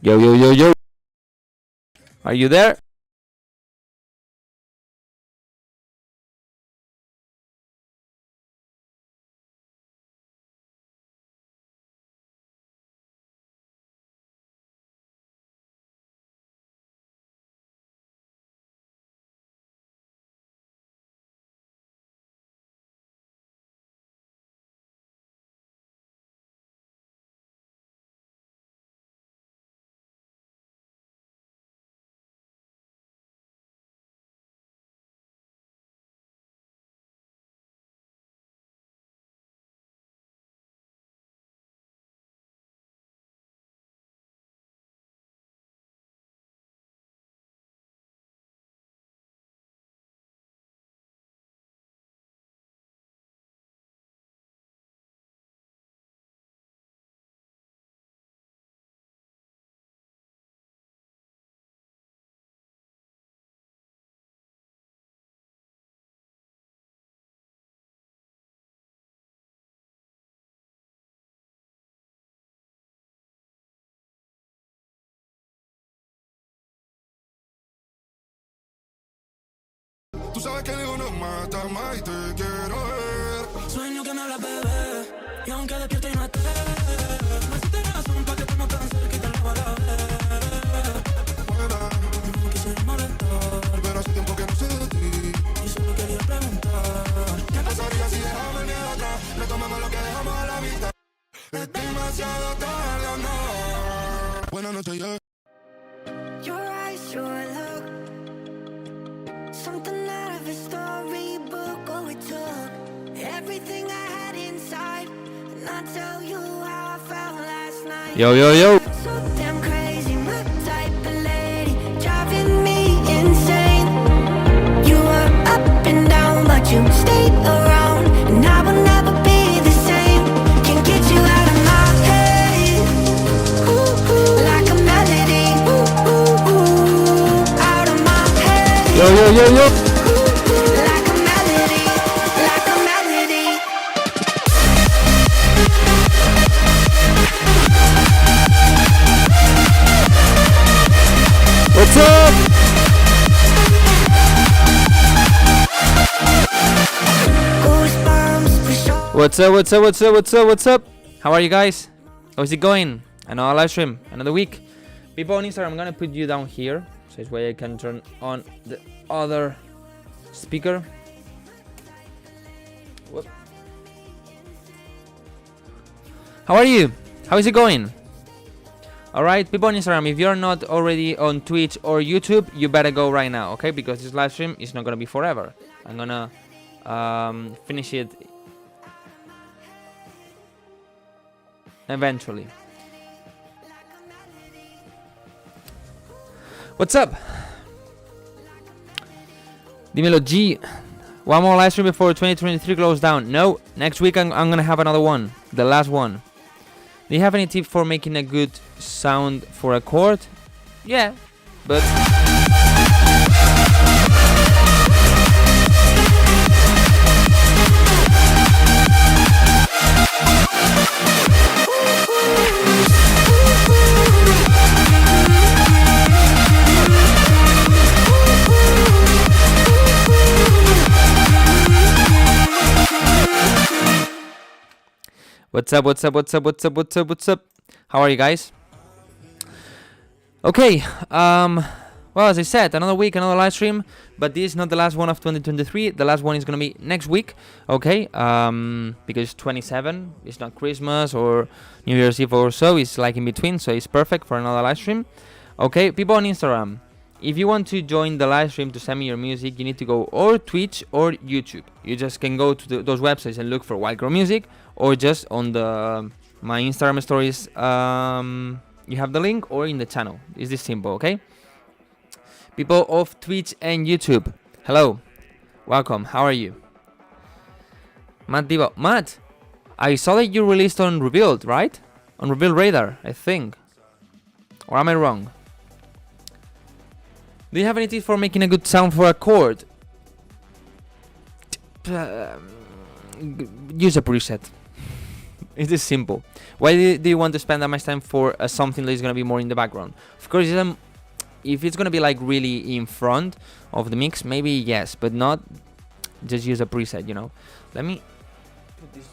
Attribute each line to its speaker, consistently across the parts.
Speaker 1: Yo, yo, yo, yo. Are you there?
Speaker 2: Tú sabes que digo no mata más y te quiero ver. Sueño que me hablas, bebé, y aunque despierto y no esté, me hiciste razón pa' que estemos tan cerquita la bala. No quisiera molestar, pero hace tiempo que no sé de ti, y solo quería preguntar, ¿qué pasaría si dejamos el miedo atrás? Retomamos lo que dejamos a la mitad. Es demasiado tarde o no. Buenas noches, yeah.
Speaker 3: Your eyes, your look, something out of a storybook. Oh, it took everything I had inside, and I tell you how I felt last night.
Speaker 1: Yo, yo, yo.
Speaker 3: So damn crazy, my type of lady, driving me insane. You were up and down, but you stayed around, and I will never be the same. Can't get you out of my head. Ooh, ooh, like a melody. Ooh, ooh, ooh, out of my head.
Speaker 1: Yo, yo, yo, yo.
Speaker 3: Like a melody, like a melody.
Speaker 1: What's up?
Speaker 3: Goosebumps for sure.
Speaker 1: What's up? What's up? What's up? What's up? What's up? How are you guys? How's it going? Another live stream, another week. People on Instagram, I'm gonna put you down here, so this way I can turn on the other speaker. Whoop. How are you? How is it going? Alright, people on Instagram, if you're not already on Twitch or YouTube, you better go right now, okay? Because this live stream is not gonna be forever. I'm gonna finish it eventually. What's up? Dímelo G. One more live stream before 2023 closes down. No, next week I'm gonna have another one. The last one. Do you have any tip for making a good sound for a chord? Yeah, but what's up, what's up, what's up, what's up, what's up, what's up? How are you guys? Okay, well, as I said, another week, another live stream, but this is not the last one of 2023. The last one is gonna be next week, okay? Because 27, it's not Christmas or New Year's Eve or so, it's like in between, so it's perfect for another live stream. Okay, people on Instagram, if you want to join the live stream to send me your music, you need to go or Twitch or YouTube. You just can go to those websites and look for Wildcrow Music, or just on my Instagram stories. You have the link, or in the channel. It's this simple, okay? People of Twitch and YouTube, hello, welcome. How are you? Matt Diva, Matt, I saw that you released on Revealed, right? On Revealed Radar, I think. Or am I wrong? Do you have any tips for making a good sound for a chord? Use a preset. It's this simple. Why do you want to spend that much time for something that is gonna be more in the background? Of course, if it's gonna be like really in front of the mix, maybe yes, but not just use a preset, you know. Let me put this.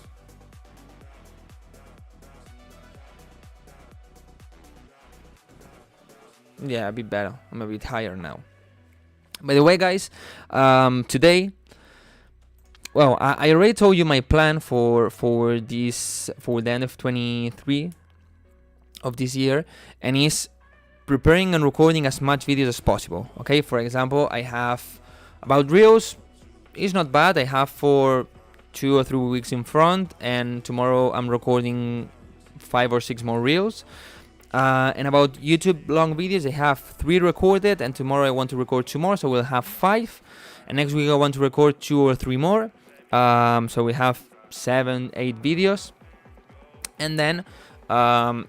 Speaker 1: Yeah, a bit better. I'm a bit higher now. By the way, guys, today, well, I already told you my plan for the end of 23 of this year, and is preparing and recording as much videos as possible. Okay, for example, I have about reels. It's not bad. I have for 2 or 3 weeks in front, and tomorrow I'm recording 5 or 6 more reels. And about YouTube long videos, I have 3 recorded, and tomorrow I want to record 2 more, so we'll have 5. And next week I want to record 2 or 3 more, so we have 7, 8 videos. And then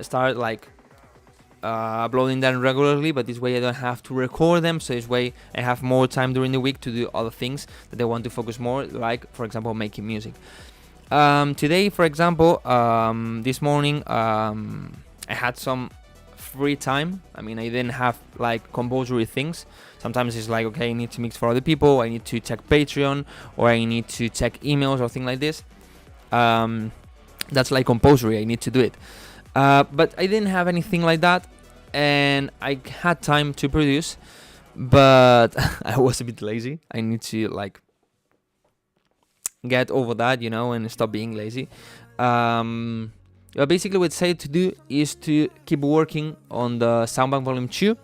Speaker 1: start like uploading them regularly, but this way I don't have to record them, so this way I have more time during the week to do other things that I want to focus more, like for example making music. Today, for example, this morning I had some free time. I mean, I didn't have like compulsory things. Sometimes it's like, okay, I need to mix for other people, I need to check Patreon, or I need to check emails or things like this. That's like compulsory, I need to do it. But I didn't have anything like that, and I had time to produce, but I was a bit lazy. I need to like get over that, you know, and stop being lazy. Basically what I decided to do is to keep working on the Soundbank Volume 2,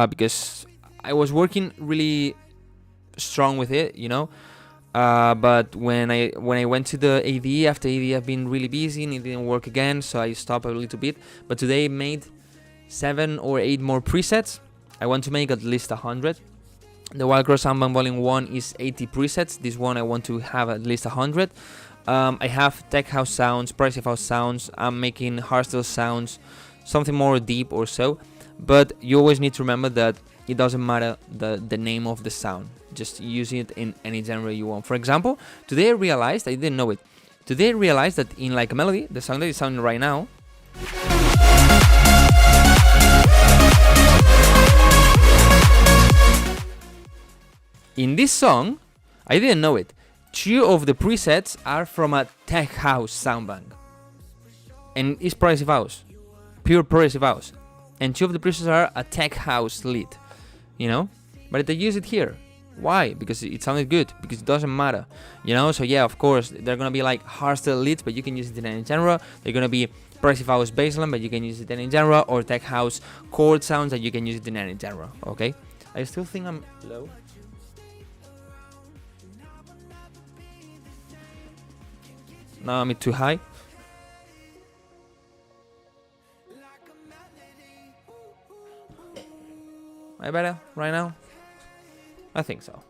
Speaker 1: because I was working really strong with it, you know. But when I went to the ADE, after ADE I've been really busy and it didn't work again, so I stopped a little bit. But today I made 7 or 8 more presets. I want to make at least 100. The Wildcrow Soundbank Volume 1 is 80 presets. This one I want to have at least 100. I have tech house sounds, progressive house sounds, I'm making hardstyle sounds, something more deep or so. But you always need to remember that it doesn't matter the name of the sound. Just use it in any genre you want. For example, today I realized, I didn't know it, today I realized that in Like a Melody, the song that is sounding right now, in this song, I didn't know it, 2 of the presets are from a tech house soundbank, and it's progressive house, pure progressive house, and 2 of the presets are a tech house lead, you know. But I use it here. Why? Because it sounded good, because it doesn't matter, you know. So yeah, of course they're gonna be like hardstyle leads, but you can use it in any genre. They're gonna be progressive house bassline, but you can use it in any genre, or tech house chord sounds that you can use it in any genre. Okay, I still think I'm low. Now I'm too high. Am I better right now? I think so.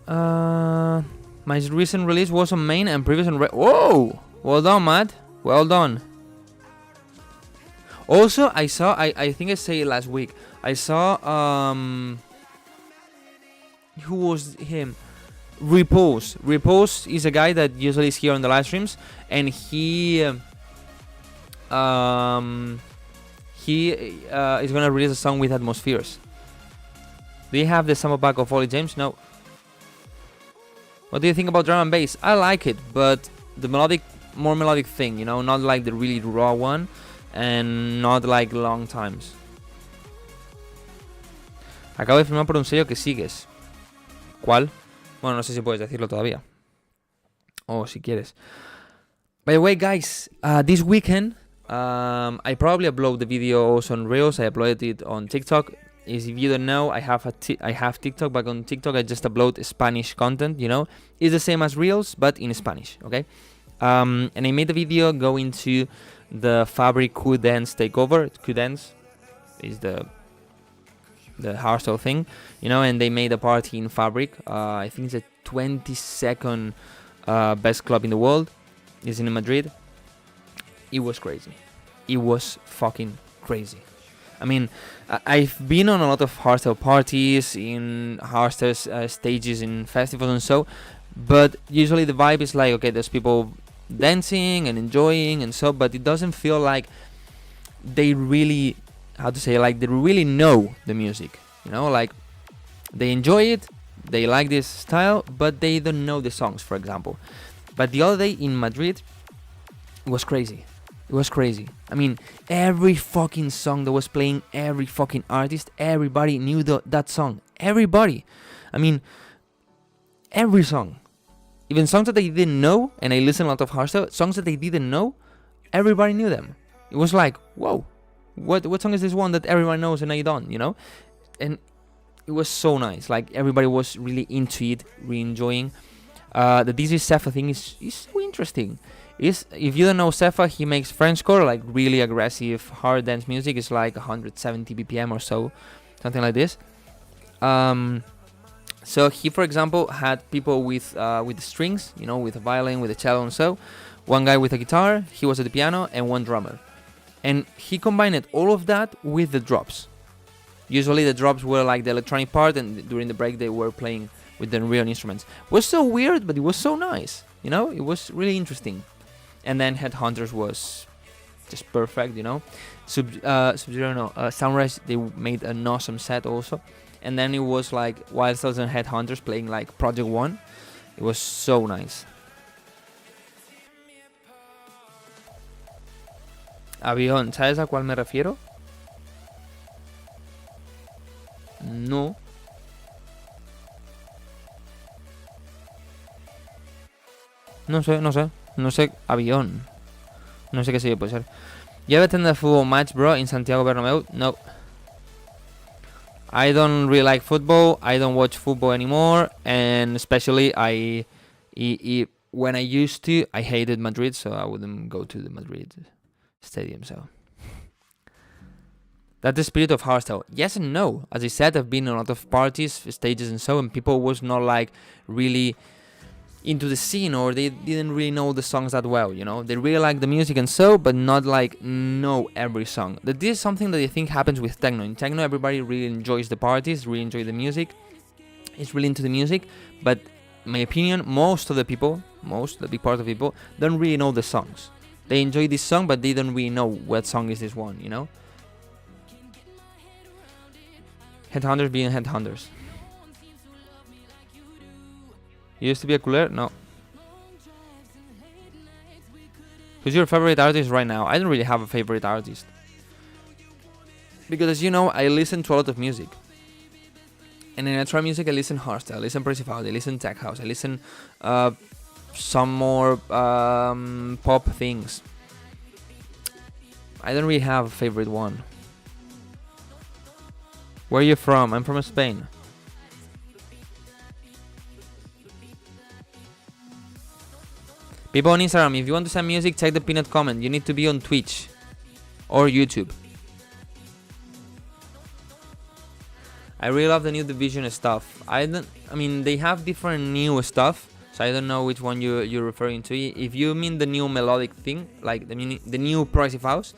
Speaker 1: My recent release was on main and previous on whoa! Well done, Matt. Well done. Also, I saw, I think I said it last week, I saw, who was him? Repose is a guy that usually is here on the live streams, and he is gonna release a song with Atmospheres. Do you have the summer back of Ollie James? No. What do you think about drum and bass? I like it, but the more melodic thing, you know, not like the really raw one, and not like long times. Acabo de firmar por un sello que sigues. ¿Cuál? Bueno, no sé si puedes decirlo todavía. O si quieres. By the way, guys, this weekend, I probably upload the video also on Reels. I uploaded it on TikTok. If you don't know, I have TikTok, but on TikTok I just upload Spanish content, you know. It's the same as Reels, but in Spanish, okay? And I made a video going to the Fabric Q-Dance takeover. Q-Dance is the hardstyle thing, you know, and they made a party in Fabric. I think it's a 22nd best club in the world. It's in Madrid. It was crazy. It was fucking crazy. I mean, I've been on a lot of hardstyle parties, in hardstyle stages, in festivals and so, but usually the vibe is like, okay, there's people dancing and enjoying and so, but it doesn't feel like they really, how to say, like they really know the music, you know, like they enjoy it, they like this style, but they don't know the songs, for example. But the other day in Madrid, it was crazy. It was crazy. I mean, every fucking song that was playing, every fucking artist, everybody knew that song. Everybody. I mean, every song. Even songs that they didn't know, and I listen a lot of hardstyle, songs that they didn't know, everybody knew them. It was like, whoa, what song is this one that everyone knows and I don't, you know? And it was so nice. Like, everybody was really into it, really enjoying. The DJ Sefa thing is so interesting. If you don't know Sefa, he makes Frenchcore, like really aggressive hard dance music. It's like 170 BPM or so, something like this. So he, for example, had people with the strings, you know, with a violin, with a cello and so. One guy with a guitar, he was at the piano, and one drummer. And he combined all of that with the drops. Usually the drops were like the electronic part, and during the break they were playing with the real instruments. It was so weird, but it was so nice, you know? It was really interesting. And then Headhunters was just perfect, you know? Sunrise, they made an awesome set also. And then it was like Wildcrow and Headhunters playing like Project One. It was so nice. Avión, ¿sabes a cuál me refiero? No. No sé, avión. No sé qué sería, puede ser. You ever attended a football match, bro, in Santiago Bernabeu? No. I don't really like football. I don't watch football anymore, and especially when I used to, I hated Madrid, so I wouldn't go to the Madrid stadium. So that's the spirit of hardstyle. Yes and no. As I said, I've been on a lot of parties, stages, and so, and people was not like really into the scene, or they didn't really know the songs that well, you know. They really like the music and so, but not like know every song. That this is something that I think happens with techno. In techno, everybody really enjoys the parties, really enjoy the music, is really into the music, but in my opinion, most of the big part of people don't really know the songs. They enjoy this song, but they don't really know what song is this one, you know. Headhunters being headhunters. You used to be a cooler? No. Who's your favorite artist right now? I don't really have a favorite artist. Because as you know, I listen to a lot of music. And in electronic music, I listen hardstyle, I listen progressive house, I listen tech house, I listen some more pop things. I don't really have a favorite one. Where are you from? I'm from Spain. People on Instagram, if you want to send music, check the pinned comment. You need to be on Twitch or YouTube. I really love the new Division stuff. I mean, they have different new stuff, so I don't know which one you're referring to. If you mean the new melodic thing, like the new progressive house,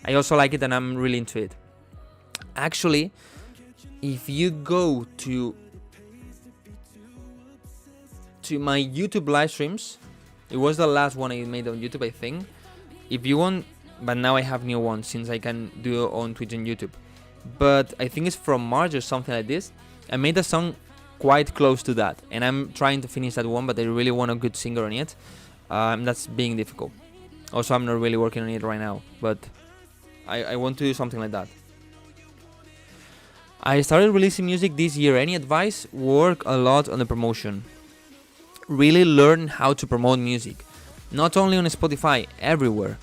Speaker 1: I also like it and I'm really into it. Actually, if you go to my YouTube live streams, it was the last one I made on YouTube, I think. If you want, but now I have new ones since I can do it on Twitch and YouTube. But I think it's from March or something like this. I made a song quite close to that, and I'm trying to finish that one, but I really want a good singer on it. That's being difficult. Also, I'm not really working on it right now, but I want to do something like that. I started releasing music this year. Any advice? Work a lot on the promotion. Really learn how to promote music. Not only on Spotify, everywhere.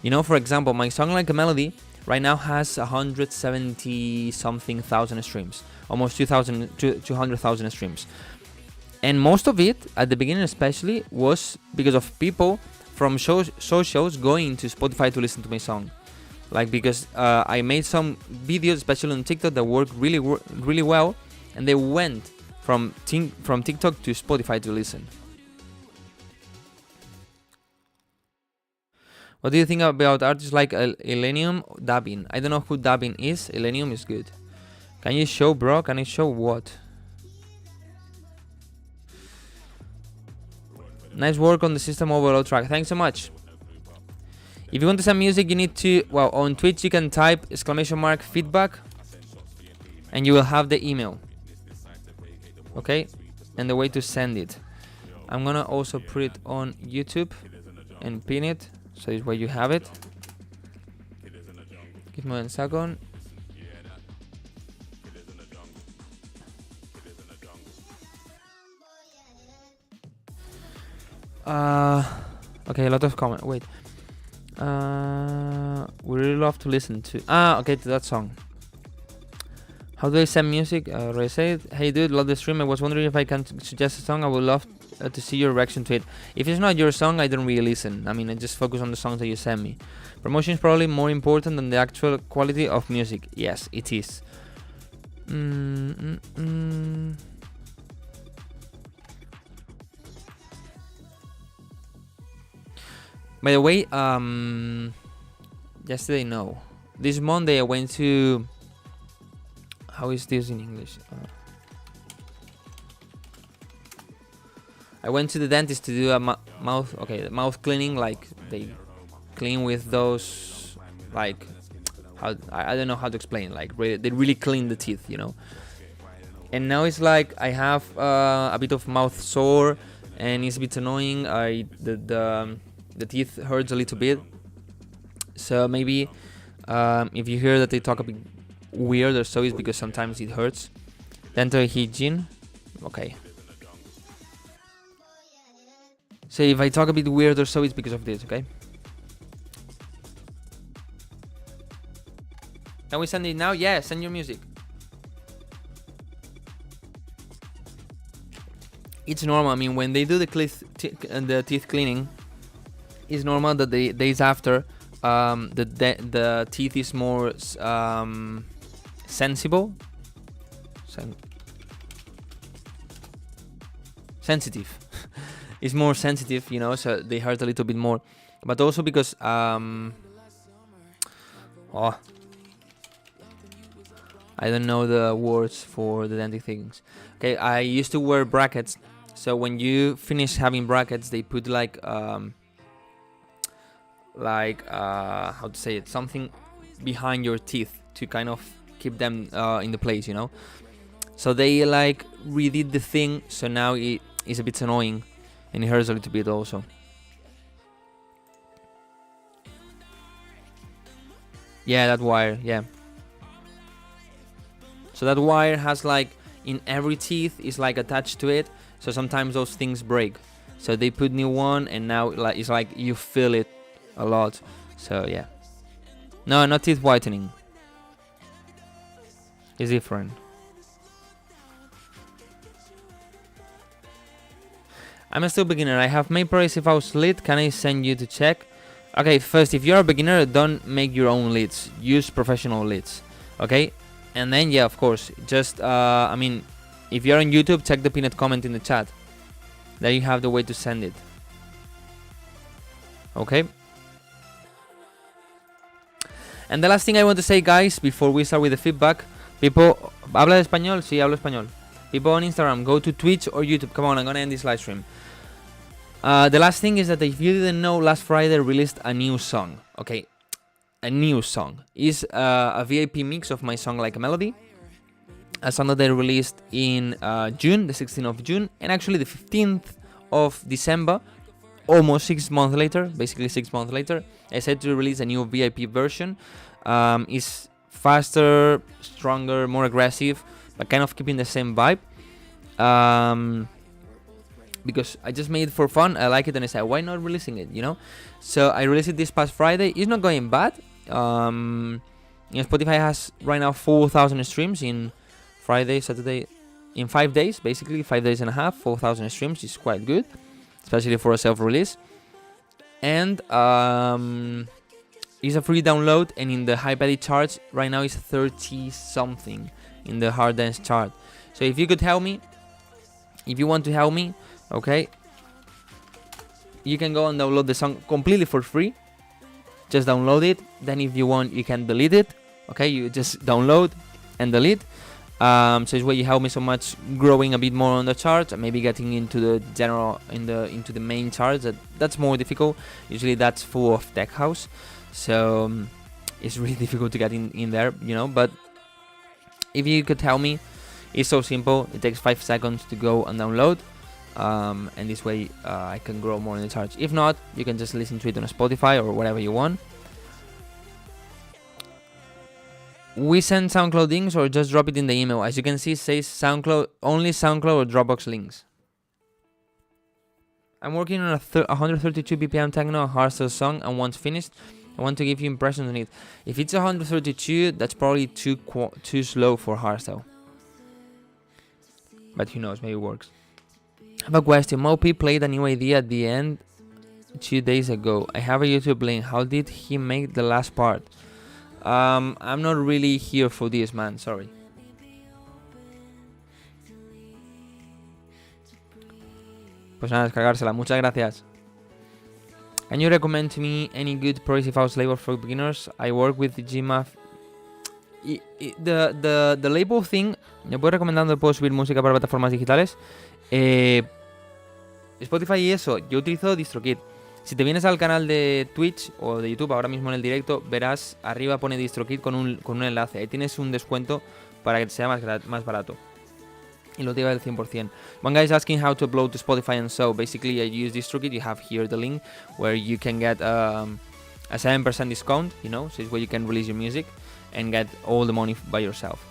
Speaker 1: You know, for example, my song Like a Melody right now has 170 something thousand streams. Almost 200,000 streams. And most of it, at the beginning especially, was because of people from shows going to Spotify to listen to my song. Like, because I made some videos, especially on TikTok, that worked really well, and they went from TikTok to Spotify to listen. What do you think about artists like Elenium Dabin? I don't know who Dabin is. Elenium is good. Can you show, bro? Can you show what? Nice work on the system overall track. Thanks so much. If you want to send music, you need to, well, on Twitch you can type !feedback and you will have the email. Okay? And the way to send it. I'm gonna also put it on YouTube and pin it, so this way you have it. Give me 1 second. Okay, a lot of comment. Wait. We really love to listen to. Okay, to that song. How do I send music? Already said. Hey, dude, love the stream. I was wondering if I can suggest a song. I would love to see your reaction to it. If it's not your song, I don't really listen. I mean, I just focus on the songs that you send me. Promotion is probably more important than the actual quality of music. Yes, it is. By the way, yesterday, no. This Monday I went to... How is this in English? I went to the dentist to do a mouth cleaning, like they clean with those, like, I don't know how to explain, like they really clean the teeth, you know. And now it's like I have a bit of mouth sore and it's a bit annoying. The teeth hurts a little bit, so maybe if you hear that they talk a bit weird or so, it's because sometimes it hurts. Dental hygiene, okay. So if I talk a bit weird or so, it's because of this, okay? Can we send it now? Yeah, send your music. It's normal. I mean, when they do the teeth cleaning, it's normal that the days after the teeth is more sensitive, it's more sensitive, you know, so they hurt a little bit more. But also because I don't know the words for the dental things. Okay, I used to wear brackets, so when you finish having brackets, they put like how to say it, something behind your teeth to kind of keep them in the place, you know. So they like redid the thing, so now it is a bit annoying and it hurts a little bit also. Yeah, that wire, yeah. So that wire has like in every teeth is like attached to it, so sometimes those things break. So they put new one and now like it's like you feel it a lot. So yeah. No, not teeth whitening. It's different. I'm still beginner. I have made progress if I was lit. Can I send you to check? Okay, first, if you're a beginner, don't make your own lids. Use professional lids. Okay? And then, yeah, of course, just, I mean, if you're on YouTube, check the pinned comment in the chat. There you have the way to send it. Okay? And the last thing I want to say, guys, before we start with the feedback, people, ¿habla español? Sí, hablo español. People on Instagram, go to Twitch or YouTube. Come on, I'm gonna end this live stream. The last thing is that if you didn't know, last Friday I released a new song. Okay, a new song. It's a VIP mix of my song Like a Melody. A song that I released in June, the 16th of June. And actually the 15th of December, almost 6 months later, basically 6 months later, I said to release a new VIP version. It's faster, stronger, more aggressive, but kind of keeping the same vibe. Because I just made it for fun, I like it, and I said, why not releasing it, you know? So I released it this past Friday. It's not going bad. Spotify has right now 4,000 streams in Friday, Saturday, in 5 days, basically 5 days and a half. 4,000 streams is quite good, especially for a self-release. And it's a free download, and in the Hypedi charts right now it's 30 something in the hard dance chart. So if you could help me, if you want to help me, okay, you can go and download the song completely for free. just download it. Then if you want, you can delete it. Okay, you just download and delete. So it's where you help me so much growing a bit more on the charts and maybe getting into the general into the main charts. That's more difficult. Usually that's full of tech house, so it's really difficult to get in there, but if you could tell me, it's so simple. It takes 5 seconds to go and download, and this way I can grow more in the charts. If not, you can just listen to it on Spotify or whatever you want. We send SoundCloud links or just drop it in the email. As you can see, it says SoundCloud, only SoundCloud or Dropbox links. I'm working on a 132 BPM techno hardstyle song, and once finished, I want to give you impressions on it. If it's 132, that's probably too slow for hardstyle. But who knows, maybe it works. I have a question. Mopi played a new idea at the end 2 days ago. I have a YouTube link. How did he make the last part? I'm not really here for this, man. Sorry. Pues nada, descargársela. Muchas gracias. Can you recommend to me any good progressive house label for beginners? I work with GMAF. The label thing, me puedo recomendar donde puedo subir música para plataformas digitales. Spotify y eso, yo utilizo DistroKid. Si te vienes al canal de Twitch o de YouTube ahora mismo en el directo, verás arriba pone DistroKid con un enlace. Ahí tienes un descuento para que sea más barato. Y lo digo al 100%. One guy is asking how to upload to Spotify, and so basically I use DistroKid. You have here the link where you can get a 7% discount, so it's where you can release your music and get all the money by yourself.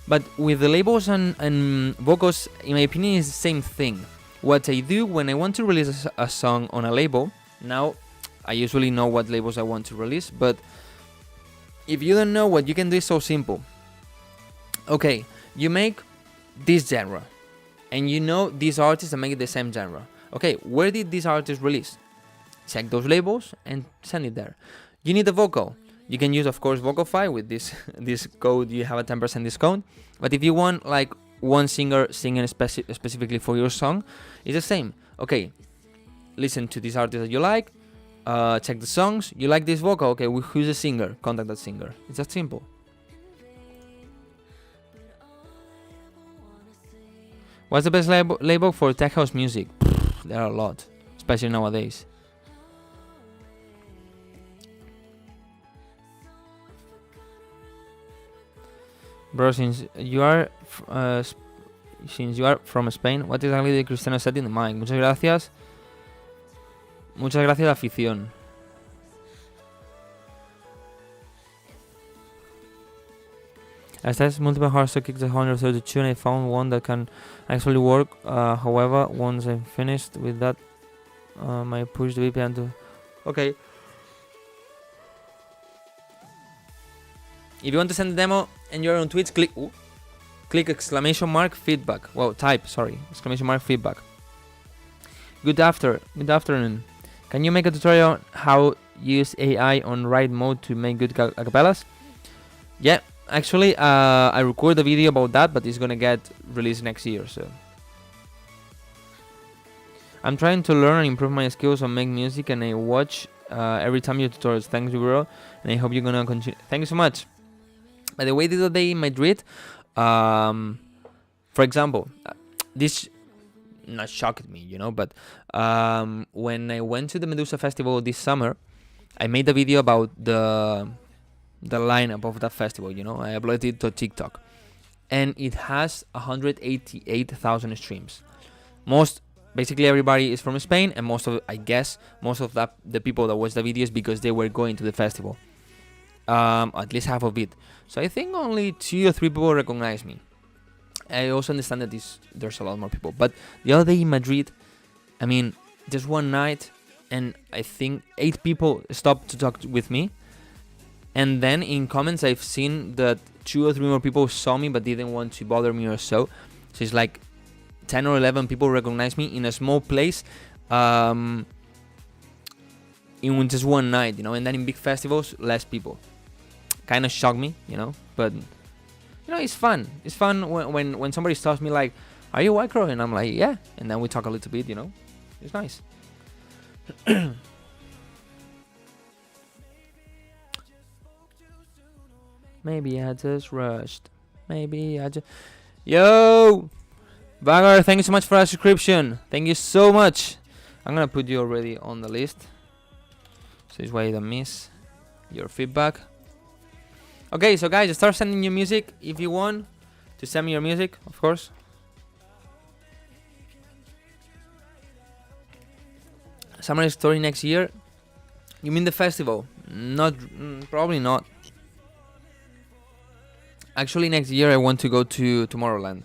Speaker 1: But with the labels and vocals, in my opinion, is the same thing. What I do when I want to release a song on a label, now I usually know what labels I want to release, but if you don't know, what you can do is so simple. Okay, you make this genre, and you know these artists that make the same genre. Okay, where did these artists release? Check those labels and send it there. You need a vocal. You can use, of course, Vocalfy. With this code, you have a 10% discount. But if you want like one singer singing specifically for your song, it's the same. Okay, listen to this artist that you like, check the songs, you like this vocal, okay, who's the singer? Contact that singer. It's that simple. What's the best label for tech house music? There are a lot, especially nowadays. Bro, since you are from Spain, what exactly did Cristiano set in the mic? Muchas gracias. Muchas gracias, afición. I tested multiple hardstyle kicks at 132 and I found one that can actually work. However, once I'm finished with that, I push the VPN to... Okay. If you want to send a demo and you're on Twitch, click !feedback. Well, type, sorry, !feedback. Good afternoon. Can you make a tutorial on how use AI on ride mode to make good acapellas? Yeah, actually, I recorded a video about that, but it's gonna get released next year, so. I'm trying to learn and improve my skills on make music, and I watch every time your tutorials. Thanks, bro, and I hope you're gonna continue. Thank you so much. By the way, the other day in Madrid, for example, this not shocked me, but when I went to the Medusa festival this summer, I made a video about the lineup of that festival. I uploaded it to TikTok, and it has 188,000 streams. Basically everybody is from Spain, and most of the people that watched the videos because they were going to the festival. At least half of it. So I think only 2 or 3 people recognize me. I also understand that there's a lot more people. But the other day in Madrid, I mean, just one night, and I think 8 people stopped to talk with me. And then in comments, I've seen that 2 or 3 more people saw me but didn't want to bother me or so. So it's like 10 or 11 people recognize me in a small place. In just one night, and then in big festivals, less people. Kind of shocked me, but it's fun. It's fun when somebody stops me like, "Are you Wildcrow?" And I'm like, "Yeah," and then we talk a little bit, It's nice. Maybe I just rushed. Maybe I just... Yo! Vagar, thank you so much for a subscription. Thank you so much. I'm gonna put you already on the list. So this way you don't miss your feedback. Okay, so guys, start sending your music if you want to send me your music, of course. Summer Story next year. You mean the festival? Not, probably not. Actually, next year I want to go to Tomorrowland.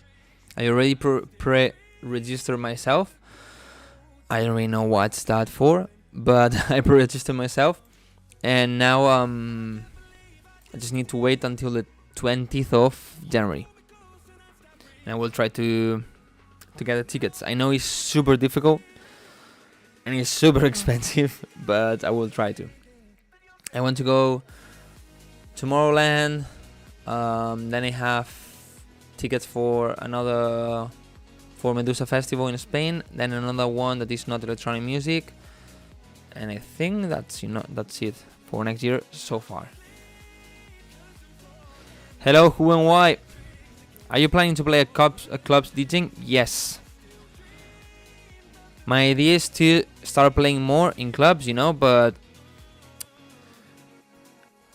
Speaker 1: I already pre-registered myself. I don't really know what's that for, but I pre-registered myself, and now I just need to wait until the 20th of January, and I will try to get the tickets. I know it's super difficult and it's super expensive, but I will try to. I want to go Tomorrowland. Then I have tickets for Medusa Festival in Spain. Then another one that is not electronic music, and I think that's it for next year so far. Hello, who and why? Are you planning to play a club's DJing? Yes. My idea is to start playing more in clubs, but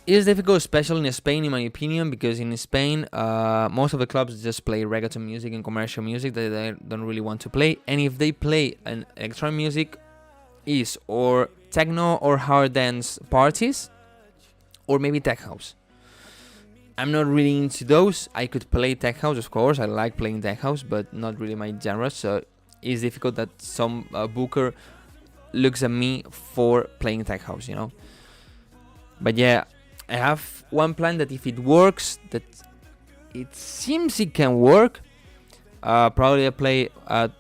Speaker 1: it is difficult, especially in Spain, in my opinion, because in Spain, most of the clubs just play reggaeton music and commercial music that they don't really want to play. And if they play an electronic music, is or techno or hard dance parties, or maybe tech house. I'm not really into those. I could play tech house, of course. I like playing tech house, but not really my genre. So it's difficult that some booker looks at me for playing tech house, But yeah, I have one plan that if it works, that it seems it can work. Probably I play at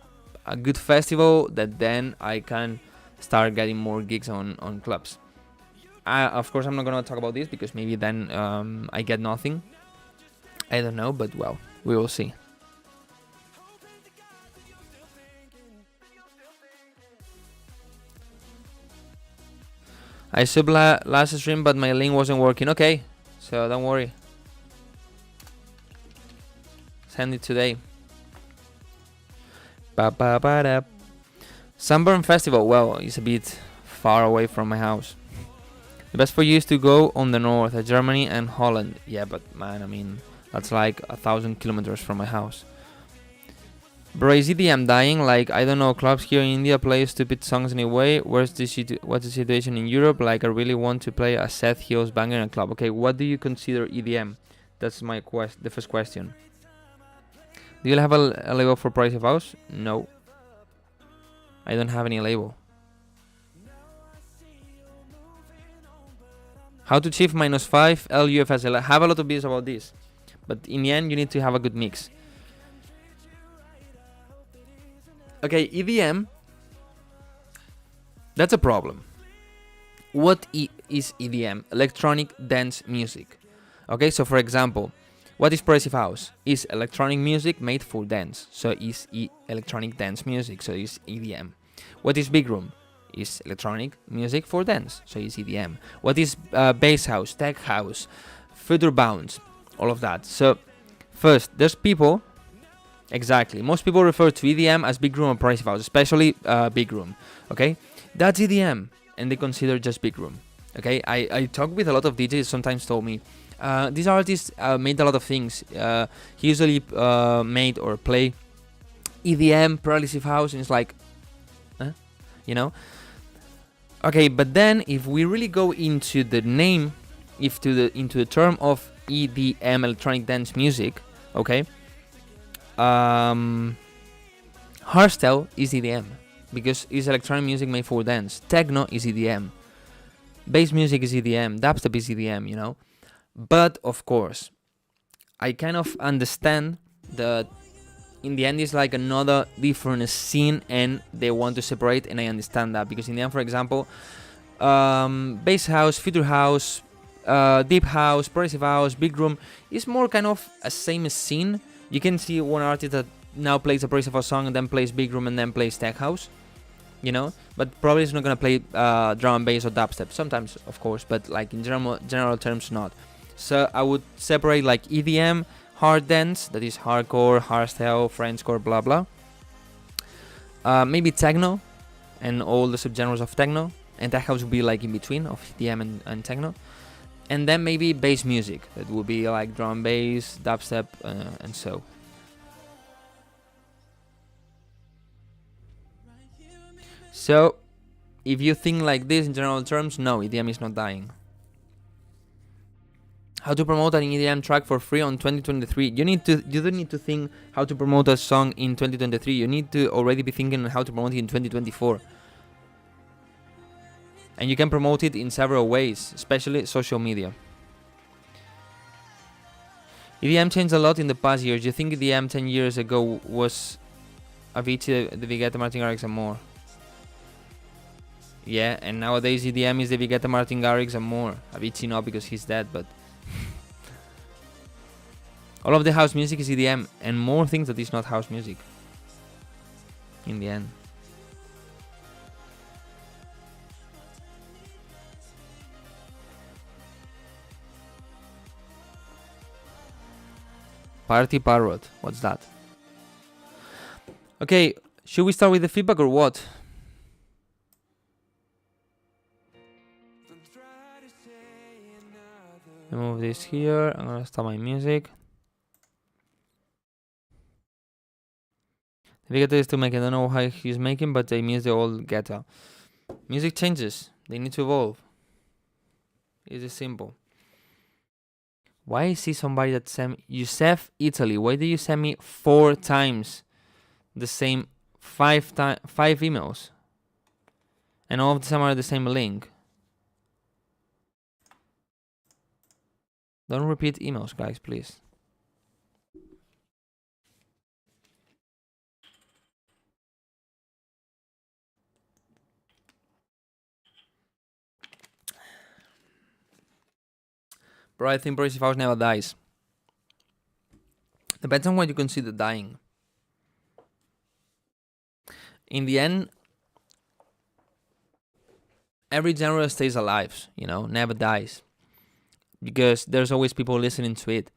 Speaker 1: a good festival that then I can start getting more gigs on clubs. Of course, I'm not gonna talk about this because maybe then I get nothing. I don't know, but well, we will see. I subbed last stream, but my link wasn't working. Okay, so don't worry. Send it today. Sunburn Festival. Well, it's a bit far away from my house. The best for you is to go on the north, Germany and Holland. Yeah, but man, I mean, that's like 1,000 kilometers from my house. Bro, is EDM dying? Like, I don't know, clubs here in India play stupid songs anyway. What's the situation in Europe? Like, I really want to play a Seth Hills banger in a club. Okay, what do you consider EDM? That's my the first question. Do you have a label for Price of House? No. I don't have any label. How to achieve -5 LUFS. I have a lot of videos about this, but in the end you need to have a good mix. Okay, EDM, that's a problem. What is EDM? Electronic dance music. Okay, so for example, what is Progressive House? Is electronic music made for dance, so is electronic dance music, so is EDM. What is Big Room? Is electronic music for dance, so is EDM. What is bass house, tech house, future bounce, all of that. So first, there's people. Exactly. Most people refer to EDM as Big Room or Progressive House, especially Big Room. Okay, that's EDM, and they consider just Big Room. Okay, I talk with a lot of DJs. Sometimes told me this artist made a lot of things. He usually made or play EDM, Progressive House, and it's like, Okay, but then if we really go into the name, into the term of EDM, electronic dance music, okay. Hardstyle is EDM because it's electronic music made for dance. Techno is EDM. Bass music is EDM. Dubstep is EDM, But of course, I kind of understand that in the end it's like another different scene and they want to separate, and I understand that because in the end, for example, bass house, future house, deep house, progressive house, big room is more kind of a same scene. You can see one artist that now plays a progressive house song and then plays big room and then plays tech house, but probably it's not gonna play drum and bass or dubstep. Sometimes, of course, but like in general terms, not. So I would separate like EDM, hard dance, that is hardcore, hardstyle, Frenchcore, blah blah. Maybe techno, and all the subgenres of techno, and tech house would be like in between of EDM and techno. And then maybe bass music, that would be like drum bass, dubstep, and so. So, if you think like this in general terms, no, EDM is not dying. How to promote an EDM track for free on 2023? You don't need to think how to promote a song in 2023. You need to already be thinking how to promote it in 2024. And you can promote it in several ways, especially social media. EDM changed a lot in the past years. You think EDM 10 years ago was Avicii, David Guetta, Martin Garrix, and more? Yeah, and nowadays EDM is David Guetta, Martin Garrix, and more. Avicii not, because he's dead, but all of the house music is EDM, and more things that is not house music in the end. Party Parrot, what's that? Okay, should we start with the feedback or what? Remove this here. I'm gonna start my music. The Vegeta is still making. I don't know how he's making, but I miss the old Geta. Music changes. They need to evolve. It's simple. Why I see somebody that sent me Youssef Italy? Why did you send me 4 times the same 5 emails? And all of them are the same link. Don't repeat emails, guys, please. Bro, I think Progressive House never dies. Depends on what you consider dying. In the end, every genre stays alive, you know, never dies. Because there's always people listening to it.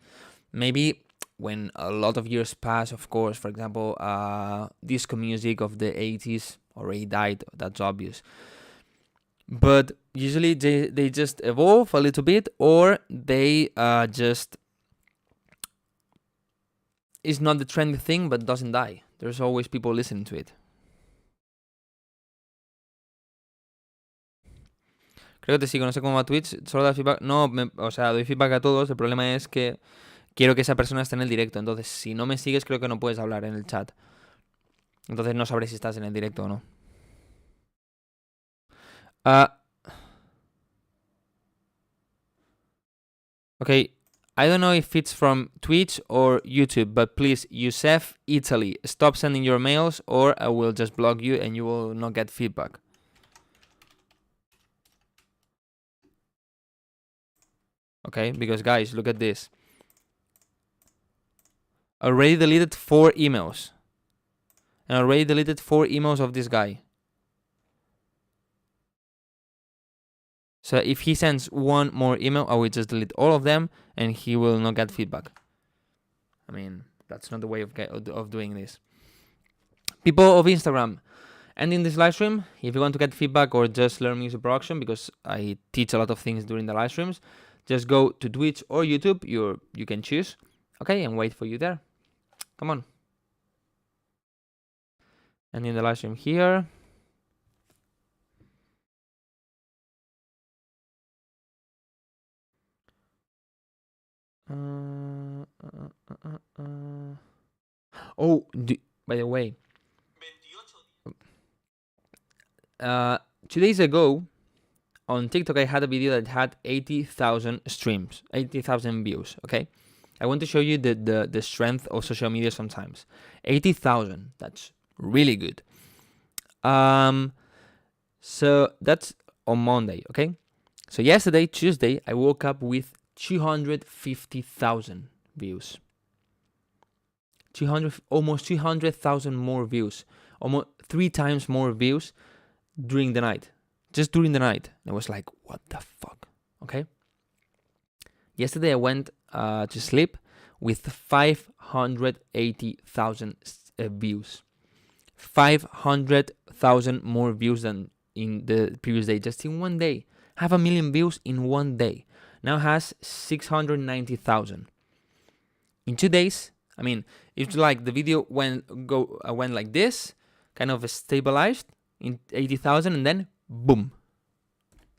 Speaker 1: Maybe when a lot of years pass, of course, for example, disco music of the 80s already died, that's obvious. But usually they just evolve a little bit, or they just... It's not the trendy thing, but doesn't die. There's always people listening to it. Creo que te sigo, no sé cómo va Twitch, solo da feedback. No, o sea, doy feedback a todos. El problema es que quiero que esa persona esté en el directo. Entonces, si no me sigues, creo que no puedes hablar en el chat. Entonces no sabré si estás en el directo o no. Okay, I don't know if it's from Twitch or YouTube, but please, Youssef Italy, stop sending your mails or I will just block you and you will not get feedback. Okay, because guys, look at this. Already deleted 4 emails. And already deleted 4 emails of this guy. So if he sends one more email, I will just delete all of them and he will not get feedback. I mean, that's not the way of doing this. People of Instagram, ending this live stream. If you want to get feedback or just learn music production, because I teach a lot of things during the live streams, just go to Twitch or YouTube. You can choose. Okay, and wait for you there. Come on. Ending the live stream here. Oh, by the way, 2 days ago on TikTok I had a video that had 80,000 streams, 80,000 views. Okay, I want to show you the strength of social media sometimes. 80,000, that's really good. So that's on Monday. Okay, so yesterday, Tuesday, I woke up with 250,000 views. Almost 200,000 more views. Almost 3 times more views during the night. Just during the night. And I was like, what the fuck? Okay? Yesterday I went to sleep with 580,000 views. 500,000 more views than in the previous day, just in one day. 500,000 views in one day. Now has 690,000. In 2 days, I mean, it's like the video went like this, kind of stabilized in 80,000, and then boom,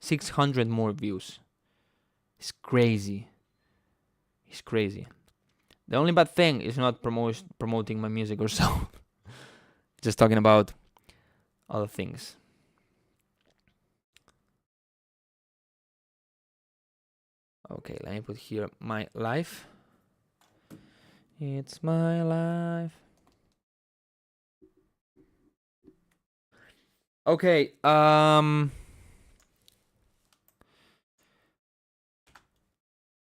Speaker 1: 600 more views. It's crazy. It's crazy. The only bad thing is not promoting my music or so. Just talking about other things. Okay, let me put here my life. It's my life. Okay,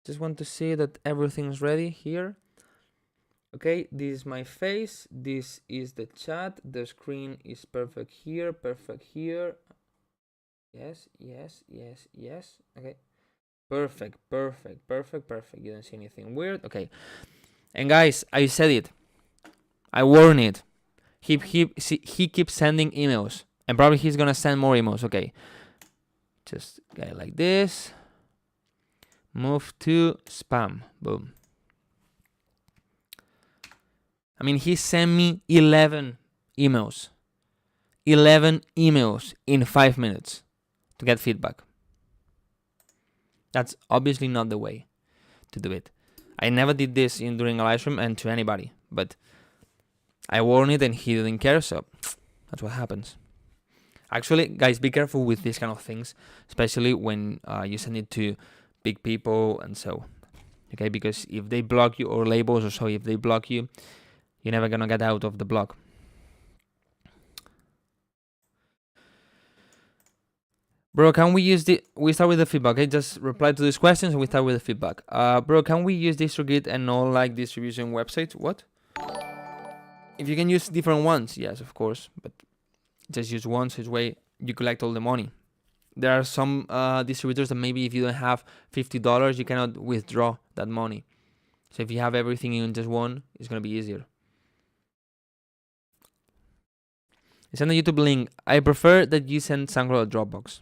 Speaker 1: just want to see that everything's ready here. Okay, this is my face. This is the chat. The screen is perfect here. Perfect here. Yes, yes, yes, yes. Okay. Perfect, perfect, perfect, perfect. You don't see anything weird. Okay. And guys, I said it. I warned it. He keeps sending emails. And probably he's gonna send more emails. Okay. Just get it like this. Move to spam. Boom. I mean, he sent me 11 emails. 11 emails in 5 minutes to get feedback. That's obviously not the way to do it. I never did this during a live stream and to anybody, but I warned it and he didn't care, so that's what happens. Actually, guys, be careful with these kind of things, especially when you send it to big people and so. Okay, because if they block you, or labels or so, if they block you, you're never gonna get out of the block. Bro, can we use we start with the feedback, okay? Just reply to these questions and we start with the feedback. Bro, can we use DistroKid and all like distribution websites? What? If you can use different ones, yes, of course. But just use one, so this way you collect all the money. There are some distributors that maybe if you don't have $50, you cannot withdraw that money. So if you have everything in just one, it's gonna be easier. Send a YouTube link. I prefer that you send SoundCloud or Dropbox.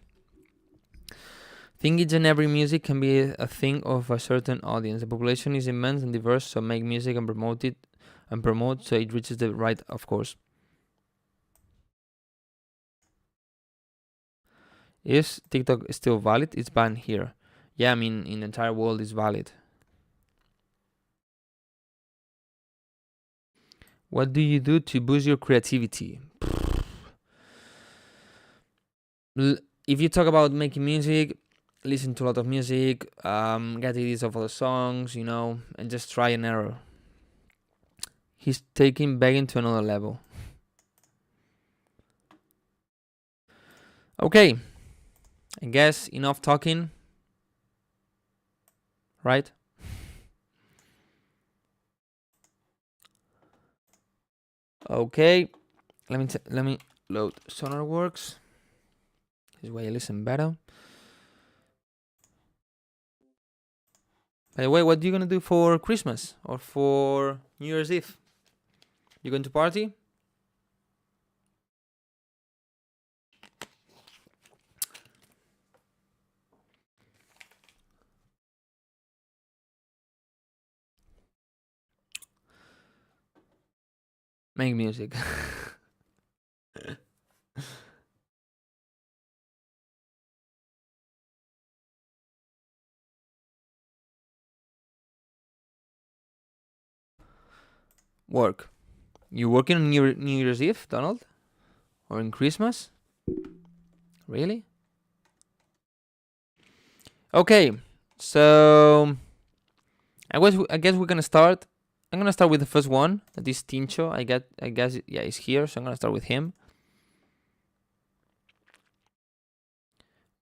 Speaker 1: Think each and every music can be a thing of a certain audience. The population is immense and diverse, so make music and promote it, so it reaches the right, of course. Is TikTok still valid? It's banned here. Yeah, I mean, in the entire world it's valid. What do you do to boost your creativity? If you talk about making music, listen to a lot of music, get ideas of other songs, you know, and just try and error. He's taking begging to another level. Okay, I guess enough talking, right? Okay, let me load SonarWorks. This way I listen better. By the way, what are you gonna do for Christmas or for New Year's Eve? You going to party? Make music. Work. You working on New Year's Eve, Donald? Or in Christmas? Really? Okay, so I guess we're gonna start. I'm gonna start with the first one. That is Tincho. I guess yeah, he's here, so I'm gonna start with him.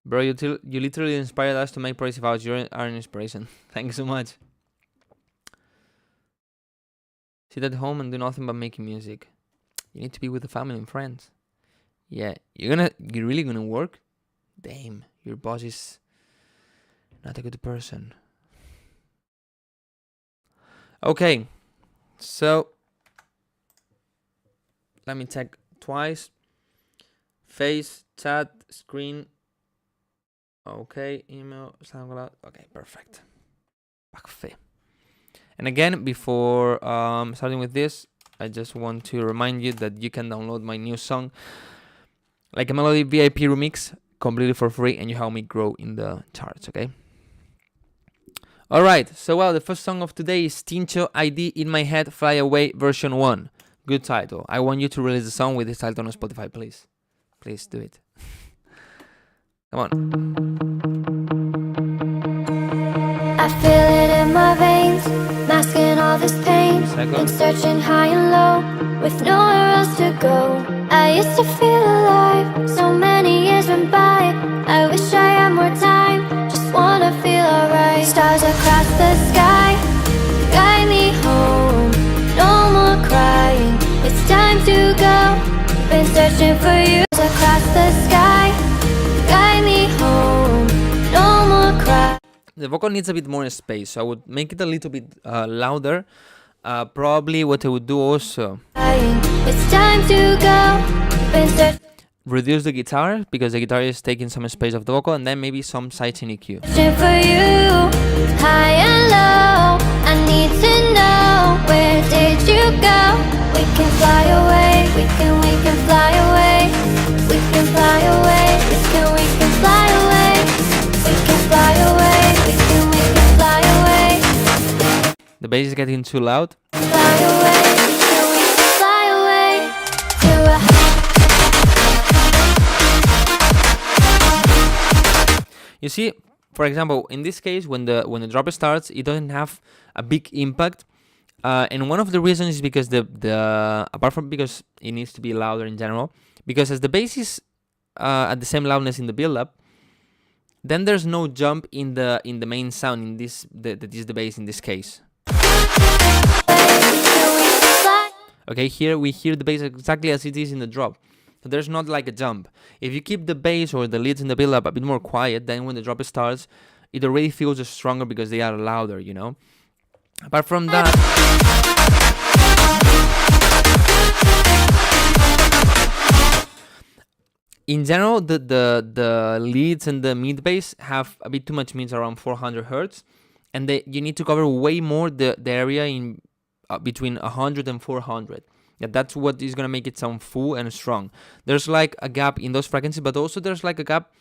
Speaker 1: Bro, you literally inspired us to make Progressive House. You are an inspiration. Thank you so much. Sit at home and do nothing but making music. You need to be with the family and friends. Yeah, you're really gonna work? Damn, your boss is not a good person. Okay, so let me check twice. Face, chat, screen. Okay, email, SoundCloud. Okay, perfect. Parfait. And again, before starting with this, I just want to remind you that you can download my new song, Like a Melody VIP remix, completely for free, and you help me grow in the charts, okay? Alright, so well, the first song of today is Tincho ID In My Head Fly Away version 1. Good title. I want you to release the song with this title on Spotify, please. Please do it. Come on.
Speaker 3: I feel it in my veins, masking all this pain. Been searching high and low, with nowhere else to go. I used to feel alive, so many years went by. I wish I had more time, just wanna feel alright. Stars across the sky, guide me home. No more crying, it's time to go. Been searching for you. Stars across the sky, guide me home. No more crying.
Speaker 1: The vocal needs a bit more space, so I would make it a little bit louder. Probably what I would do also,
Speaker 3: it's time to go.
Speaker 1: reduce the guitar, because the guitar is taking some space of the vocal, and then maybe some sides in EQ.
Speaker 3: For you, high and low, I need to know, where did you go? We can fly away, we can fly away, we can fly away, we can fly away, we can fly away, we can fly away.
Speaker 1: The bass is getting too loud.
Speaker 3: Fly away, we can fly away to a
Speaker 1: You see, for example, in this case, when the drop starts, it doesn't have a big impact, and one of the reasons is because the apart from because it needs to be louder in general, because as the bass is at the same loudness in the build-up, then there's no jump in the main sound in this that is the bass in this case. Okay, here we hear the bass exactly as it is in the drop. So there's not like a jump. If you keep the bass or the leads in the build-up a bit more quiet, then when the drop starts, it already feels stronger because they are louder, you know? Apart from that... In general, the leads and the mid bass have a bit too much mids, around 400 hertz, and you need to cover way more the area in between 100 and 400. Yeah, that's what is gonna make it sound full and strong. There's like a gap in those frequencies, but also there's like a gap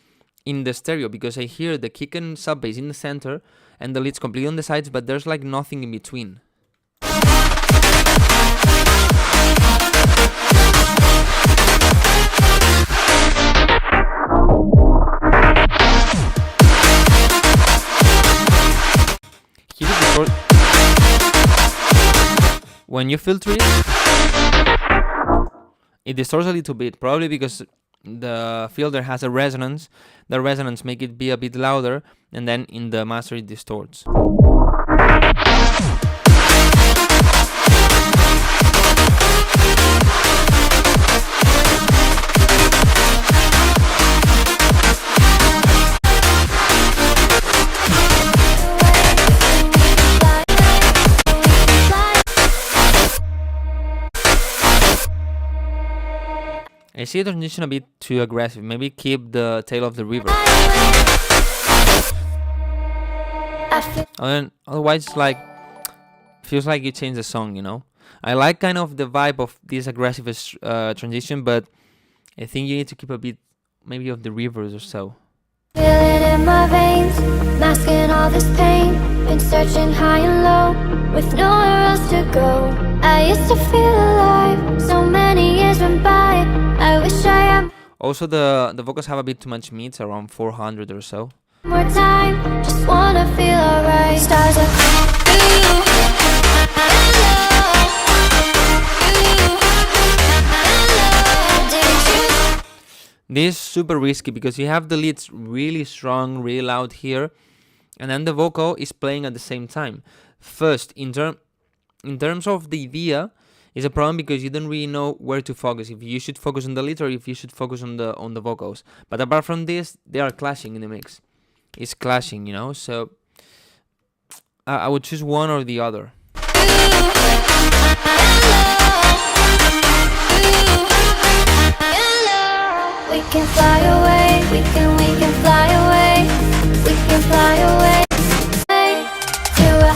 Speaker 1: in the stereo, because I hear the kick and sub bass in the center and the leads completely on the sides, but there's like nothing in between. When you filter it distorts a little bit, probably because the filter has a resonance. The resonance make it be a bit louder, and then in the master it distorts. I see the transition a bit too aggressive. Maybe keep the tail of the river. And otherwise, it's like feels like you change the song, you know. I like kind of the vibe of this aggressive transition, but I think you need to keep a bit, maybe of the rivers or so.
Speaker 3: Feel it in my veins, masking all this pain. Been searching high and low, with nowhere else to go. I used to feel alive, so many years went by. I wish I had
Speaker 1: also the vocals have a bit too much mids, around 400 or so.
Speaker 3: more time, just wanna feel alright. Stars are
Speaker 1: This is super risky because you have the leads really strong, really loud here, and then the vocal is playing at the same time. First, in terms of the idea, is a problem because you don't really know where to focus. If you should focus on the lead or if you should focus on the vocals. But apart from this, they are clashing in the mix. It's clashing, you know. So I would choose one or the other.
Speaker 3: We can fly away, we can fly away, we can fly away to a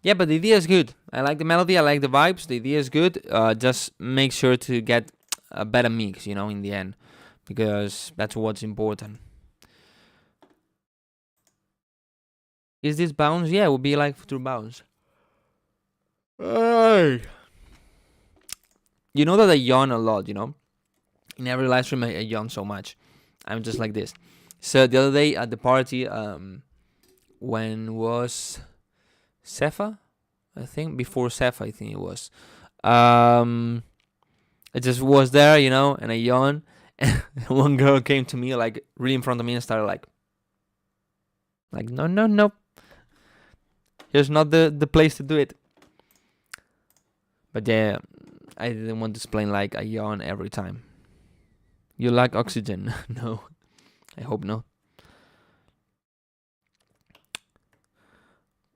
Speaker 1: Yeah, but the idea is good. I like the melody, I like the vibes, the idea is good. Just make sure to get a better mix, you know, in the end, because that's what's important. Is this bounce? Yeah, it would be like through bounce. Hey. You know that I yawn a lot, you know? In every live stream, I yawn so much. I'm just like this. So the other day at the party, when was Cepha? I think before Cepha, I think it was. I just was there, you know, and I yawned. And one girl came to me, like, really in front of me and started like, no. Here's not the place to do it. But yeah, I didn't want to explain like I yawn every time. You lack oxygen? No, I hope not.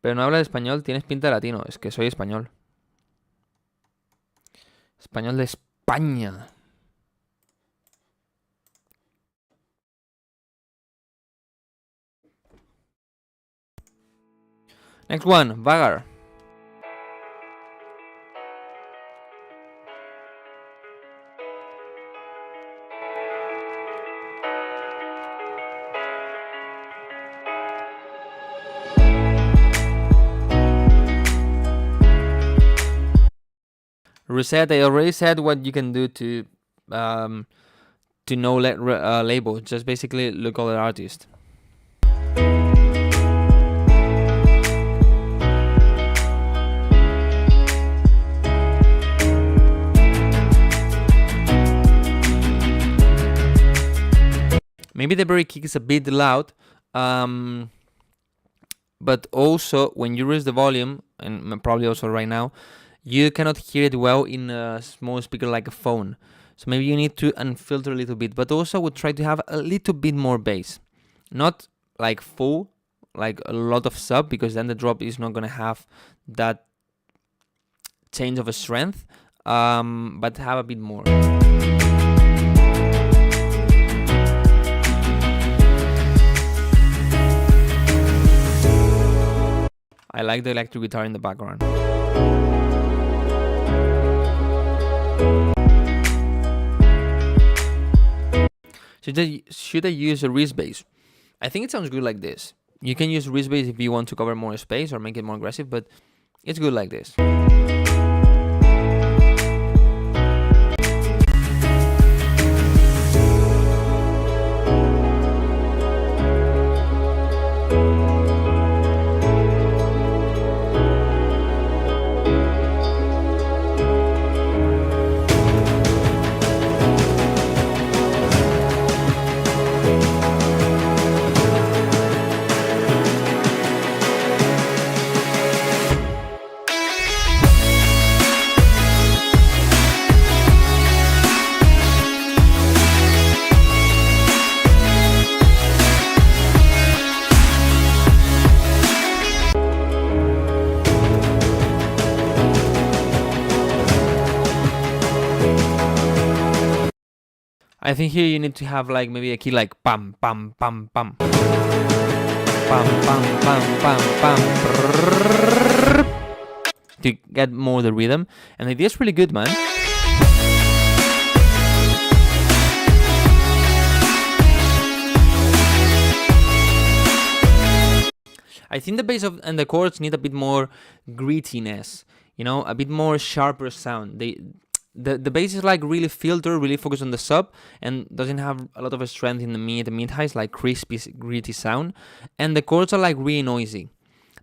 Speaker 1: Pero no hablas español, tienes pinta de latino. Es que soy español. Español de España. Next one, Vagar. Reset. I already said what you can do to know labels. Just basically look all the artist. Maybe the very kick is a bit loud, but also when you raise the volume, and probably also right now, you cannot hear it well in a small speaker like a phone. So maybe you need to unfilter a little bit, but also would try to have a little bit more bass. Not like full, like a lot of sub, because then the drop is not gonna have that change of a strength, but have a bit more. I like the electric guitar in the background. Should I use a wrist bass? I think it sounds good like this. You can use wrist bass if you want to cover more space or make it more aggressive, but it's good like this. I think here you need to have like maybe a key like pam pam pam pam pam pam pam pam pam to get more the rhythm, and the idea is really good, man. I think the bass and the chords need a bit more grittiness, you know, a bit more sharper sound. The bass is like really filtered, really focused on the sub, and doesn't have a lot of strength in the mid. The mid high is like crispy, gritty sound, and the chords are like really noisy.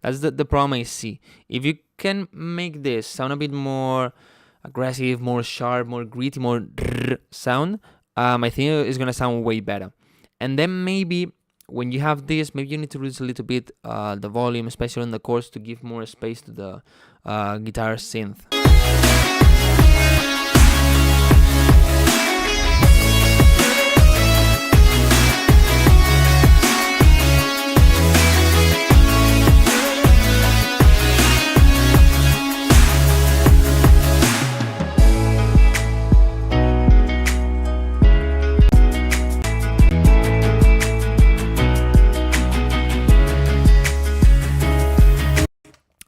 Speaker 1: That's the problem I see. If you can make this sound a bit more aggressive, more sharp, more gritty, more sound, I think it's gonna sound way better. And then maybe when you have this, maybe you need to reduce a little bit the volume, especially on the chords, to give more space to the guitar synth.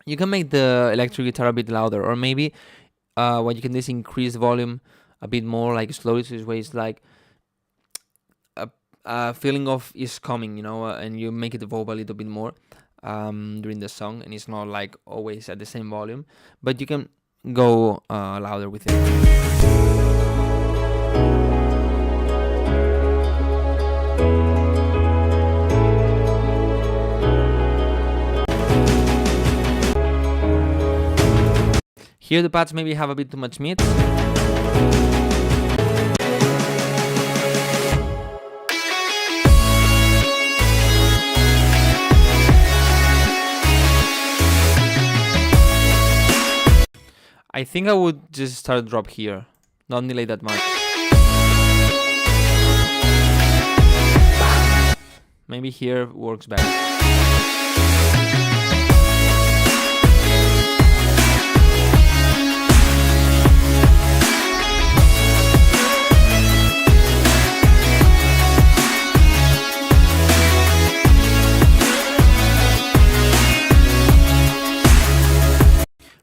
Speaker 1: You can make the electric guitar a bit louder, or maybe what you can do is increase the volume a bit more, like slowly, so this way it's like a feeling of is coming, you know, and you make it evolve a little bit more during the song, and it's not like always at the same volume, but you can go louder with it. Here the pads maybe have a bit too much meat. I think I would just start drop here, not delay that much. Maybe here works better.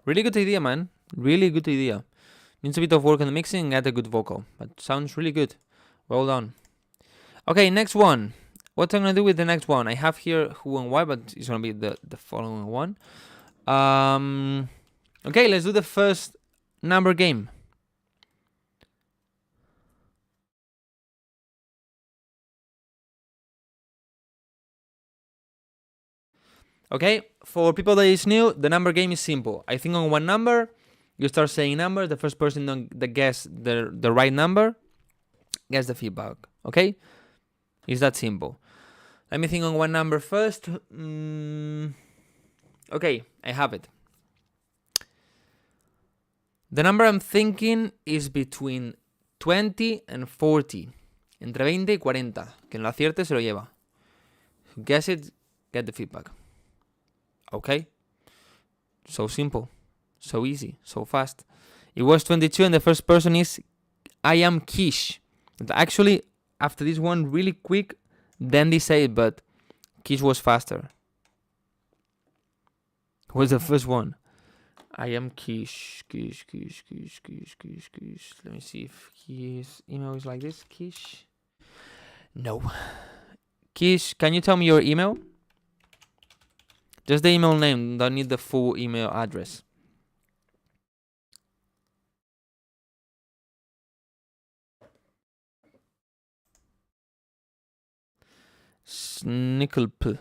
Speaker 1: Really good idea, man. Really good idea. Needs a bit of work on the mixing and get a good vocal, but sounds really good. Well done. Okay, next one. What I'm gonna do with the next one? I have here who and why, but it's gonna be the following one. Okay, let's do the first number game. Okay, for people that is new, the number game is simple. I think on one number, you start saying numbers. The first person that guess the right number gets the feedback. Okay, it's that simple. Let me think on one number first. Okay, I have it. The number I'm thinking is between 20 and 40. Entre 20 y 40. Quien lo acierte se lo lleva. Guess it, get the feedback. Okay, so simple, so easy, so fast. It was 22 and the first person is I am Kish. And actually, after this one, really quick, then they say it, but Kish was faster. Was the first one. I am Kish. Let me see if his email is like this. Kish. No. Kish, can you tell me your email? Just the email name, don't need the full email address. Snickelp.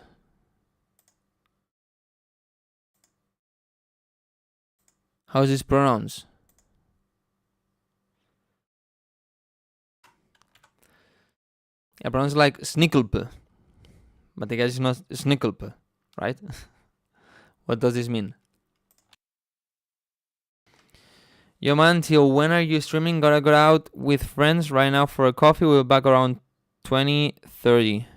Speaker 1: How is this pronounced? I pronounce like Snickelp, but I guess it's not Snickelp, right? What does this mean? Yo man, till when are you streaming? Gotta go out with friends right now for a coffee. We'll be back around 20:30.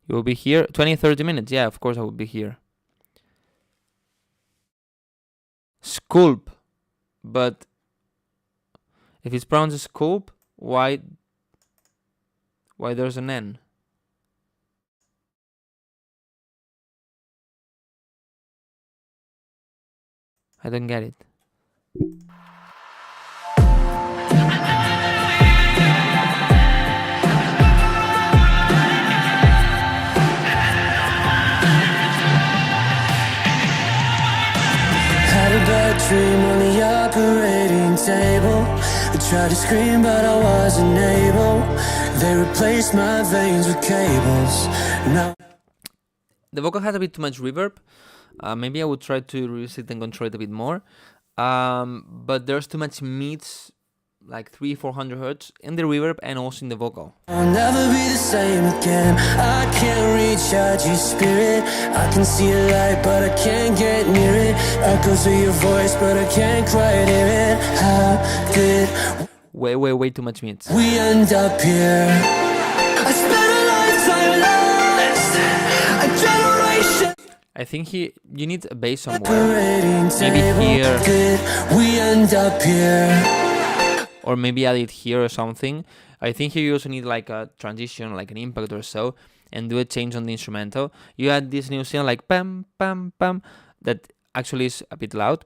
Speaker 1: You will be here 20-30 minutes. Yeah, of course I will be here. Sculp, but if it's pronounced sculp, why there's an N? I don't get it.
Speaker 4: Had a bad dream on the operating table. I tried to scream but I wasn't able. They replaced my veins with cables. Now
Speaker 1: The vocal has a bit too much reverb. Maybe I would try to reduce it and control it a bit more. But there's too much meats like 300-400 hertz in the reverb and also in the vocal.
Speaker 4: I'll never be the same again. I can't reach out your spirit. I can see a light, but I can't get near it. Echoes of your voice, but I can't quite hear it. How did
Speaker 1: Way too much mids.
Speaker 4: we end up here? I spent a lifetime lost, a generation
Speaker 1: I think you need a bass somewhere.
Speaker 4: operating
Speaker 1: Maybe
Speaker 4: table.
Speaker 1: here.
Speaker 4: Did we end up here?
Speaker 1: Or maybe add it here or something. I think here you also need like a transition, like an impact or so, and do a change on the instrumental. You add this new sound like pam, pam, pam, that actually is a bit loud,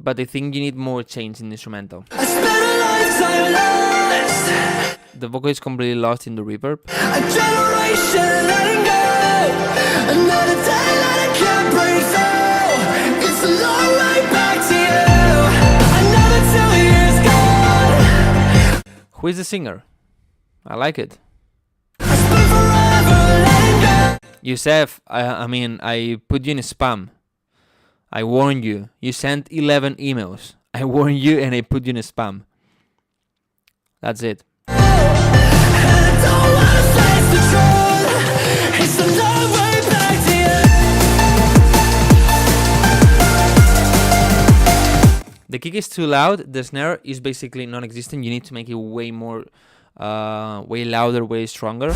Speaker 1: but I think you need more change in the instrumental.
Speaker 4: I spent a lifetime lost,
Speaker 1: The vocal is completely lost in the reverb.
Speaker 4: a generation letting go. Another day that I can't break through. It's a long way back to you. Another 2 years gone.
Speaker 1: Who is the singer? I like it.
Speaker 4: I spent forever letting go.
Speaker 1: Yusef, I put you in spam. I warned you. You sent 11 emails. I warned you and I put you in spam. That's it.
Speaker 4: And I don't wanna face the truth. It's a long way back to you.
Speaker 1: The kick is too loud. The snare is basically non-existent. You need to make it way more, way louder, way stronger.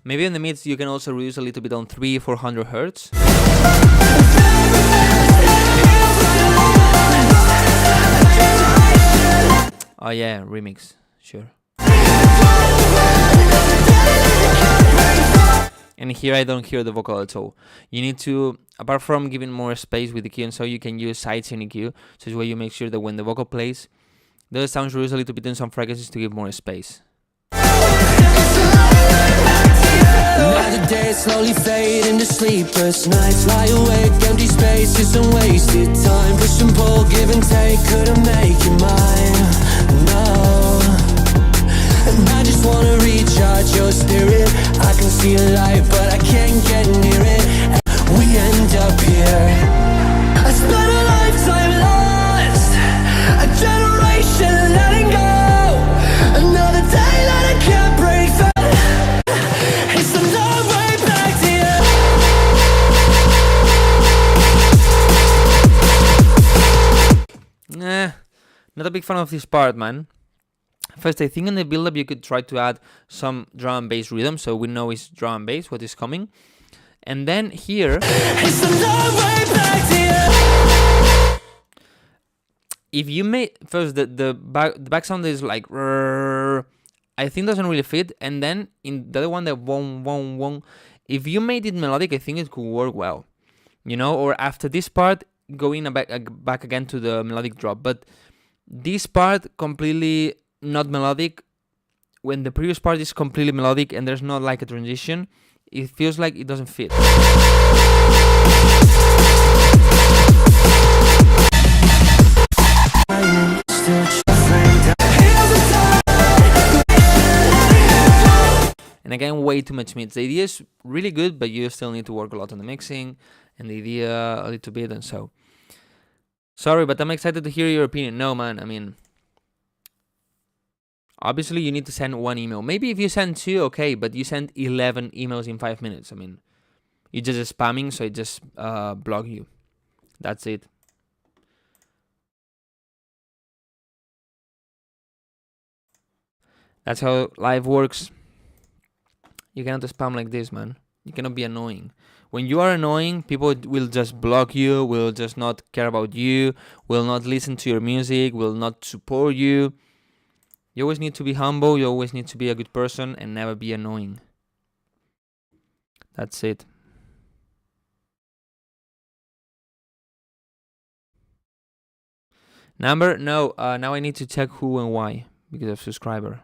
Speaker 1: Maybe in the mids you can also reduce a little bit on 300-400 hertz. Oh yeah, remix, sure. And here I don't hear the vocal at all. You need to, apart from giving more space with the EQ, and so you can use sides in EQ, so this way you make sure that when the vocal plays, the sounds reduce a little bit in some frequencies to give more space.
Speaker 4: Another day slowly fade into sleepless nights. Lie awake, empty spaces and wasted time. Push and pull, give and take, couldn't make you mine. No. And I just wanna recharge your spirit. I can see a light, but I can't get near it. We end up here. I spent a lifetime lost, a generation letting go. Another day that I can't break through. It's a long way back to you.
Speaker 1: Nah, not a big fan of this part, man. First, I think in the build-up you could try to add some drum and bass rhythm, so we know it's drum and bass, what is coming. And then here,
Speaker 4: It's a long way back to you.
Speaker 1: if you make first the back sound is like rrrr, I think doesn't really fit, and then in the other one, the wong wong wong, if you made it melodic, I think it could work well, you know. Or after this part, going back again to the melodic drop, but this part completely not melodic. When the previous part is completely melodic and there's not like a transition, it feels like it doesn't fit. And again, way too much mids. The idea is really good, but you still need to work a lot on the mixing and the idea a little bit, and so. Sorry, but I'm excited to hear your opinion. No, man, I mean, obviously you need to send one email. Maybe if you send 2, okay, but you send 11 emails in 5 minutes. I mean, you're just spamming, so it just block you. That's it. That's how life works. You cannot spam like this, man. You cannot be annoying. When you are annoying, people will just block you, will just not care about you, will not listen to your music, will not support you. You always need to be humble, you always need to be a good person and never be annoying. That's it. Number? No, now I need to check who and why because of subscriber.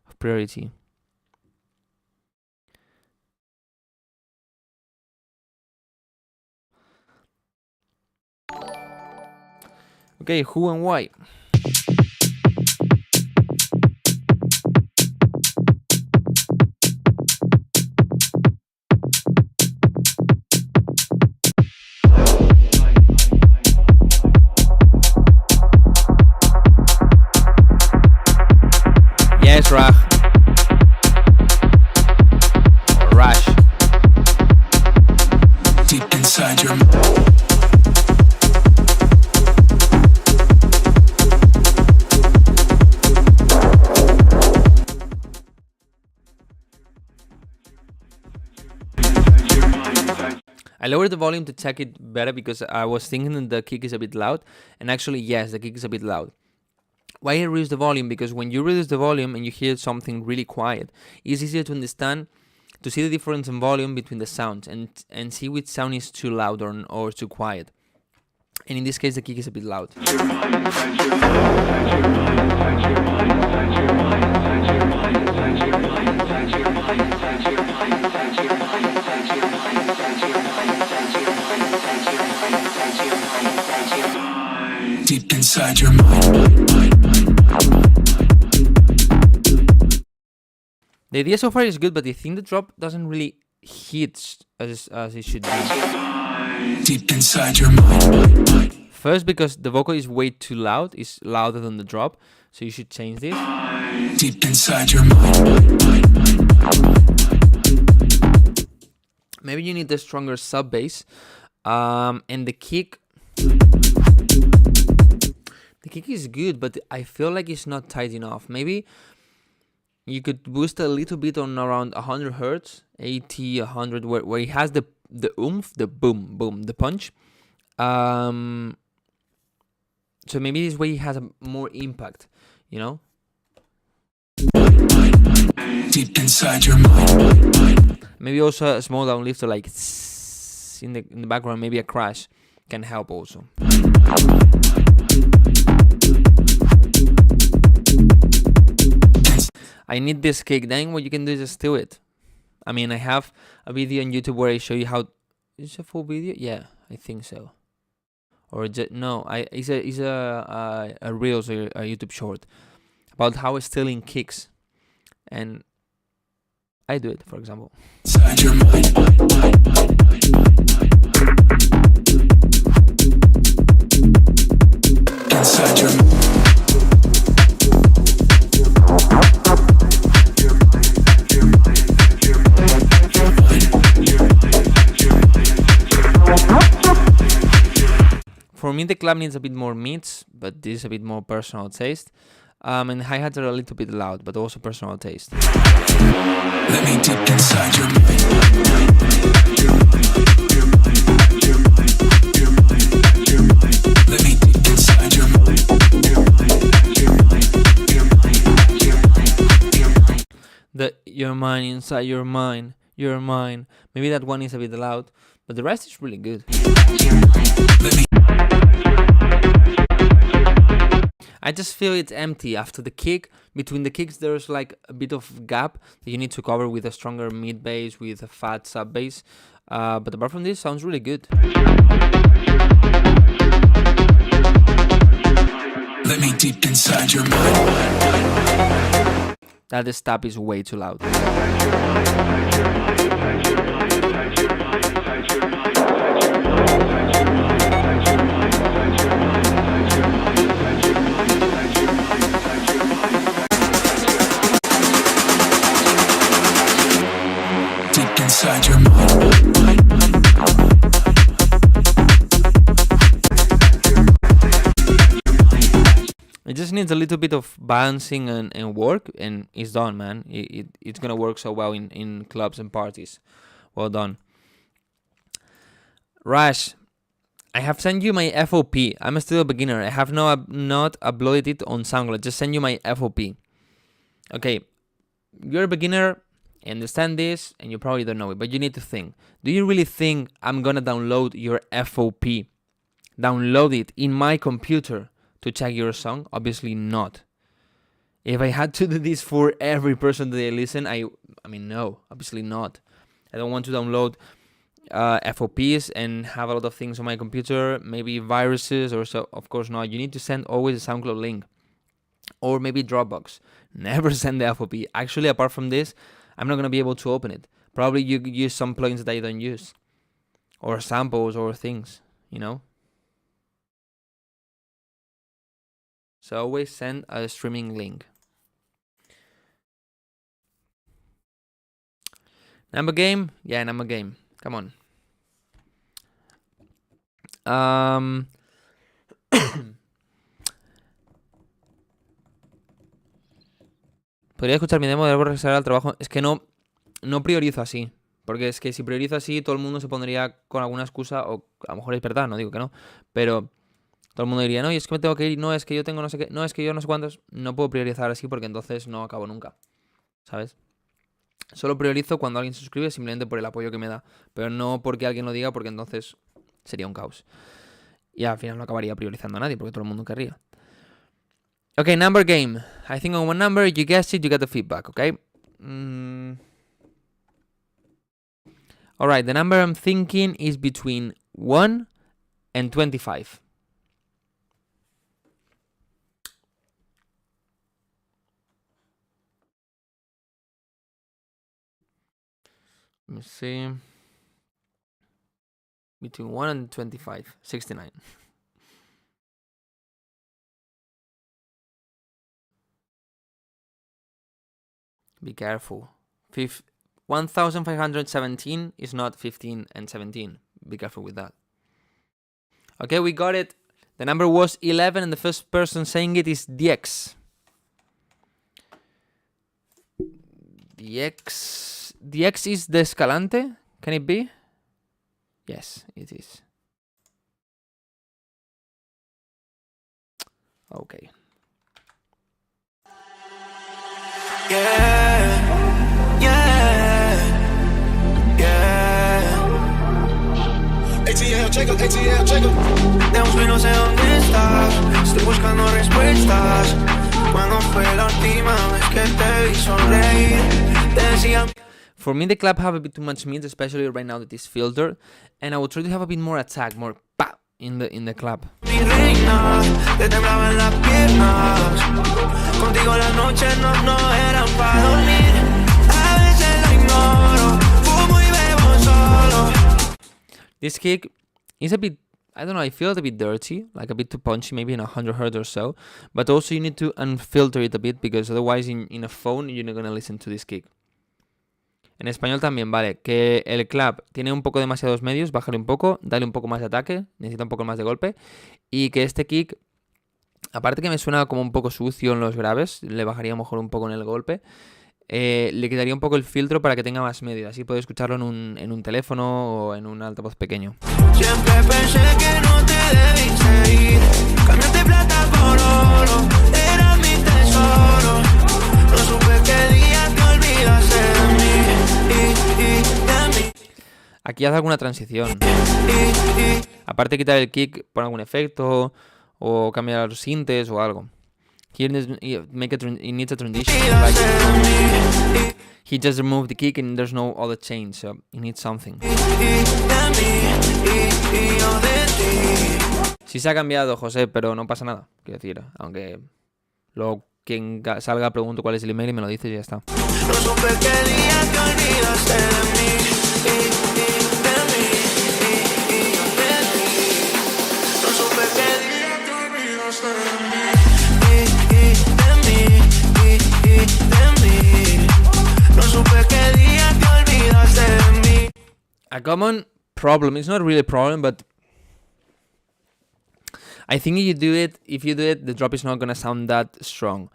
Speaker 1: Of priority. Okay, who and why? track. Rush.
Speaker 2: Deep inside your
Speaker 1: I lowered the volume to check it better because I was thinking that the kick is a bit loud, and actually yes, the kick is a bit loud. Why I reduce the volume? Because when you reduce the volume and you hear something really quiet, it's easier to understand, to see the difference in volume between the sounds and see which sound is too loud or too quiet. And in this case, the kick is a bit loud.
Speaker 2: deep inside your mind.
Speaker 1: The idea so far is good, but I think the drop doesn't really hit as it should be.
Speaker 2: Deep inside your mind.
Speaker 1: First, because the vocal is way too loud, it's louder than the drop, so you should change this.
Speaker 2: Deep inside your mind.
Speaker 1: Maybe you need a stronger sub bass, and the kick. The kick is good, but I feel like it's not tight enough. Maybe you could boost a little bit on around 100 hertz, 80, 100, where it has the oomph, the boom, boom, the punch. So maybe this way it has a more impact, you know?
Speaker 2: Deep inside your mind.
Speaker 1: Maybe also a small downlifter, like in the background, maybe a crash can help also. I need this kick. Then what you can do is just steal it. I mean, I have a video on YouTube where I show you how. Is it a full video? Yeah, I think so. Or no, it's a reels or a YouTube short about how stealing kicks, and I do it, for example.
Speaker 2: Inside your mind. Inside your mind.
Speaker 1: For me, the clap needs a bit more mids, but this is a bit more personal taste. And hi-hats are a little bit loud, but also personal taste.
Speaker 2: Let me deep inside your mind. Let me deep inside your mind.
Speaker 1: Your mind inside your mind, your mind. Maybe that one is a bit loud, but the rest is really good.
Speaker 2: Let me.
Speaker 1: I just feel it's empty after the kick. Between the kicks, there's like a bit of gap that you need to cover with a stronger mid bass, with a fat sub bass. But apart from this, sounds really good.
Speaker 2: Let me deep inside your mind.
Speaker 1: That the stab is way too loud.
Speaker 2: Inside your mind.
Speaker 1: It just needs a little bit of balancing and work, and it's done, man. It's gonna work so well in clubs and parties. Well done. Rash, I have sent you my FOP. I'm still a beginner. I have not uploaded it on SoundCloud. Just send you my FOP. Okay, you're a beginner. Understand this, and you probably don't know it, but you need to think. Do you really think I'm gonna download your FOP? Download it in my computer to check your song? Obviously not. If I had to do this for every person that I listen, I mean, no, obviously not. I don't want to download FOPs and have a lot of things on my computer, maybe viruses or so. Of course not. You need to send always a SoundCloud link, or maybe Dropbox. Never send the FOP. Actually, apart from this, I'm not going to be able to open it. Probably you use some plugins that I don't use, or samples or things, you know. So always send a streaming link. Number game? Yeah, number game. Come on. Podría escuchar mi demo de regresar al trabajo. Es que no priorizo así. Porque es que si priorizo así, todo el mundo se pondría con alguna excusa. O a lo mejor es verdad, no digo que no. Pero todo el mundo diría, no, y es que me tengo que ir. No, es que yo tengo no sé qué. No, es que yo no sé cuántos. No puedo priorizar así porque entonces no acabo nunca. ¿Sabes? Solo priorizo cuando alguien se suscribe simplemente por el apoyo que me da. Pero no porque alguien lo diga, porque entonces sería un caos. Y al final no acabaría priorizando a nadie porque todo el mundo querría. Okay, number game. I think on one number, you guessed it, you get the feedback, okay? Alright, the number I'm thinking is between 1 and 25. Let me see. Between 1 and 25. 69. Be careful. 1517 is not 15 and 17. Be careful with that. Okay, we got it. The number was 11 and the first person saying it is DX. DX is the Escalante? Can it be? Yes, it is. Okay.
Speaker 2: Yeah, yeah, yeah. ATL, check up, ATL, check up. De un sueño no sé dónde estás. Estoy buscando respuestas. Cuando fue la última vez que te vi sonreír? Te decía.
Speaker 1: For me, the clap have a bit too much meat, especially right now that it's filtered, and I would try to have a bit more attack, more pa in the clap.
Speaker 2: Mi reina, te temblaban las piernas. Contigo las noches no eran para dormir. A veces lo ignoro, fumo y bebo solo.
Speaker 1: This kick is a bit, I don't know, I feel it a bit dirty, like a bit too punchy, maybe in 100 Hz or so, but also you need to unfilter it a bit, because otherwise in a phone you're not going to listen to this kick. En español también, vale, que el clap tiene un poco demasiados medios, bájale un poco, dale un poco más de ataque, necesita un poco más de golpe, y que este kick, aparte que me suena como un poco sucio en los graves, le bajaría mejor un poco en el golpe, le quitaría un poco el filtro para que tenga más medio, así puedo escucharlo en un teléfono o en un altavoz pequeño.
Speaker 2: Siempre pensé que no te debí seguir. Cambiaste plata por oro, era mi tesoro. No supe qué día te olvidaste de mí.
Speaker 1: Aquí haz alguna transición. Aparte de quitar el kick, pon algún efecto o cambiar los sintes o algo. Here it needs a transition. Like, he just removed the kick and there's no other change, so he needs something. Sí se ha cambiado, José, pero no pasa nada. Quiero decir, aunque luego quien salga pregunto cuál es el email y me lo dice y ya está.
Speaker 2: No supe qué día te olvidaste de mí. No supe qué día te olvidaste de mí. No supe qué día te olvidaste de mí.
Speaker 1: A common problem, it's not really a problem, but I think if you do it, the drop is not going to sound that strong.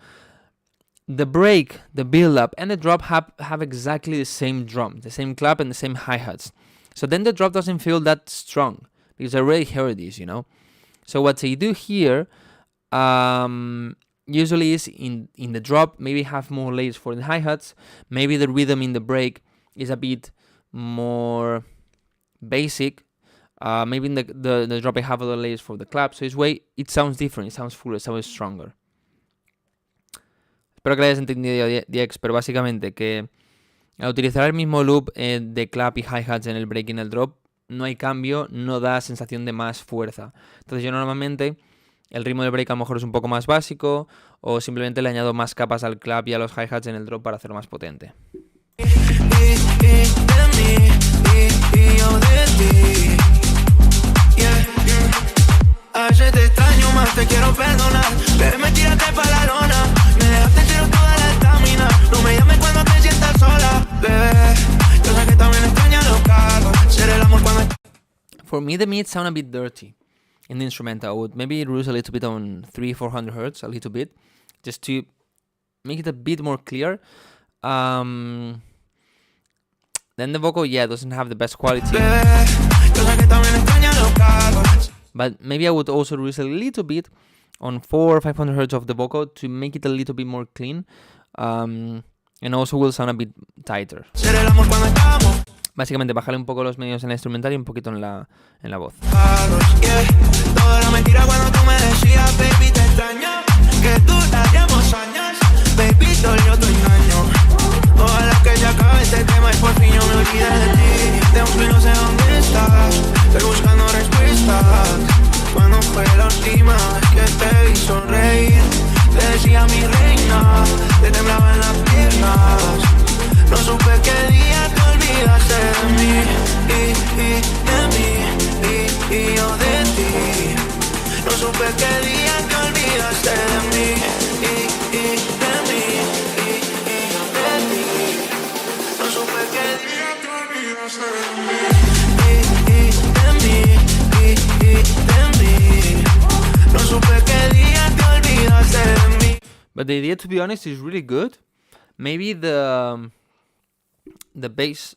Speaker 1: The break, the build-up, and the drop have exactly the same drum, the same clap, and the same hi-hats. So then the drop doesn't feel that strong, because I already heard this, you know? So what I do here, usually is in the drop, maybe have more layers for the hi-hats, maybe the rhythm in the break is a bit more basic, maybe in the drop I have other layers for the clap, so it sounds different, it sounds fuller, it sounds stronger. Espero que lo hayas entendido, DX, pero básicamente que al utilizar el mismo loop de clap y hi-hats en el break y en el drop, no hay cambio, no da sensación de más fuerza. Entonces yo normalmente el ritmo del break a lo mejor es un poco más básico, o simplemente le añado más capas al clap y a los hi-hats en el drop para hacerlo más potente.
Speaker 2: A veces te extraño más, te quiero perdonar. Bebé, me tiraste pa' la lona. Me dejaste cero toda la estamina. No me llames cuando te sientas sola, bebé. Yo sé que
Speaker 1: For me, the mids sound a bit dirty in the instrumental. I would maybe reduce a little bit on 300-400 hertz, a little bit, just to make it a bit more clear. Then the vocal, doesn't have the best quality. But maybe I would also reduce a little bit on 400 or 500 hertz of the vocal to make it a little bit more clean. And also will sound a bit tighter. Básicamente bajarle un poco los medios en la instrumental y un poquito en la voz.
Speaker 5: Toda la mentira cuando tú me decías, baby, te extraño, que duraríamos años, baby, yo te engaño. Ojalá que ya acabe este tema y por fin yo me olvide de ti. De un fin no sé dónde estás, estoy buscando respuestas. Cuando fue la última vez que te vi sonreír, te decía mi reina, te temblaban las piernas. No supe qué día te olvidaste de mí, de mí, y yo de ti. No supe qué día te olvidaste de mí, de mí, y yo de ti. No supe qué día te olvidaste de mí, de mí, de mí. No supe qué día te olvidaste de mí.
Speaker 1: But the idea, to be honest, is really good. Maybe the bass.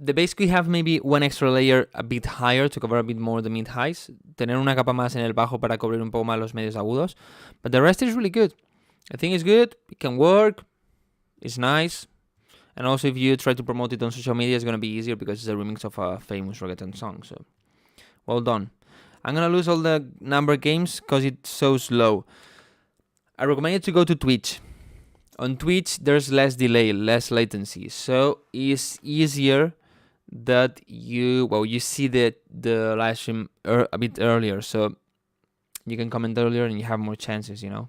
Speaker 1: The bass could have maybe one extra layer a bit higher to cover a bit more the mid-highs. Tener una capa más en el bajo para cubrir un poco más los medios agudos. But the rest is really good. I think it's good. It can work. It's nice. And also if you try to promote it on social media, it's going to be easier because it's a remix of a famous reggaeton song. So, well done. I'm going to lose all the number games because it's so slow. I recommend you to go to Twitch. On Twitch, there's less delay, less latency. So it's easier that you see the live stream a bit earlier. So you can comment earlier and you have more chances, you know.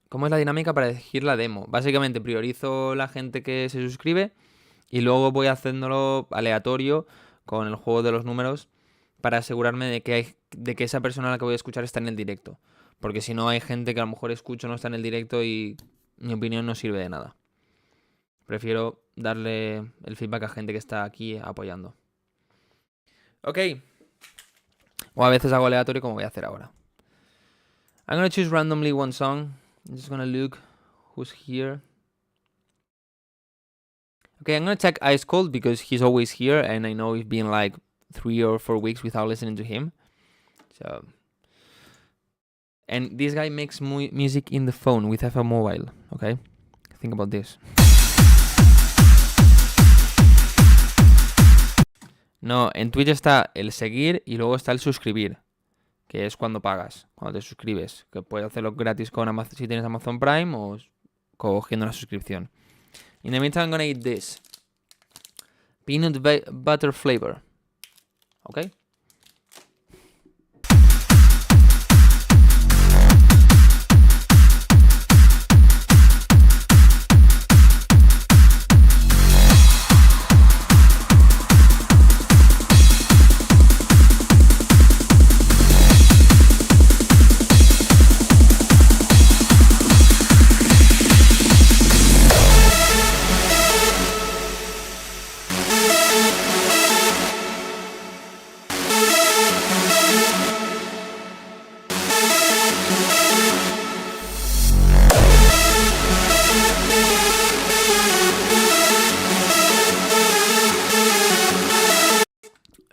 Speaker 1: ¿Cómo es la dinámica para elegir la demo? Básicamente priorizo la gente que se suscribe y luego voy haciéndolo aleatorio con el juego de los números para asegurarme de que esa persona a la que voy a escuchar está en el directo. Porque si no, hay gente que a lo mejor escucho no está en el directo y mi opinión no sirve de nada. Prefiero darle el feedback a gente que está aquí apoyando. Ok. O a veces hago aleatorio como voy a hacer ahora. I'm gonna choose randomly one song. I'm just gonna look who's here. Okay, I'm gonna check Ice Cold because he's always here and I know it's been like 3 or 4 weeks without listening to him. So, and this guy makes music in the phone with FM mobile. Okay, think about this. No, en Twitch está el seguir y luego está el suscribir, que es cuando pagas, cuando te suscribes, que puedes hacerlo gratis con Amazon, si tienes Amazon Prime o cogiendo una suscripción. In the meantime, I'm gonna eat this peanut butter flavor. Okay.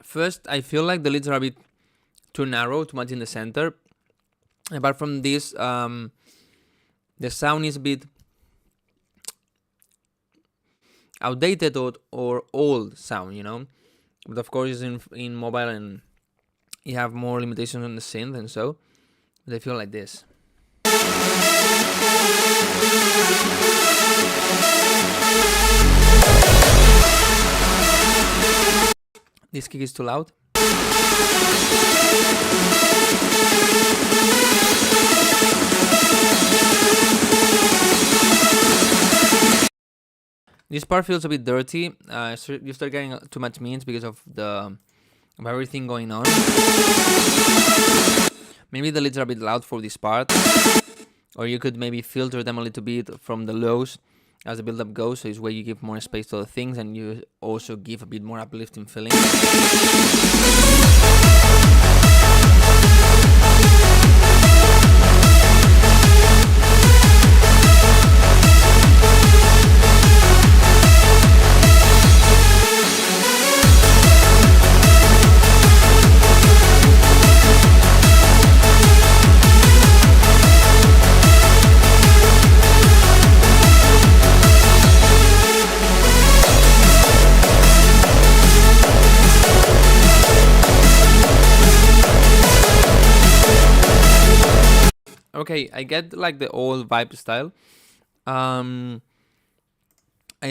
Speaker 1: First, I feel like the lids are a bit too narrow, too much in the center. Apart from this, the sound is a bit outdated or old sound, you know. But of course, it's in mobile and you have more limitations on the synth and so. But I feel like this. This kick is too loud. This part feels a bit dirty. You start getting too much means because of everything going on. Maybe the lids are a bit loud for this part. or you could maybe filter them a little bit from the lows as the build-up goes, so it's where you give more space to other things and you also give a bit more uplifting feeling. Okay, I get like the old vibe style. I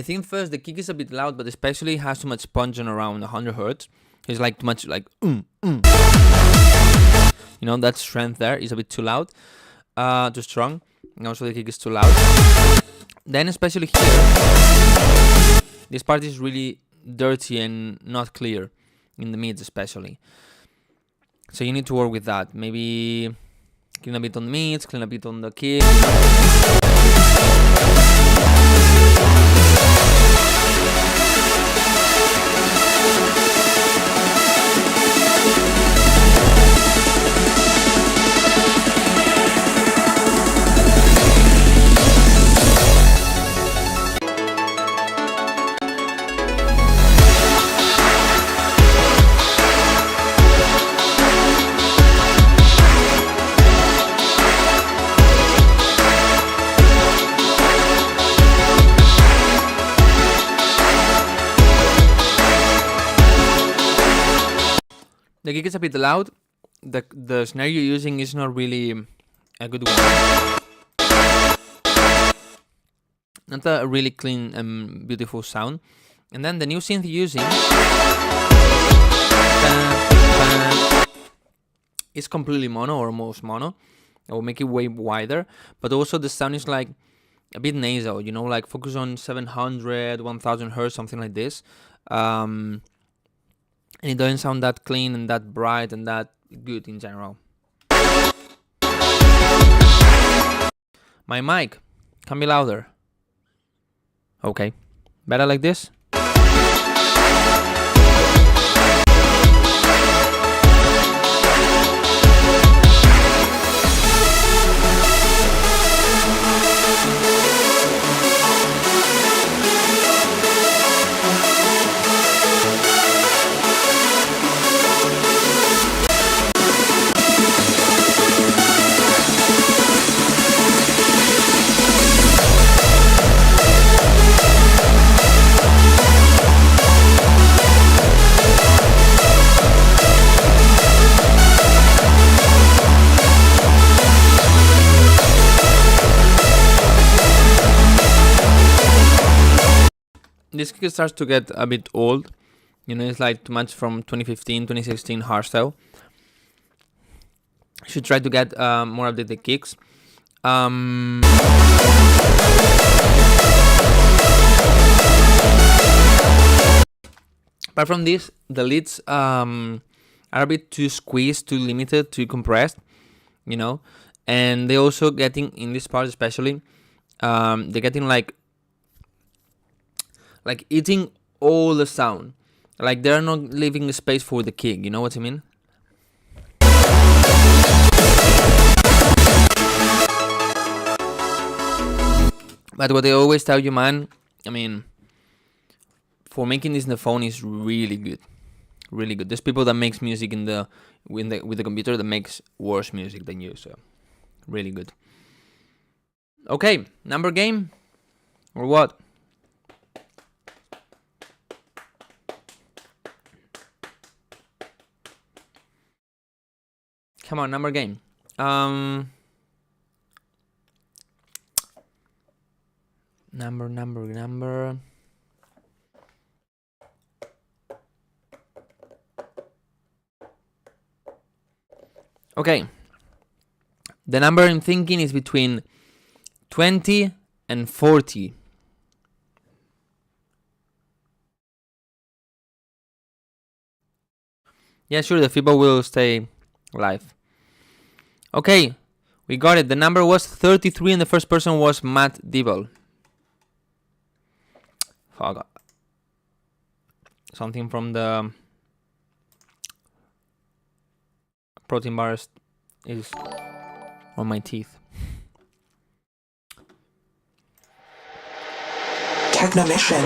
Speaker 1: think first the kick is a bit loud, but especially has too much punch on around 100 hertz. It's like too much like You know, that strength there is a bit too loud, too strong. And also the kick is too loud. Then especially here, this part is really dirty and not clear in the mids especially. So you need to work with that. Maybe clean a bit on the mids, clean a bit on the kick. The kick is a bit loud. The snare you're using is not really a good one. Not a really clean and beautiful sound. And then the new synth you're using is completely mono or almost mono. I will make it way wider. But also the sound is like a bit nasal, you know, like focus on 700, 1000 hertz, something like this. And it doesn't sound that clean and that bright and that good in general. My mic can be louder. Okay, better like this? This kick starts to get a bit old. You know, it's like too much from 2015, 2016 hardstyle. Should try to get more updated kicks. Apart from this, the leads are a bit too squeezed, too limited, too compressed, you know. And they also getting, in this part especially, they're getting like eating all the sound. Like they're not leaving the space for the kick, you know what I mean? But what I always tell you, man, I mean, for making this in the phone is really good. Really good. There's people that makes music with the computer that makes worse music than you, so really good. Okay, number game? Or what? Come on, number game. Number. Okay. The number I'm thinking is between 20 and 40. Yeah, sure, the feedback will stay live. Okay, We got it. The number was 33 and the first person was Matt Dibble. Fuck. Something from the protein bars is on my teeth.
Speaker 6: Technomission.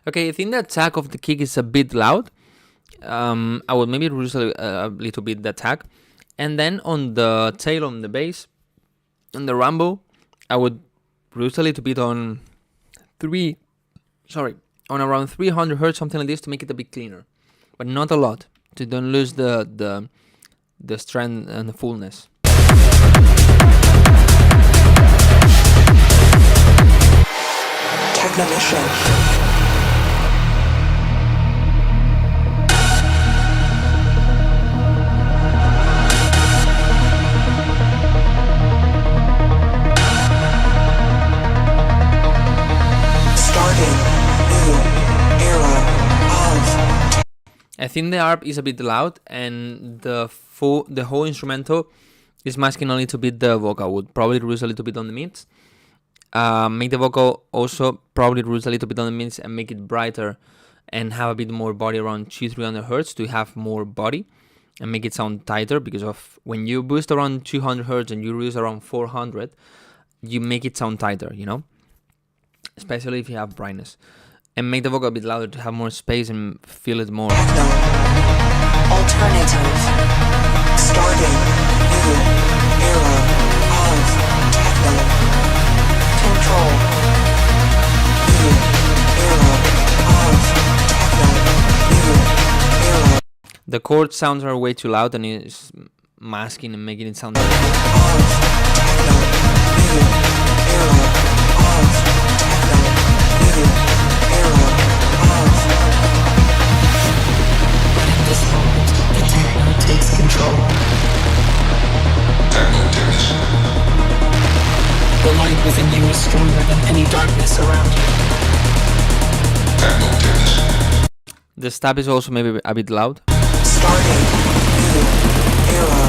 Speaker 1: Okay, I think the attack of the kick is a bit loud. I would maybe reduce a little bit the attack. And then on the tail, on the base, on the Rambo, I would reduce a little bit on around 300 hertz, something like this, to make it a bit cleaner. But not a lot, to don't lose the strength and the fullness.
Speaker 6: Technomission.
Speaker 1: I think the ARP is a bit loud, and the whole instrumental is masking a little bit the vocal. Would probably reduce a little bit on the mids. Make the vocal also probably reduce a little bit on the mids and make it brighter, and have a bit more body around 200-300 hertz to have more body and make it sound tighter. Because of when you boost around 200 hertz and you reduce around 400, you make it sound tighter, you know, especially if you have brightness. And make the vocal a bit louder to have more space and feel it more.
Speaker 6: Techno. Alternative. Starting new era of techno. Control. New era of techno. New era.
Speaker 1: The chord sounds are way too loud and it's masking and making it sound
Speaker 6: Of techno. New era of techno. New takes control. The light within you is stronger than any darkness around you.
Speaker 1: The stab is also maybe a bit loud.
Speaker 6: Starting new era.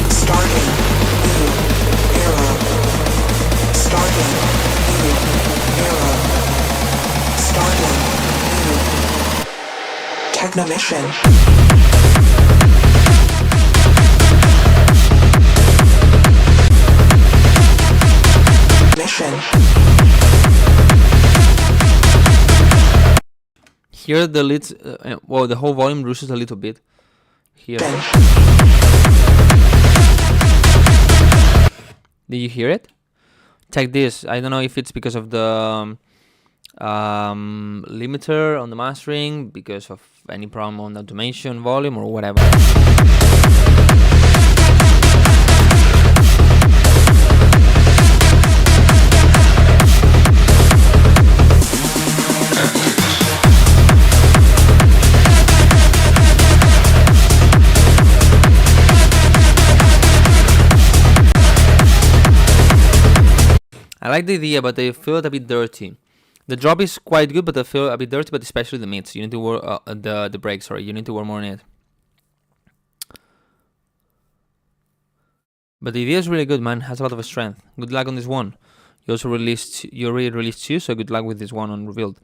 Speaker 6: Starting new era. Starting new era. Starting new Technomission.
Speaker 1: Here the leads, well, the whole volume reduces a little bit. Here. Did you hear it? Check this. I don't know if it's because of the limiter on the mastering, because of any problem on the automation volume or whatever. I like the idea, but I feel it a bit dirty. The drop is quite good, but I feel a bit dirty, but especially the mids. You need to work the brakes. Sorry, you need to work more on it. But the idea is really good, man. Has a lot of strength. Good luck on this one. You already released two, so good luck with this one on Revealed.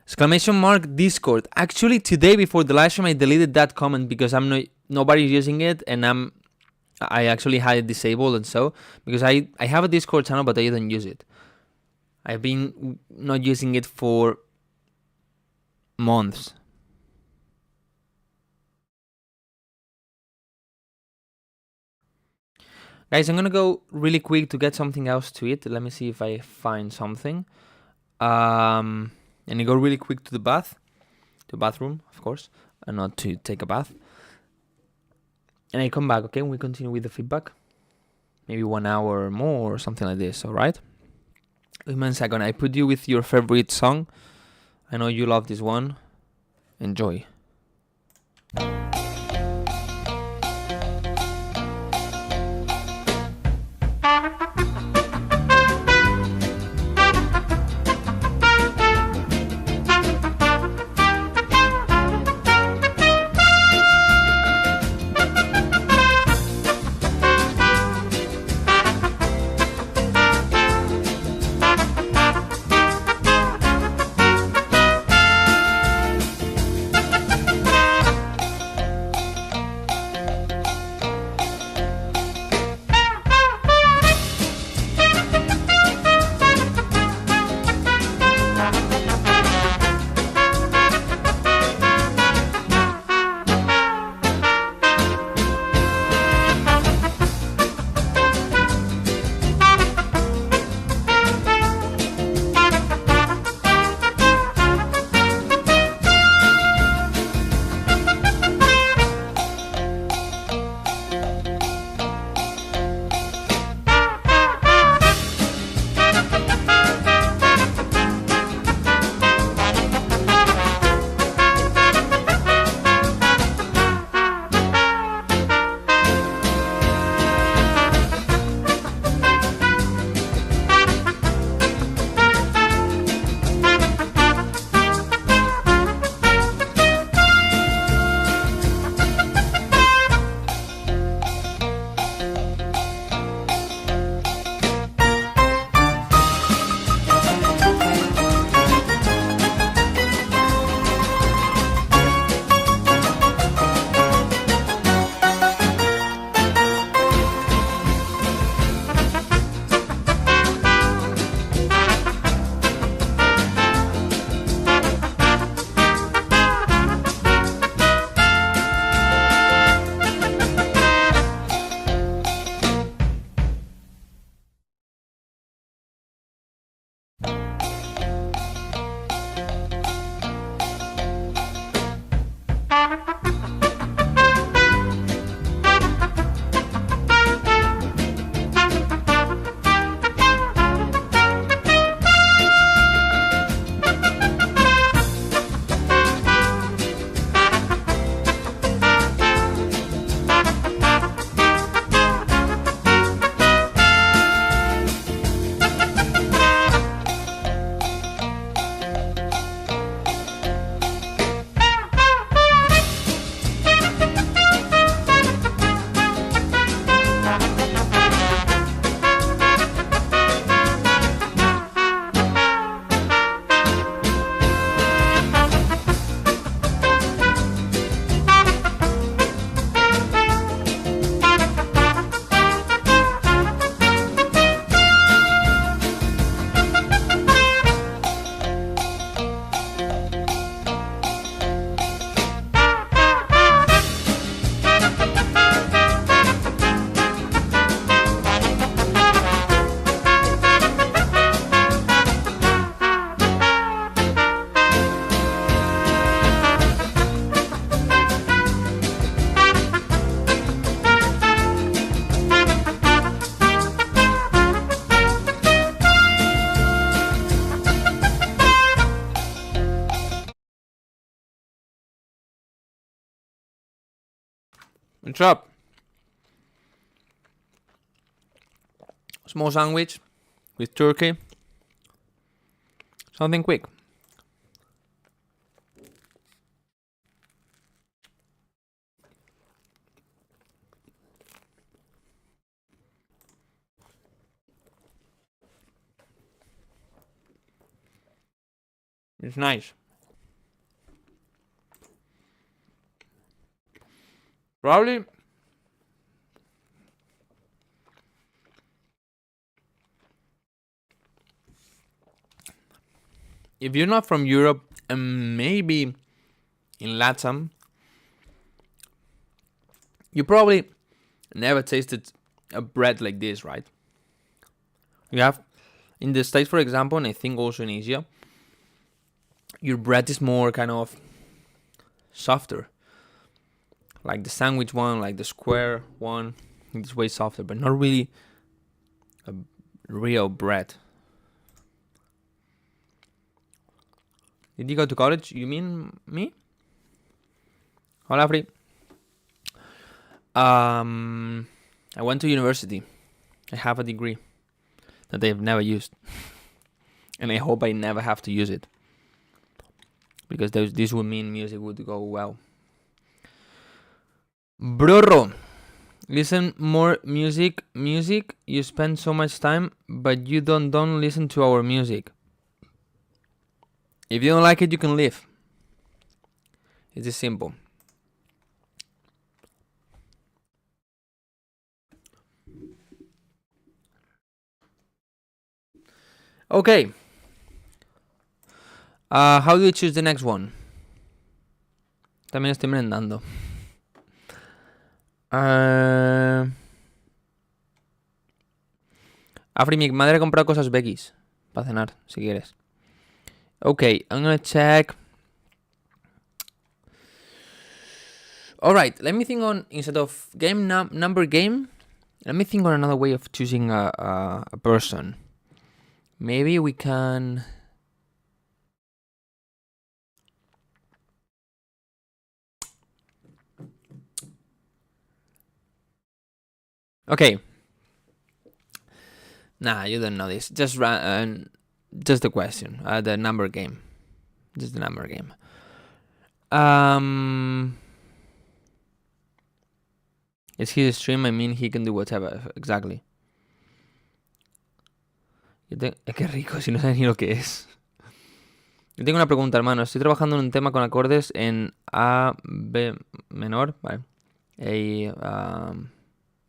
Speaker 1: Exclamation mark Discord. Actually, today before the live stream, I deleted that comment because nobody's using it, and I actually had it disabled, and so because I have a Discord channel, but I don't use it. I've been not using it for months. Guys, I'm gonna go really quick to get something else to eat. Let me see if I find something. And I go really quick to the bathroom, of course, and not to take a bath. And I come back, okay? We continue with the feedback. Maybe 1 hour more or something like this, alright? Wait a second, I put you with your favorite song. I know you love this one. Enjoy. What's up? Small sandwich with turkey. Something quick. It's nice. Probably if you're not from Europe and maybe in Latam, you probably never tasted a bread like this, right? You have in the States, for example, and I think also in Asia, your bread is more kind of softer. Like the sandwich one, like the square one, it's way softer, but not really a real bread. Did you go to college? You mean me? Hola, Free. I went to university. I have a degree that I've never used. And I hope I never have to use it. Because this would mean music would go well. Broro. Listen more music. You spend so much time, but you don't listen to our music. If you don't like it, you can leave. It's this simple. Okay. How do you choose the next one? También estoy merendando. Afri, mi madre ha comprado cosas veggies para cenar, si quieres. Okay, I'm gonna check. Alright, let me think on, instead of game number game, let me think on another way of choosing a person. Maybe we can... Okay. Nah, you don't know this. Just the question. The number game. Just the number game. Is his stream? I mean, he can do whatever. Exactly. Qué rico, si no sabes ni lo que es. Yo tengo una pregunta, hermano. Estoy trabajando en un tema con acordes en A, B menor, vale. Y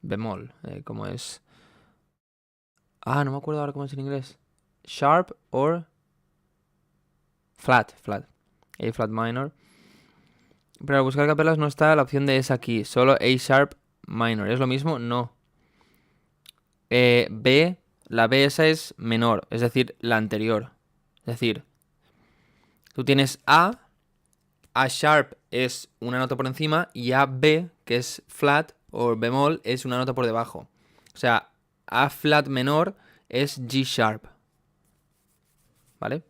Speaker 1: bemol, ¿cómo es? No me acuerdo ahora cómo es en inglés. Sharp or flat. A flat minor. Pero al buscar capelas no está la opción de esa aquí. Solo A sharp minor. ¿Es lo mismo? No. B, la B esa es menor. Es decir, la anterior. Es decir, tú tienes A sharp es una nota por encima y A B, que es flat o bemol, es una nota por debajo. O sea, A flat menor es G sharp. ¿Vale?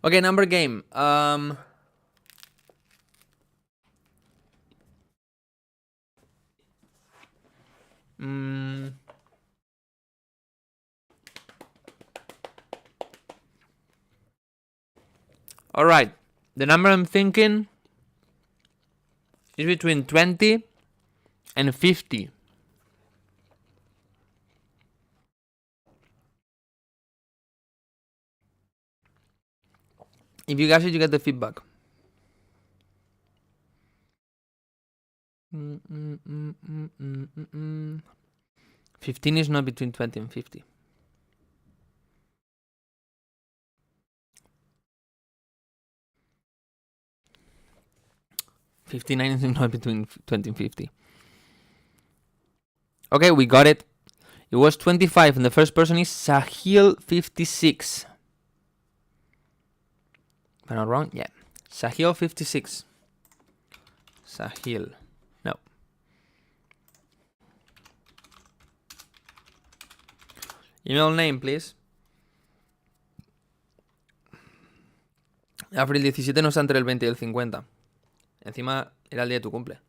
Speaker 1: Ok, number game. Alright. The number I'm thinking is between 20 and 50. If you guys, you get the feedback. 15 is not between 20 and 50. $59 is not between 20 and 50. Okay, we got it. It was 25, and the first person is Sahil56. Am I not wrong? Yeah. Sahil56. Sahil. No. Email name, please. Abril 17 no está entre el 20 y el 50. Encima era el día de tu cumple.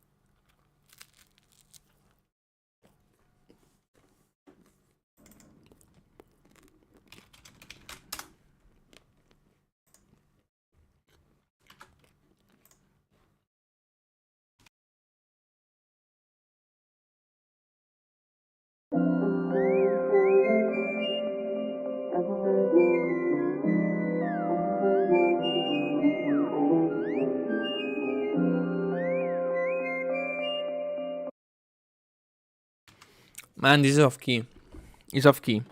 Speaker 1: Man, this is off key. It's off key.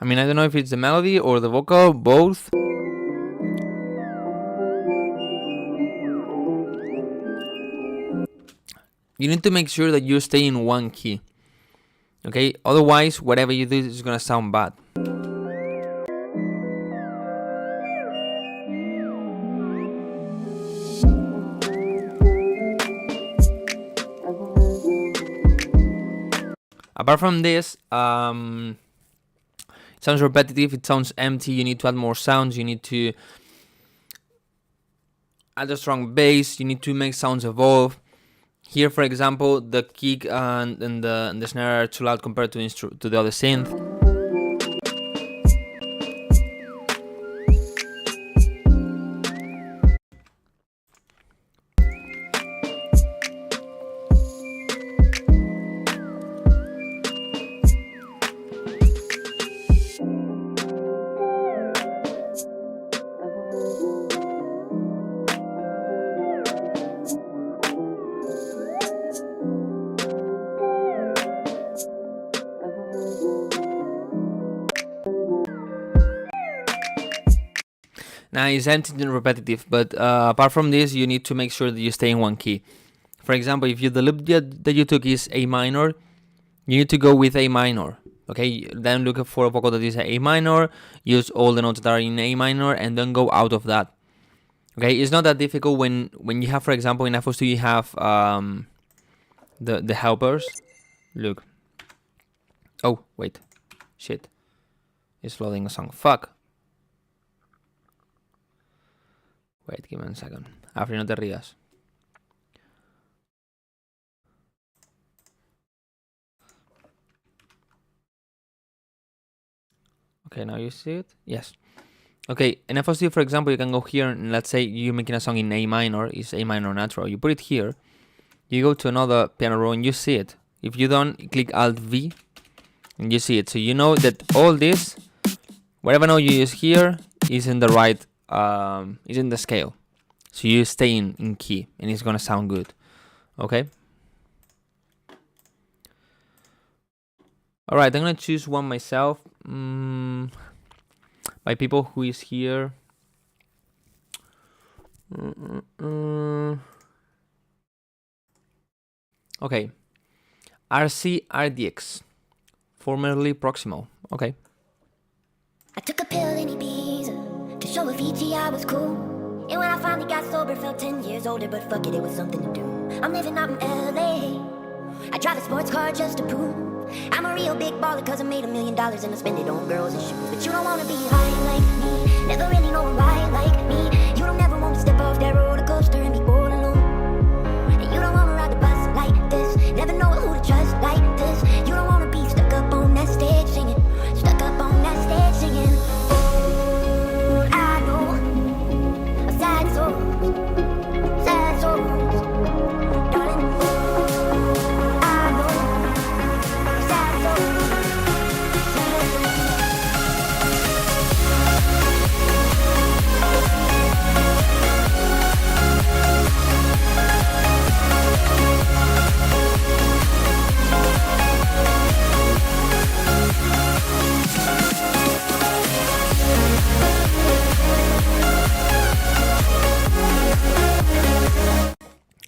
Speaker 1: I mean, I don't know if it's the melody or the vocal, both. You need to make sure that you stay in one key. Okay? Otherwise, whatever you do is gonna sound bad. Apart from this, sounds repetitive, it sounds empty, you need to add more sounds, you need to add a strong bass, you need to make sounds evolve. Here, for example, the kick and the snare are too loud compared to the other synth. Now it's empty and repetitive, but apart from this, you need to make sure that you stay in one key. For example, if the loop that you took is A minor, you need to go with A minor. Okay, then look for a vocal that is A minor, use all the notes that are in A minor, and then go out of that. Okay, it's not that difficult when you have, for example, in FO2 you have the helpers. Look. Oh, wait. Shit. It's loading a song. Fuck. Wait, give me a second. Afri, no te rías. Okay, now you see it? Yes. Okay, in FOC, for example, you can go here and let's say you're making a song in A minor, it's A minor natural. You put it here, you go to another piano roll and you see it. If you don't, click Alt V and you see it. So you know that all this, whatever note you use here, is in the right, is in the scale. So you stay in key and it's gonna sound good. Okay? Alright, I'm gonna choose one myself. By people who is here. Okay. RCRDX. Formerly Proximal. Okay.
Speaker 3: I took a pill in Ibiza to show Avicii I was cool. And when I finally got sober, felt 10 years older, but fuck it, it was something to do. I'm living out in LA. I drive a sports car just to prove I'm a real big baller, cause I made $1 million and I spend it on girls and shoes. But you don't wanna be high like me, never really know why like me. You don't ever wanna step off that roller coaster and be all alone. And you don't wanna ride the bus like this, never know who to trust like this. You don't wanna be stuck up on that stage singing, stuck up on that stage singing. Oh, I know a sad souls, sad souls, darling. I know sad souls.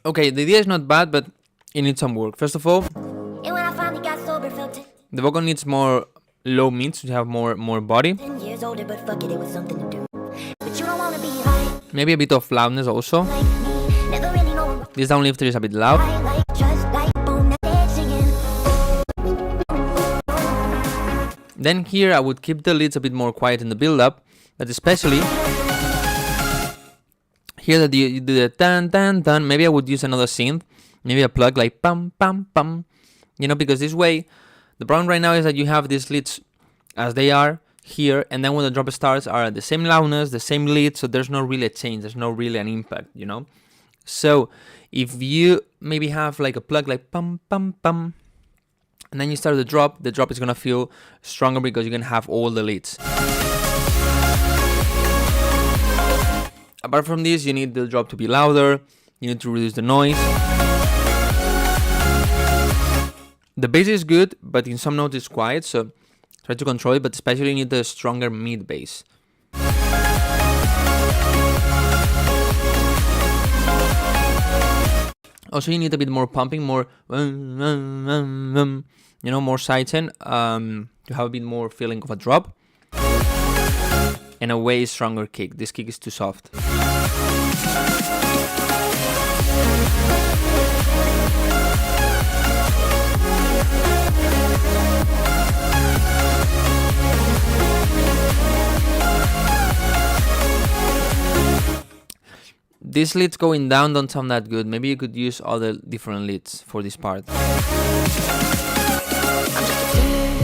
Speaker 1: Okay, the idea is not bad, but it needs some work. First of all,
Speaker 3: And when I finally got sober, felt
Speaker 1: the vocal needs more low mids to have more body.
Speaker 3: 10 years older, but fuck it, it was something to do. But you don't wanna be high
Speaker 1: Maybe a bit of loudness also.
Speaker 3: like me, never really know
Speaker 1: This down lifter is a bit loud.
Speaker 3: why like just like on that stage singing.
Speaker 1: Then here I would keep the leads a bit more quiet in the build-up, but especially here that you do the tan tan tan. Maybe I would use another synth, maybe a plug like pam pam pam, you know, because this way the problem right now is that you have these leads as they are here, and then when the drop starts are the same loudness, the same lead, so there's no really a change, there's no really an impact, you know. So if you maybe have like a plug like pam pam pam, and then you start the drop is gonna feel stronger because you're gonna have all the leads. Apart from this, you need the drop to be louder, you need to reduce the noise. The bass is good, but in some notes it's quiet, so try to control it, but especially you need the stronger mid bass. Also, you need a bit more pumping, more, you know, more sidechain, to have a bit more feeling of a drop. And a way stronger kick. This kick is too soft. These leads going down don't sound that good. Maybe you could use other different leads for this part.
Speaker 3: I'm just a kid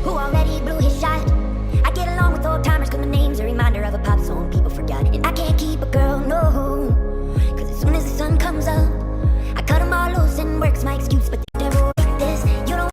Speaker 3: who already blew his shot. I get along with old timers cause my name's a reminder of a pop song people forgot. And I can't keep a girl, no, cause as soon as the sun comes up, I cut them all loose and work's my excuse. But they never like this, you don't.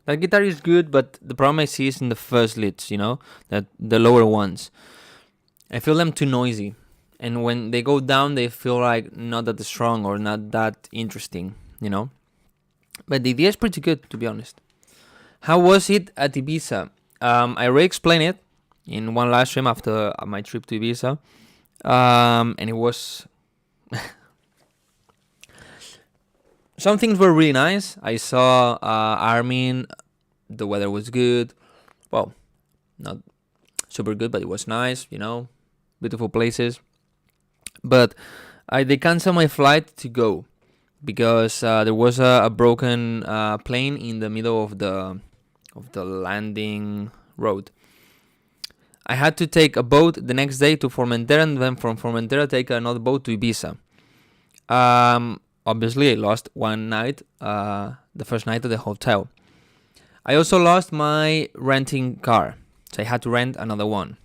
Speaker 1: That guitar is good, but the problem I see is in the first leads, you know, that the lower ones. I feel them too noisy, and when they go down, they feel like not that strong or not that interesting, you know. But the idea is pretty good, to be honest. How was it at Ibiza? I already explained it in one live stream after my trip to Ibiza, and it was. Some things were really nice. I saw Armin. The weather was good. Well, not super good, but it was nice, you know. Beautiful places. But they canceled my flight to go because there was a broken plane in the middle of the landing road. I had to take a boat the next day to Formentera, and then from Formentera take another boat to Ibiza. Obviously, I lost one night, the first night at the hotel. I also lost my renting car, so I had to rent another one.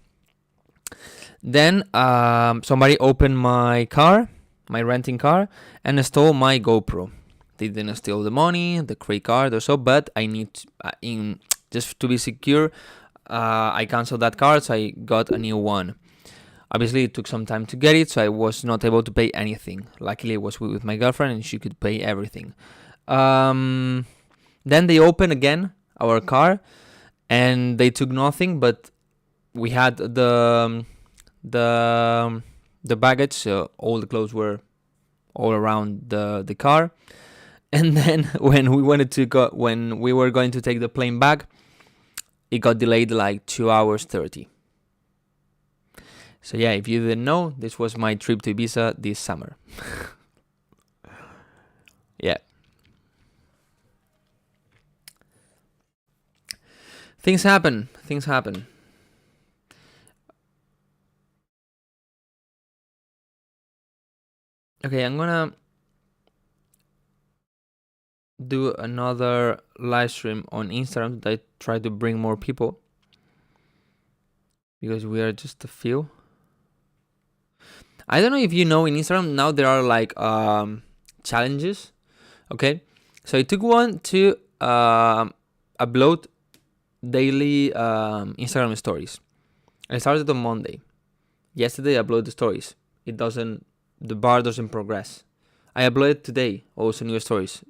Speaker 1: Then somebody opened my car, my renting car, and stole my GoPro. They didn't steal the money, the credit card or so, but I need to, just to be secure, I canceled that card, so I got a new one. Obviously, it took some time to get it, so I was not able to pay anything. Luckily, I was with my girlfriend, and she could pay everything. Then they opened again our car, and they took nothing, but we had the baggage, so all the clothes were all around the car. And then when we were going to take the plane back, it got delayed like 2 hours 30. So yeah, if you didn't know, this was my trip to Ibiza this summer. Yeah. Things happen. Okay, I'm gonna do another live stream on Instagram that I try to bring more people, because we are just a few. I don't know if you know, in Instagram now there are like challenges. Okay, so I took one to upload daily Instagram stories. I started on Monday. Yesterday I uploaded the stories. The bar doesn't progress. I uploaded today also new stories.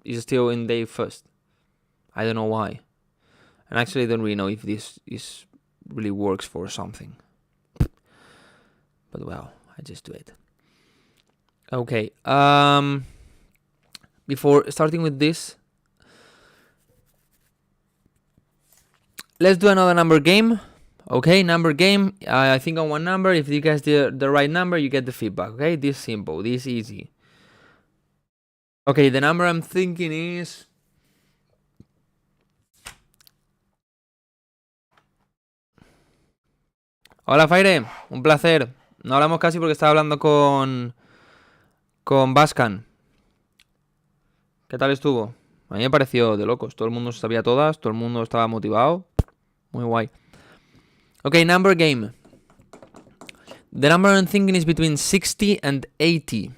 Speaker 1: It's still in day first. I don't know why. And actually I don't really know if this really works for something. But well, I just do it. Okay. Before starting with this, let's do another number game. Okay, number game. I think on one number. If you guess the right number, you get the feedback. Okay, this simple, this easy. Okay, the number I'm thinking is... Hola, Faire. Un placer. No hablamos casi porque estaba hablando con Bascan. ¿Qué tal estuvo? A mí me pareció de locos. Todo el mundo se sabía todas, todo el mundo estaba motivado. Muy guay. Okay, number game. The number I'm thinking is between 60 and 80.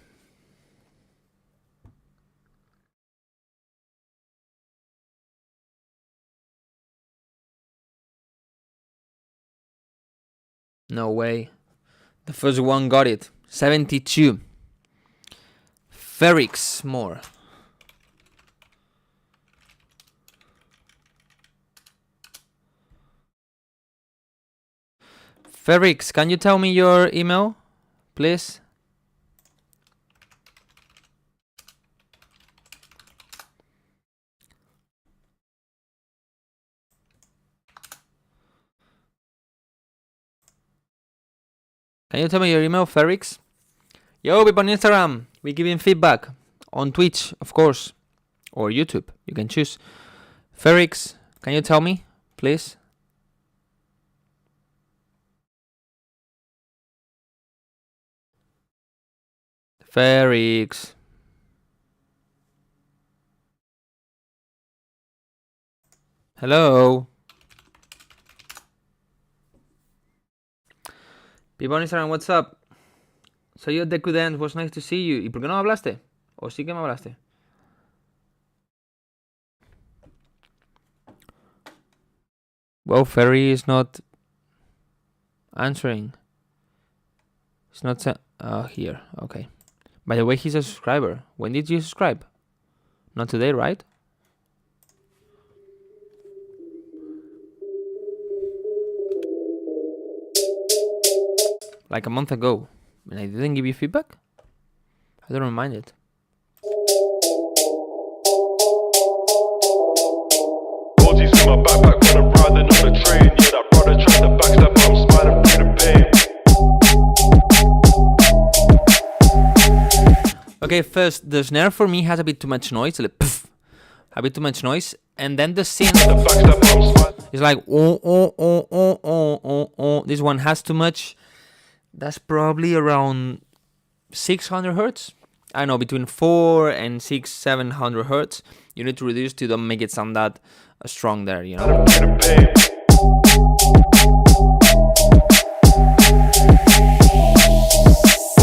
Speaker 1: No way. The first one got it. 72. Ferrix more. Ferrix, can you tell me your email, please? Can you tell me your email, Ferrix? Yo, people on Instagram, we giving feedback. On Twitch, of course. Or YouTube, you can choose. Ferrix, can you tell me, please? Ferrix. Hello. People on Instagram, what's up? Soy yo de Decudent, was nice to see you. ¿Y por qué no me hablaste? ¿O sí que me hablaste? Well, Ferry is not answering. It's not here. Okay. By the way, he's a subscriber. When did you subscribe? Not today, right? Like a month ago. And I didn't give you feedback? I don't remind it.
Speaker 7: Orgies in my backpack when I'm riding on the train. Yeah, that brother tried to backstab, but I'm smiling through the pain.
Speaker 1: Okay, first, the snare for me has a bit too much noise. Like, poof, a bit too much noise. And then the synth is like, oh. This one has too much. That's probably around 600 hertz. I don't know, between 4 and 700 hertz. You need to reduce to don't make it sound that strong there, you know.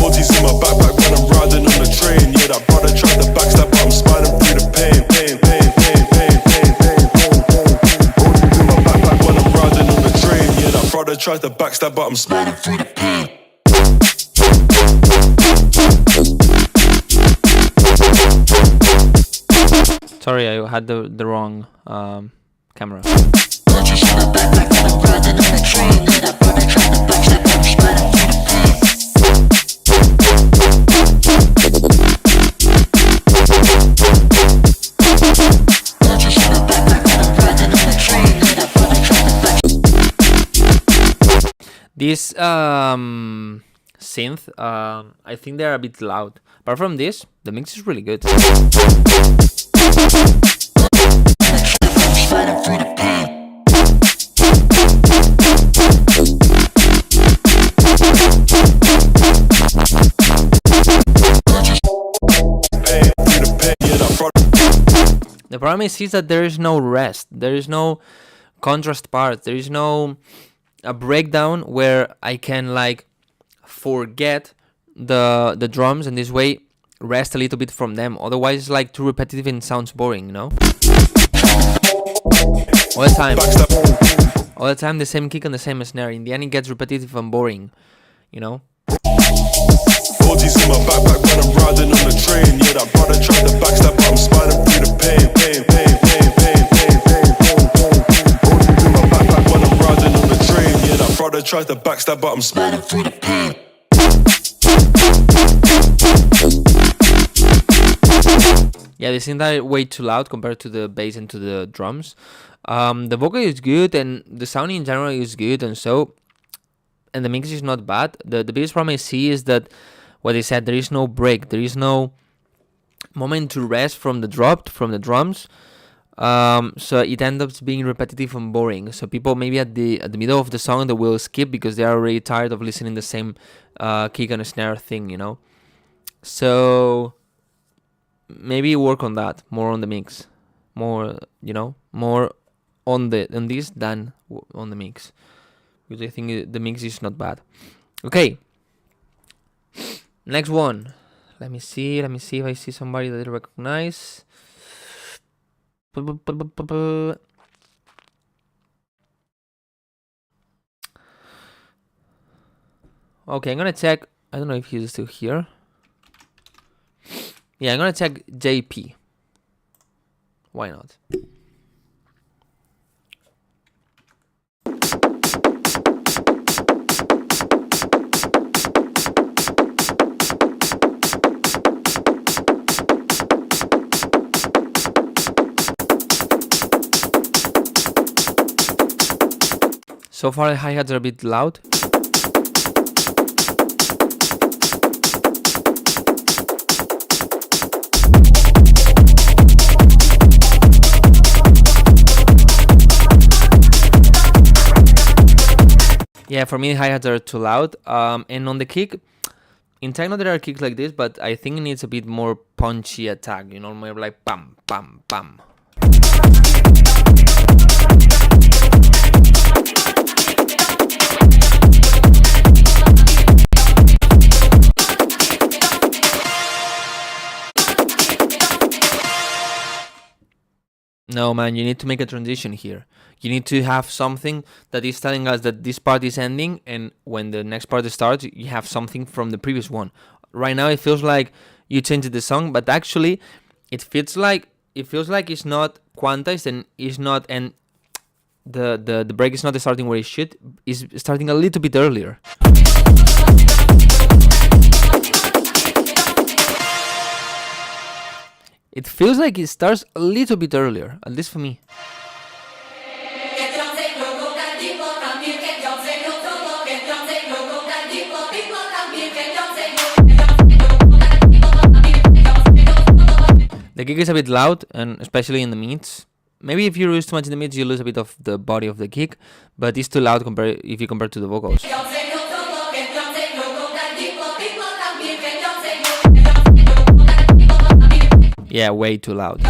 Speaker 7: Orgies in my backpack when I'm riding on the train. Yeah, that brother tried to backstab, but I'm smiling through the pain. Orgies in my backpack when I'm riding on the train. Yeah, that brother tried to backstab, but I'm smiling through the pain.
Speaker 1: Sorry, I had the wrong camera. This synth, I think they're a bit loud. Apart from this, the mix is really good. The problem is that there is no rest, there is no contrast part, there is no a breakdown where I can like forget the drums and this way rest a little bit from them. Otherwise it's like too repetitive and sounds boring, you know? All the time the same kick and the same snare. In the end it gets repetitive and boring, you know?
Speaker 7: Orgies in my backpack when I'm riding on the train. Yeah, that brother tried to backstab, but I'm smiling through the pain. Orgies in my backpack when I'm riding on the train. Yeah, that brother tried to backstab, but I'm smiling through the pain.
Speaker 1: Yeah, they seem that way too loud compared to the bass and to the drums. The vocal is good and the sound in general is good, and the mix is not bad. The biggest problem I see is that what they said, there is no break, there is no moment to rest from the drums. So it ends up being repetitive and boring. So people maybe at the middle of the song they will skip because they are already tired of listening the same kick and snare thing, you know. So maybe work on that more on the mix, more, you know, more on this than on the mix, because I think the mix is not bad. Okay, next one. Let me see if I see somebody that I recognize. Okay, I'm gonna check. I don't know if he's still here. Yeah, I'm gonna check JP. Why not? So far the hi-hats are a bit loud. Yeah, for me hi-hats are too loud. And on the kick, in techno there are kicks like this, but I think it needs a bit more punchy attack, you know, more like bam, bam, bam. No, man, you need to make a transition here. You need to have something that is telling us that this part is ending, and when the next part starts, you have something from the previous one. Right now, it feels like you changed the song, but actually, it feels like it's not quantized and it's not, and the break is not starting where it should. It's starting a little bit earlier. It feels like it starts a little bit earlier, at least for me. The kick is a bit loud, and especially in the mids. Maybe if you lose too much in the mids, you lose a bit of the body of the kick, but it's too loud if you compare to the vocals. Yeah, way too loud.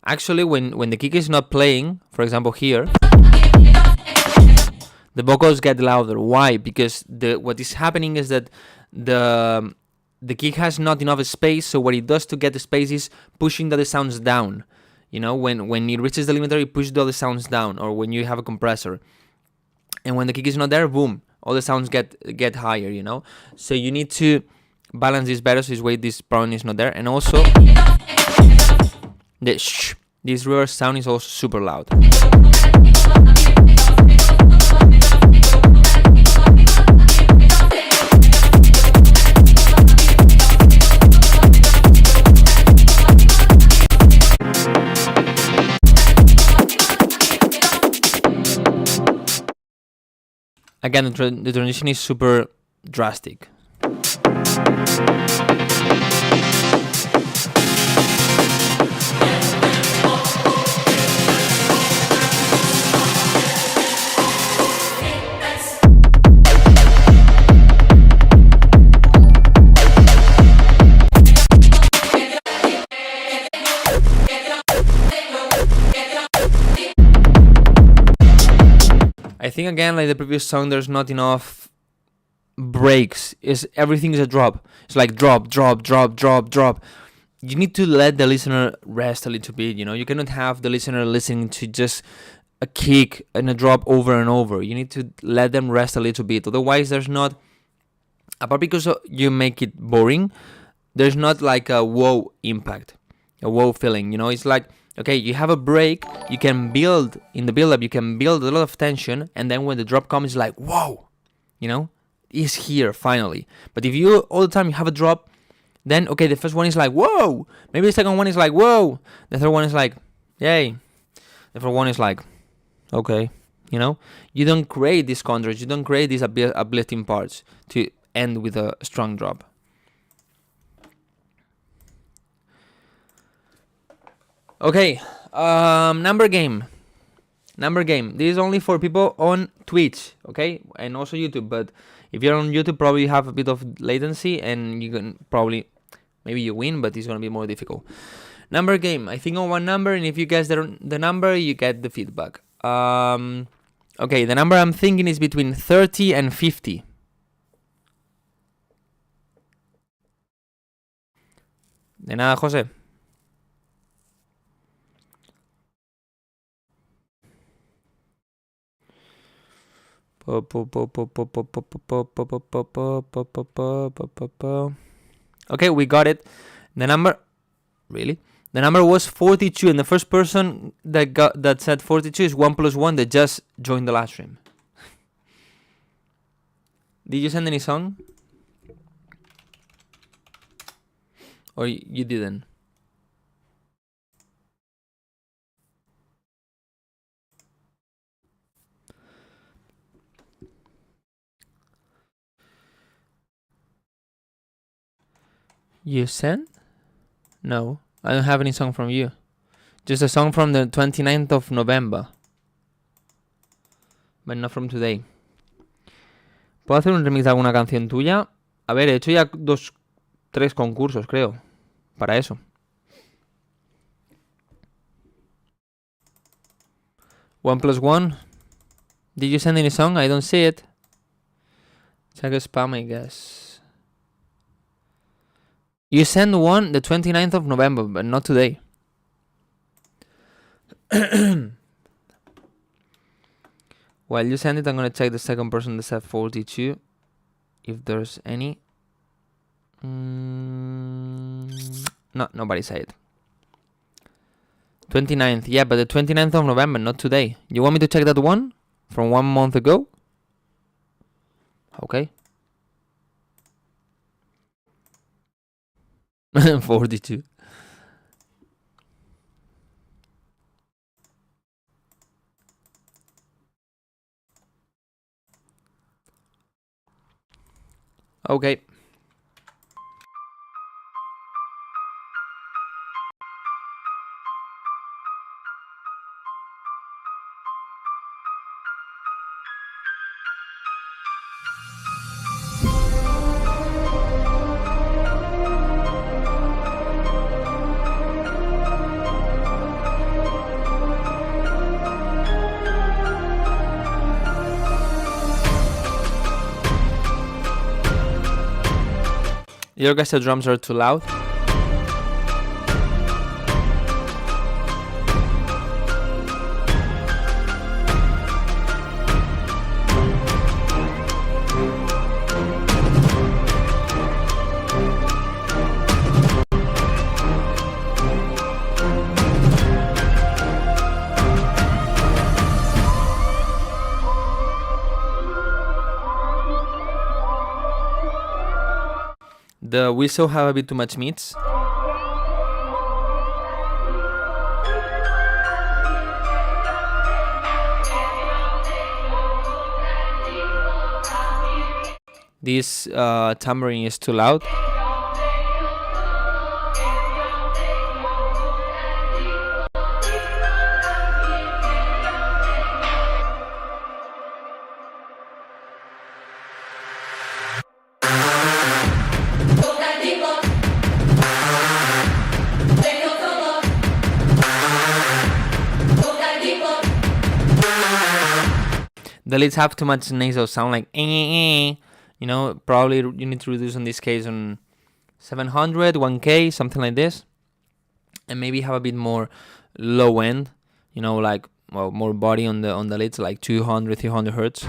Speaker 1: Actually, when the kick is not playing, for example here, the vocals get louder. Why? Because what is happening is that the kick has not enough space, so what it does to get the space is pushing the other sounds down. You know, when it reaches the limiter, it pushes the other sounds down, or when you have a compressor. And when the kick is not there, boom, all the sounds get higher, you know? So you need to balance this better, so this way this problem is not there. And also, this reverse sound is also super loud. Again, the transition is super drastic. I think again, like the previous song, there's not enough breaks. Everything is a drop. It's like drop, drop, drop, drop, drop. You need to let the listener rest a little bit, you know. You cannot have the listener listening to just a kick and a drop over and over. You need to let them rest a little bit. Otherwise, there's not, apart because you make it boring, there's not like a wow impact, a wow feeling, you know. It's like, okay, you have a break, you can build, in the build-up, you can build a lot of tension, and then when the drop comes, it's like, whoa, you know, it's here, finally. But if you, all the time, you have a drop, then, okay, the first one is like, whoa, maybe the second one is like, whoa, the third one is like, yay, the fourth one is like, okay, you know, you don't create these contrasts, you don't create these uplifting parts to end with a strong drop. Okay, number game. This is only for people on Twitch, okay, and also YouTube. But if you're on YouTube, probably you have a bit of latency, and you can probably, maybe you win, but it's gonna be more difficult. Number game. I think on one number, and if you guess the number, you get the feedback. Okay, the number I'm thinking is between 30 and 50. De nada, José. Okay, we got it. The number, really? The number was 42, and the first person that said 42 is 1 + 1 that just joined the live stream. Did you send any song? Or you didn't? You sent? No, I don't have any song from you. Just a song from the 29th of November. But not from today. ¿Puedo hacer un remix de alguna canción tuya? A ver, he hecho ya 3 concursos, creo. Para eso. One plus one. Did you send any song? I don't see it. Check spam, I guess. You sent one the 29th of November, but not today. While you send it, I'm gonna check the second person that said 42. If there's any. No, nobody said it. 29th, yeah, but the 29th of November, not today. You want me to check that one? From 1 month ago? Okay. 42. Okay. Your guys' drums are too loud. The whistle have a bit too much meats. This tambourine is too loud. The leads have too much nasal sound, like you know, probably you need to reduce in this case on 700, 1K, something like this, and maybe have a bit more low end, you know, like more body on the leads, like 200, 300 hertz.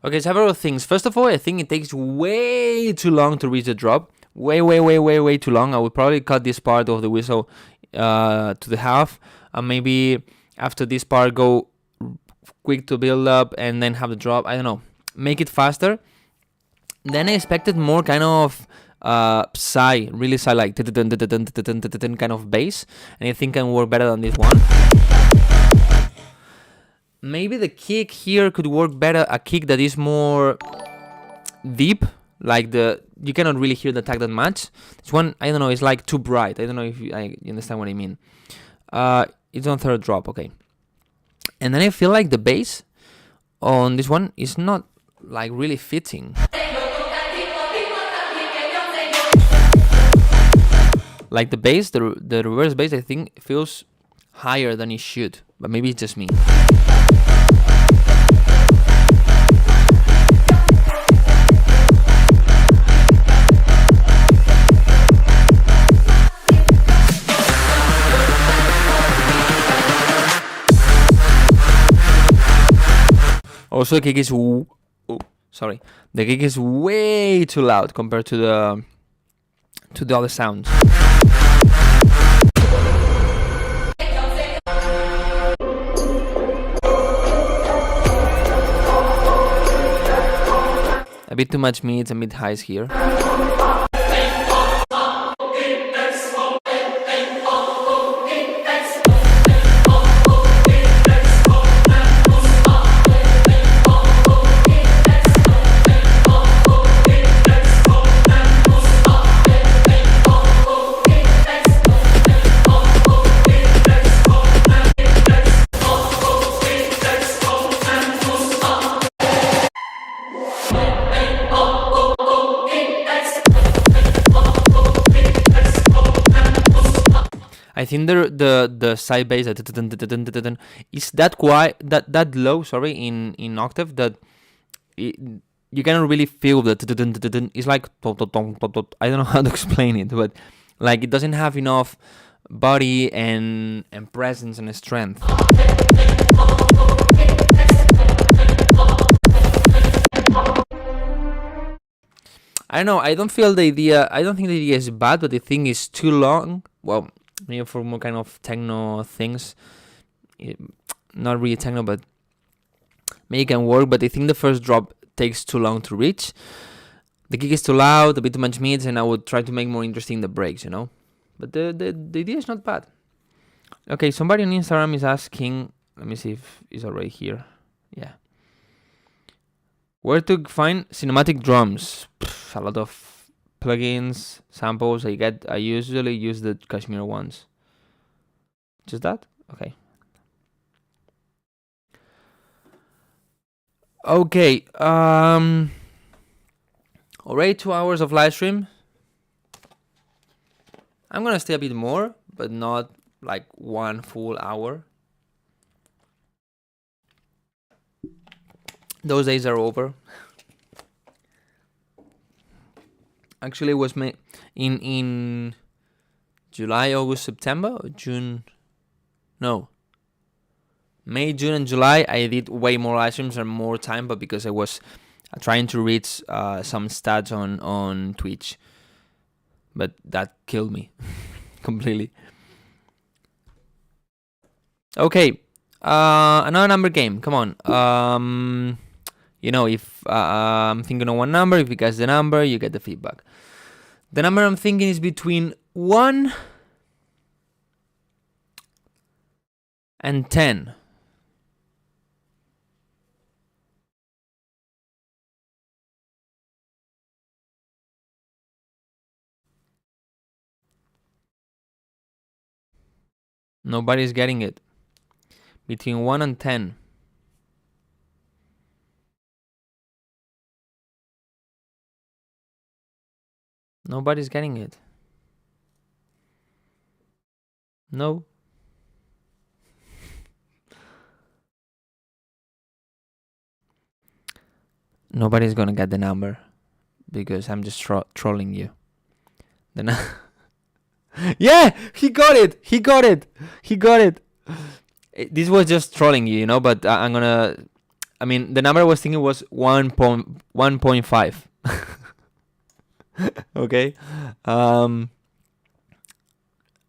Speaker 1: Okay, several things. First of all, I think it takes way too long to reach the drop. Way too long. I would probably cut this part of the whistle to the half. And maybe after this part, go quick to build up and then have the drop. I don't know. Make it faster. Then I expected more kind of psy, really psy, like kind of bass. And I think it can work better than this one. Maybe the kick here could work better, a kick that is more deep, like you cannot really hear the attack that much. This one, I don't know, it's like too bright. I don't know if you understand what I mean. It's on third drop, okay. And then I feel like the bass on this one is not like really fitting. Like the bass, the reverse bass, I think feels higher than it should, but maybe it's just me. Also, the kick is the kick is way too loud compared to the other sounds. A bit too much mids and mid highs here. I think the side bass is that low, sorry, in octave that you cannot really feel the it's like I don't know how to explain it, but like it doesn't have enough body and presence and strength. I don't know. I don't think the idea is bad, but the thing is too long. Well, maybe for more kind of techno things, not really techno, but maybe it can work. But I think the first drop takes too long to reach. The kick is too loud, a bit too much mids, and I would try to make more interesting the breaks, you know. But the idea is not bad. Okay, somebody on Instagram is asking. Let me see if it's already here. Yeah. Where to find cinematic drums? A lot of plugins, samples. I usually use the Kashmir ones. Just that? Okay. Okay. Already 2 hours of live stream. I'm gonna stay a bit more, but not like 1 full hour. Those days are over. Actually, it was in July, August, September, or June. No. May, June, and July, I did way more live streams and more time, but because I was trying to reach some stats on Twitch. But that killed me completely. Okay. Another number game. Come on. You know, if I'm thinking of one number, if you guess the number, you get the feedback. The number I'm thinking is between 1 and 10. Nobody's getting it. Between 1 and 10. Nobody's getting it. No. Nobody's gonna get the number because I'm just trolling you. Yeah, he got it. This was just trolling you, you know. But I'm gonna. I mean, the number I was thinking was 1.5. Okay. I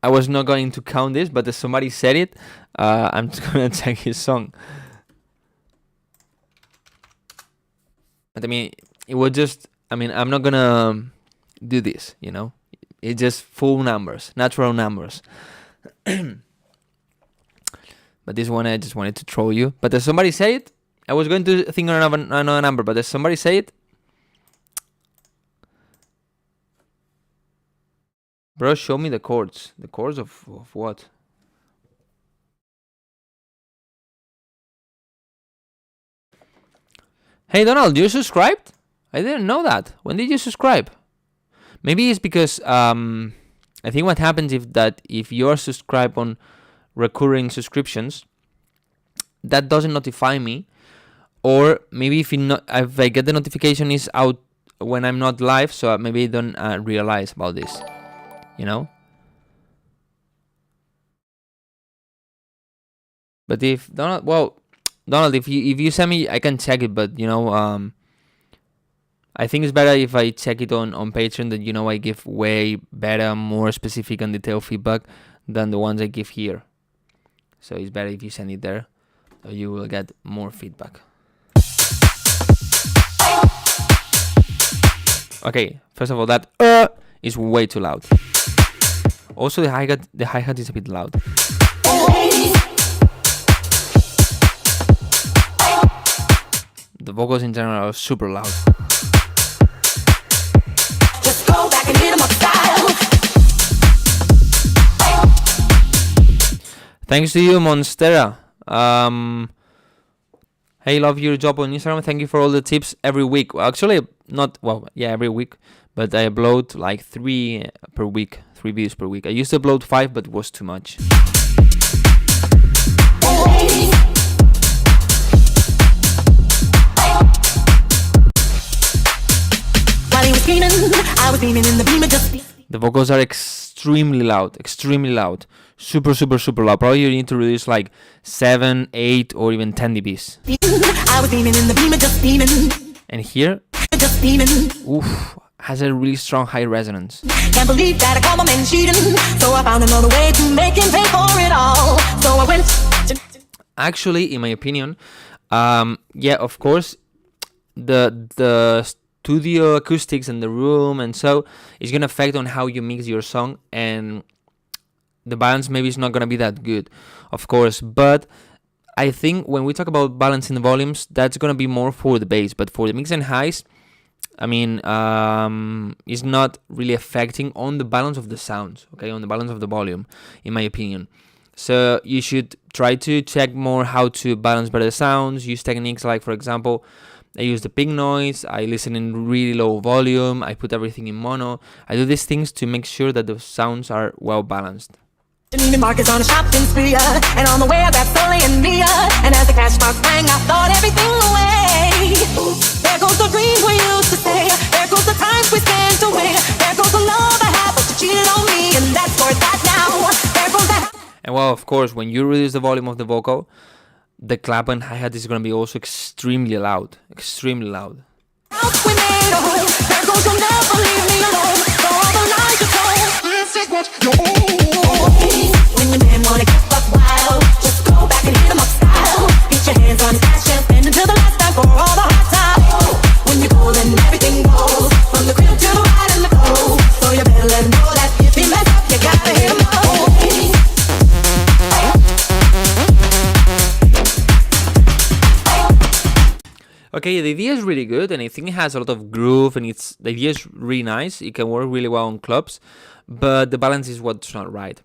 Speaker 1: was not going to count this, but if somebody said it, I'm just gonna check his song. But I mean, it was just. I mean, I'm not gonna do this, you know. It's just full numbers, natural numbers. But this one, I just wanted to troll you. But if somebody say it, I was going to think of another number. But if somebody say it, bro, show me the chords. The chords of what? Hey, Donald, you subscribed? I didn't know that. When did you subscribe? Maybe it's because I think what happens if you're subscribed on recurring subscriptions, that doesn't notify me. Or maybe if I get the notification is out when I'm not live, so maybe I don't realize about this. You know. But if Donald, if you send me, I can check it. But you know, I think it's better if I check it on Patreon. That, you know, I give way better, more specific and detailed feedback than the ones I give here. So it's better if you send it there, so you will get more feedback. Okay, first of all, that is way too loud. Also, the hi-hat is a bit loud. The vocals in general are super loud.
Speaker 3: Just go back and hit 'em up style.
Speaker 1: Thanks to you, Monstera. Hey, love your job on Instagram. Thank you for all the tips every week. Well, actually, every week. But I upload like 3 per week, 3 videos per week. I used to upload 5, but it was too much.
Speaker 3: While he was screaming, I was beaming in the beamer just.
Speaker 1: The vocals are extremely loud, super loud. Probably you need to reduce like 7, 8, or even 10 dBs.
Speaker 3: I was beaming in the beamer just beaming.
Speaker 1: And here,
Speaker 3: Just beaming.
Speaker 1: oof, has a really strong high resonance.
Speaker 3: Can't believe that I caught my man cheating. So I found another way to make him pay for it all. So I went to.
Speaker 1: Actually, in my opinion, of course, the studio acoustics in the room and so is gonna affect on how you mix your song, and the balance maybe is not gonna be that good, of course. But I think when we talk about balancing the volumes, that's gonna be more for the bass. But for the mix and highs, I mean, it's not really affecting on the balance of the sounds, okay, on the balance of the volume, in my opinion. So you should try to check more how to balance better sounds. Use techniques like, for example, I use the pink noise, I listen in really low volume, I put everything in mono. I do these things to make sure that the sounds are well balanced.
Speaker 3: Neiman Marcus on a shopping spree, and on the way I got Sully and Mia. And as the cash box rang, I thought everything away. There goes the dreams we used to say. There goes the times we spent away. There goes the love I had, but you cheated on me, and that's for that now. There goes that.
Speaker 1: And well, of course, when you reduce the volume of the vocal, the clap and hi-hat is going to be also extremely loud. Extremely loud.
Speaker 3: House we made a home. There goes you'll never leave me alone. For all the lies you told. This is what you own. When your man wanna get buck wild, just go back and hit 'em up style. Get your hands on his cash and spend until the last time for all the hard times. When you go, then everything goes from the crib to the ride and the cold. So you better let him know that if he mess up, you gotta hit him up.
Speaker 1: Okay, the idea is really good, and I think it has a lot of groove, and the idea is really nice. It can work really well on clubs, but the balance is what's not right.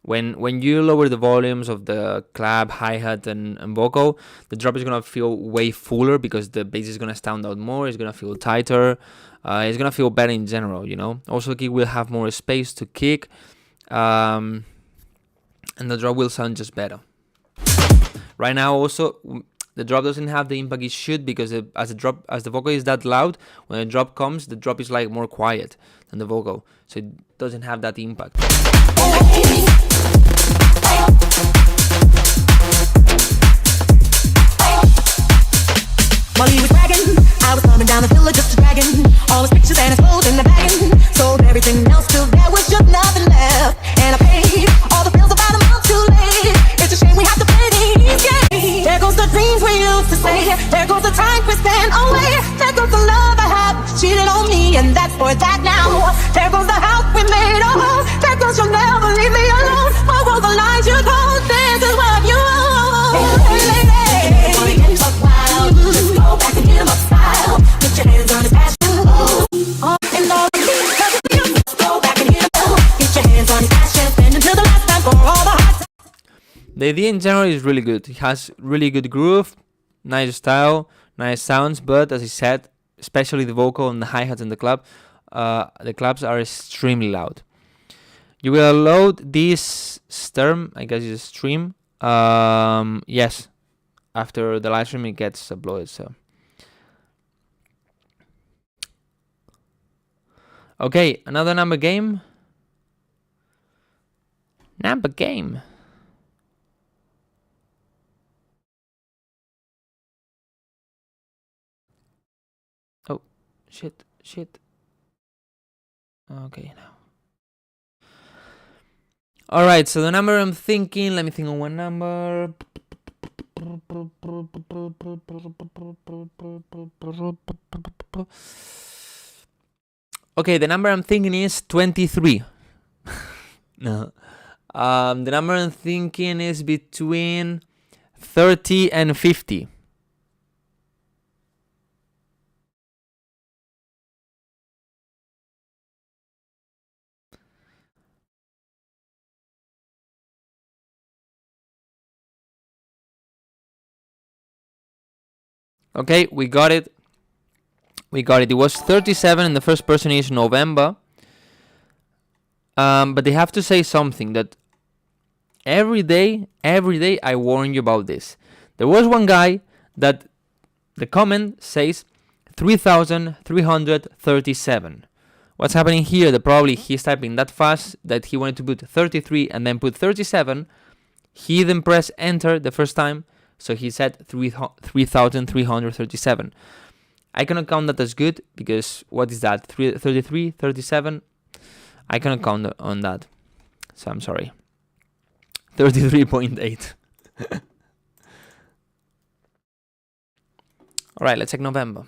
Speaker 1: When you lower the volumes of the clap, hi-hat, and vocal, the drop is gonna feel way fuller because the bass is gonna stand out more. It's gonna feel tighter. It's gonna feel better in general, you know. Also, the kick will have more space to kick, and the drop will sound just better. Right now, also, the drop doesn't have the impact it should because as the vocal is that loud, when the drop comes, the drop is like more quiet than the vocal, so it doesn't have that impact.
Speaker 3: While he was bragging, I was coming down the villa just a dragging all his pictures and his clothes in the bagging. Sold everything else till there was just nothing left. And I paid all the bills about a month too late. It's a shame we have to play these games. There goes the dreams we used to say. There goes the time we spent away. There goes the love I had, cheated on me, and that's for that now. There goes the house we made, oh. There goes you'll never leave me alone. What were the lines you told? This is what you owe. Just go back and hit 'em up style. Put your hands on his passion. And all the things go back and hit 'em up. Get your hands on his passion. Spend until the last time for all the hard times.
Speaker 1: The idea in general is really good. It has really good groove, nice style, nice sounds, but as I said, especially the vocal and the hi-hats and the claps are extremely loud. You will load this stream, I guess it's a stream. Yes. After the live stream, it gets uploaded. So, okay, another number game. Number game. Oh, shit. Okay, now. All right. So the number I'm thinking. Let me think on one number. Okay, the number I'm thinking is 23. No. The number I'm thinking is between 30 and 50. Okay, we got it. We got it. It was 37 and the first person is November. But they have to say something that every day I warn you about this. There was one guy that the comment says 3,337. What's happening here? That probably he's typing that fast that he wanted to put 33 and then put 37. He then pressed enter the first time, so he said 3,337. I cannot count that as good because what is that? 33, 37? I cannot count on that. So I'm sorry. 33.8. Alright, let's check November.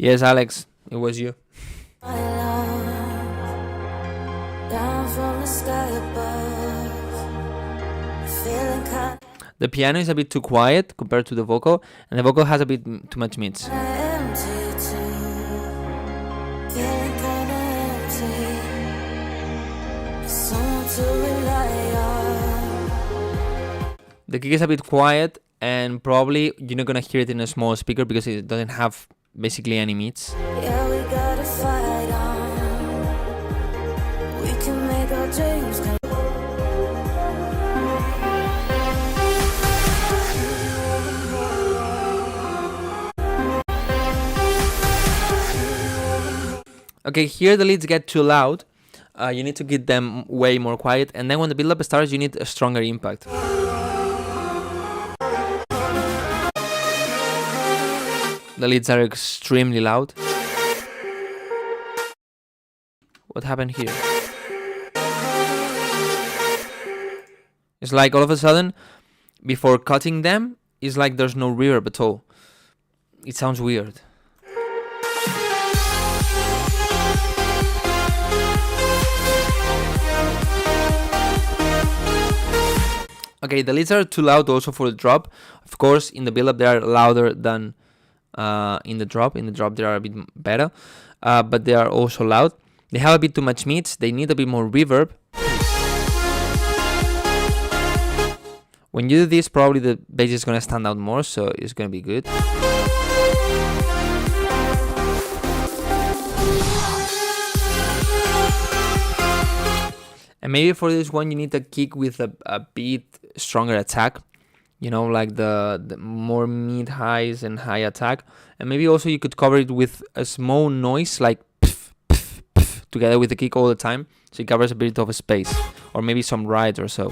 Speaker 1: Yes, Alex, it was you. The piano is a bit too quiet compared to the vocal, and the vocal has a bit too much mids. The kick is a bit quiet, and probably you're not gonna hear it in a small speaker because it doesn't have basically any mids.
Speaker 3: Yeah, we gotta fight on. We can make our dreams come.
Speaker 1: Okay, here the leads get too loud. You need to get them way more quiet, and then when the build-up starts, you need a stronger impact. The leads are extremely loud. What happened here? It's like all of a sudden, before cutting them, it's like there's no reverb at all. It sounds weird. Okay, the leads are too loud also for the drop. Of course, in the build-up they are louder than in the drop. In the drop they are a bit better, but they are also loud. They have a bit too much mids. They need a bit more reverb. When you do this, probably the bass is gonna stand out more, so it's gonna be good. And maybe for this one, you need a kick with a bit stronger attack. You know, like the more mid-highs and high attack. And maybe also you could cover it with a small noise, like pff, pff, pff, together with the kick all the time. So it covers a bit of a space. Or maybe some ride or so.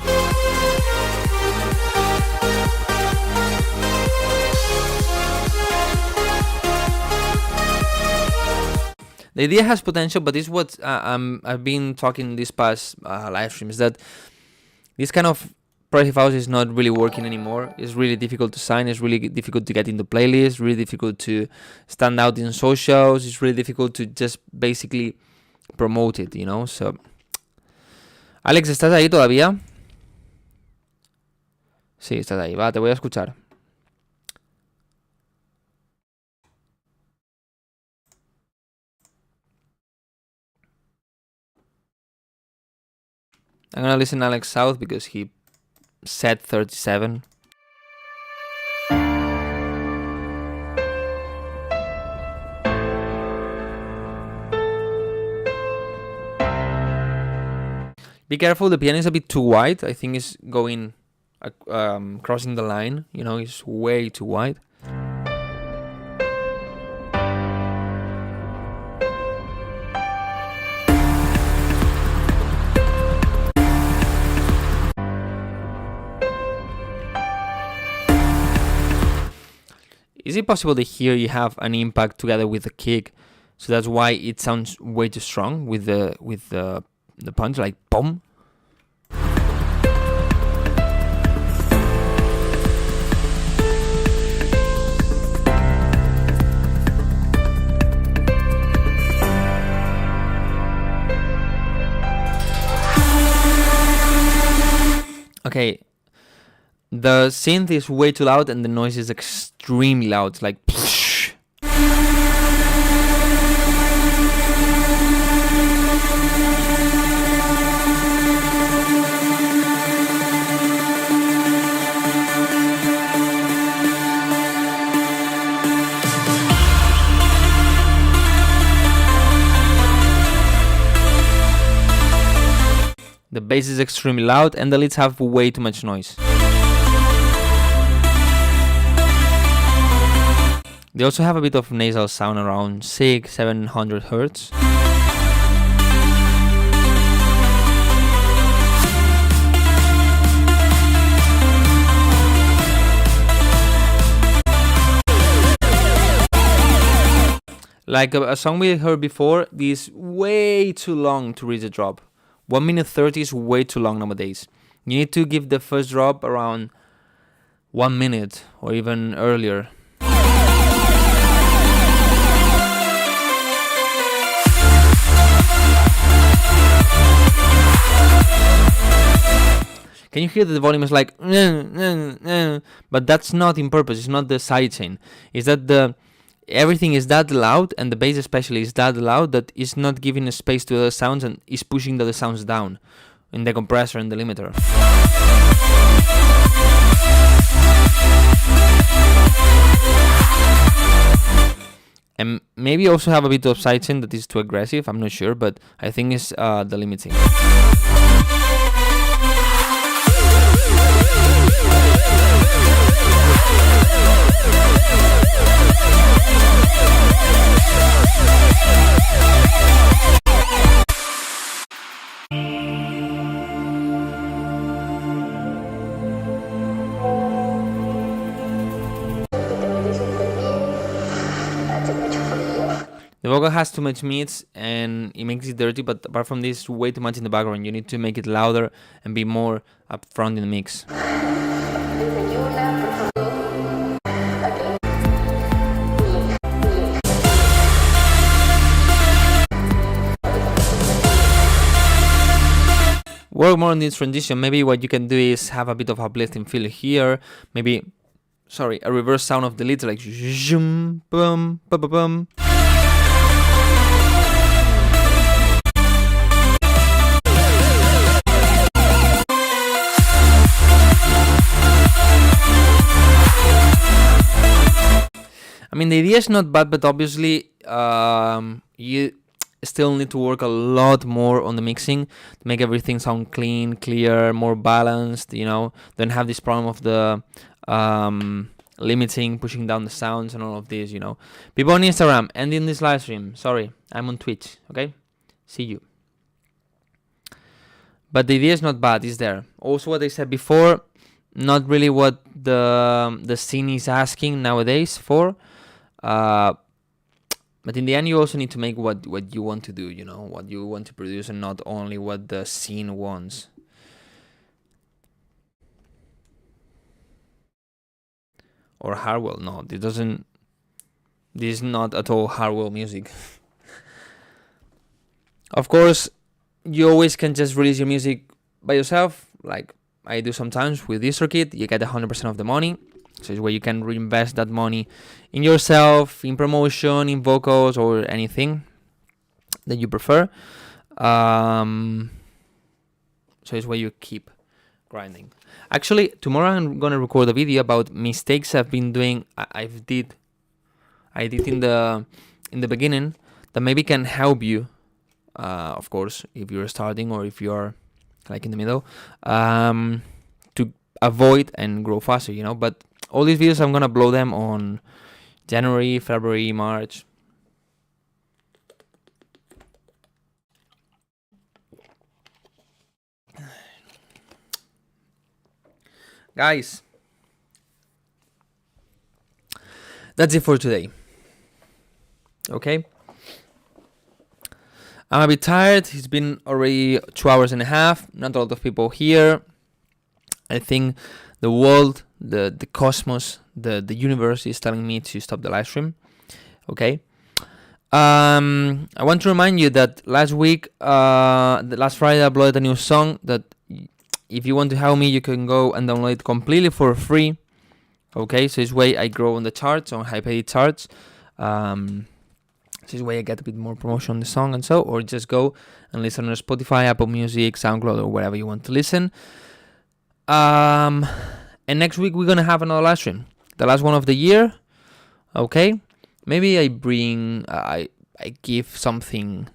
Speaker 1: The idea has potential, but this is what I've been talking this past live streams, that this kind of progressive house is not really working anymore. It's really difficult to sign. It's really difficult to get into playlists. Really difficult to stand out in socials. It's really difficult to just basically promote it, you know. So, Alex, ¿estás ahí todavía? Sí, estás ahí. Va, te voy a escuchar. I'm gonna listen to Alex South because he said 37. Be careful, the piano is a bit too wide. I think it's going, crossing the line. You know, it's way too wide. Is it possible that here you have an impact together with the kick, so that's why it sounds way too strong with the punch, like boom? Okay, the synth is way too loud and the noise is extremely loud. It's like psh. The bass is extremely loud and the leads have way too much noise. They also have a bit of nasal sound around 600-700 hertz. Like a song we heard before, this is way too long to reach a drop. 1 minute 30 is way too long nowadays. You need to give the first drop around 1 minute or even earlier. Can you hear that the volume is like, but that's not in purpose. It's not the sidechain. It's that everything is that loud, and the bass especially is that loud that it's not giving a space to the sounds and is pushing the other sounds down in the compressor and the limiter. And maybe also have a bit of sidechain that is too aggressive. I'm not sure, but I think it's the limiting. The vocal has too much mids and it makes it dirty, but apart from this, way too much in the background. You need to make it louder and be more upfront in the mix. Work more on this transition. Maybe what you can do is have a bit of uplifting feel here. Maybe, a reverse sound of the leads, like zoom, boom, boom, boom, boom. I mean, the idea is not bad, but obviously you still need to work a lot more on the mixing to make everything sound clean, clear, more balanced, Don't have this problem of the limiting, pushing down the sounds and all of this, People on Instagram, ending this live stream. Sorry, I'm on Twitch, okay? See you. But the idea is not bad, it's there. Also, what I said before, not really what the scene is asking nowadays for. But in the end, you also need to make what you want to do, what you want to produce, and not only what the scene wants. Or Harwell, no, this is not at all Harwell music. Of course, you always can just release your music by yourself, like I do sometimes with DistroKid. You get 100% of the money. So it's where you can reinvest that money in yourself, in promotion, in vocals, or anything that you prefer. So it's where you keep grinding. Actually, tomorrow I'm gonna record a video about mistakes I've been doing. I did in the beginning that maybe can help you. Of course, if you're starting or if you're like in the middle, to avoid and grow faster. But all these videos, I'm gonna upload them on January, February, March. Guys, that's it for today. Okay. I'm a bit tired. It's been already 2 hours and a half. Not a lot of people here. I think the world, the cosmos, the universe is telling me to stop the live stream. Okay. I want to remind you that last week, the last Friday, I uploaded a new song that if you want to help me, you can go and download it completely for free. Okay, so this way I grow on the charts, on high paid charts. This way I get a bit more promotion on the song and so, or just go and listen on Spotify, Apple Music, SoundCloud, or wherever you want to listen. And next week we're gonna have another live stream, the last one of the year. Okay, maybe I bring, I give something,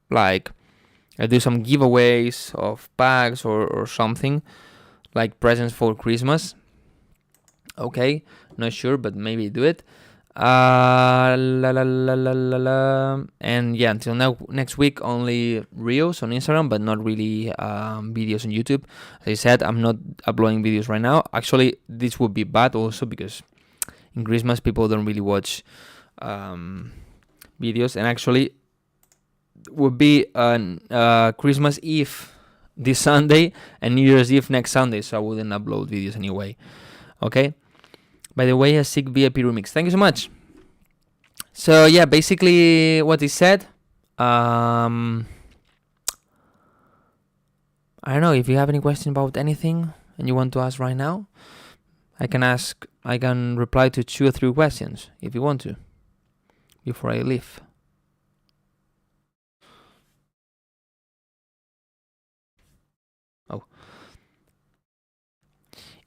Speaker 1: like I do some giveaways of bags or something, like presents for Christmas. Okay, not sure, but maybe do it. And yeah, until now, next week only reels on Instagram, but not really videos on YouTube. As I said, I'm not uploading videos right now. Actually, this would be bad also because in Christmas people don't really watch videos, and actually would be Christmas Eve this Sunday and New Year's Eve next Sunday, so I wouldn't upload videos anyway. Okay. By the way, a sick VIP remix. Thank you so much. So yeah, basically what he said. I don't know if you have any question about anything and you want to ask right now. I can reply to 2 or 3 questions if you want to before I leave.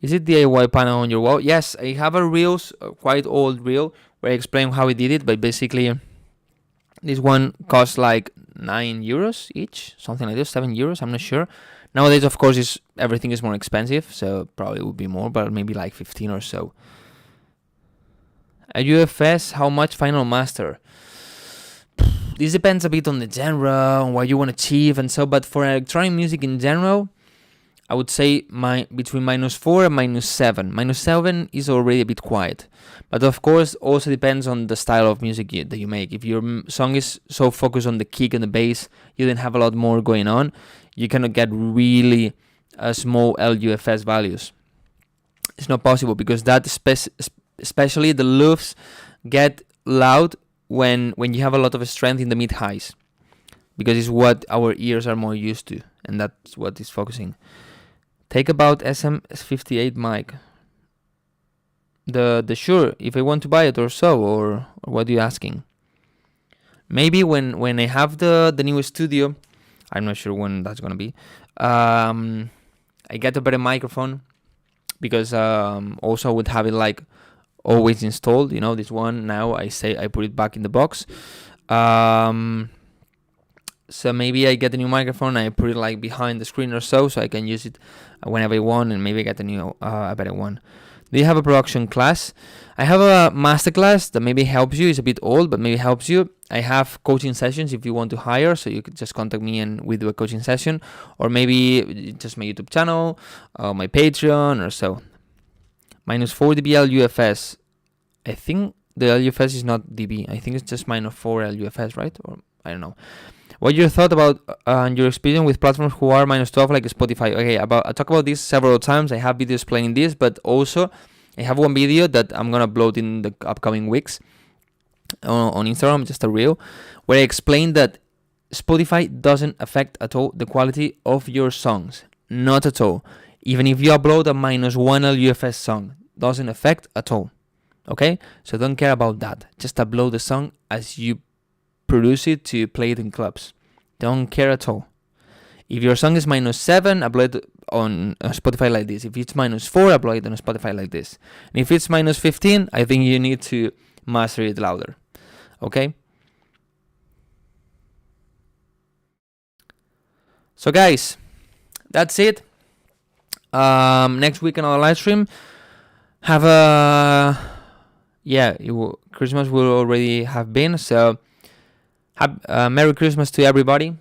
Speaker 1: Is it DIY panel on your wall? Yes, I have a reels, quite old reel, where I explain how I did it. But basically, this one costs like 9 euros each, something like this, 7 euros. I'm not sure. Nowadays, of course, everything is more expensive, so probably would be more, but maybe like 15 or so. A UFS, how much Final Master? This depends a bit on the genre, on what you want to achieve, and so. But for electronic music in general, I would say between -4 and -7. -7 is already a bit quiet. But of course, also depends on the style of music that you make. If your song is so focused on the kick and the bass, you don't have a lot more going on, you cannot get really small LUFS values. It's not possible because that especially the loops get loud when you have a lot of strength in the mid-highs. Because it's what our ears are more used to, and that's what is focusing. Take about SM58 mic. The Shure, if I want to buy it or so, or what are you asking? Maybe when I have the new studio, I'm not sure when that's gonna be. I get a better microphone because also I would have it like always installed. You know, this one now I put it back in the box. So maybe I get a new microphone and I put it like behind the screen or so I can use it whenever I want, and maybe get a better one. Do you have a production class? I have a master class that maybe helps you. It's a bit old, but maybe helps you. I have coaching sessions if you want to hire, so you could just contact me and we do a coaching session, or maybe just my YouTube channel, my Patreon or so. -4 dB LUFS. I think the LUFS is not dB. I think it's just -4 LUFS, right? Or I don't know. What your thought about your experience with platforms who are -12 like Spotify? Okay, I talk about this several times. I have videos explaining this, but also I have one video that I'm gonna upload in the upcoming weeks on Instagram, just a reel, where I explain that Spotify doesn't affect at all the quality of your songs, not at all. Even if you upload a -1 LUFS song, doesn't affect at all. Okay, so don't care about that. Just upload the song as you produce it to play it in clubs. Don't care at all. If your song is -7, upload it on Spotify like this. If it's -4, upload it on Spotify like this. And if it's -15, I think you need to master it louder. Okay? So guys, that's it. Next week another live stream. Have a Christmas will already have been, so Merry Christmas to everybody.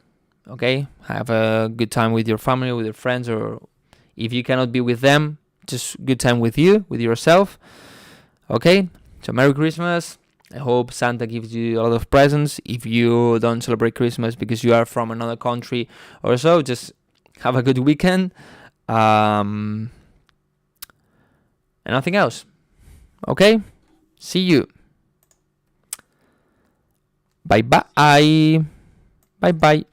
Speaker 1: Okay, have a good time with your family, with your friends, or if you cannot be with them, just good time with you, with yourself. Okay, So Merry Christmas. I hope Santa gives you a lot of presents. If you don't celebrate Christmas because you are from another country or so, just have a good weekend. And nothing else. Okay? See you. Bye bye. Bye bye.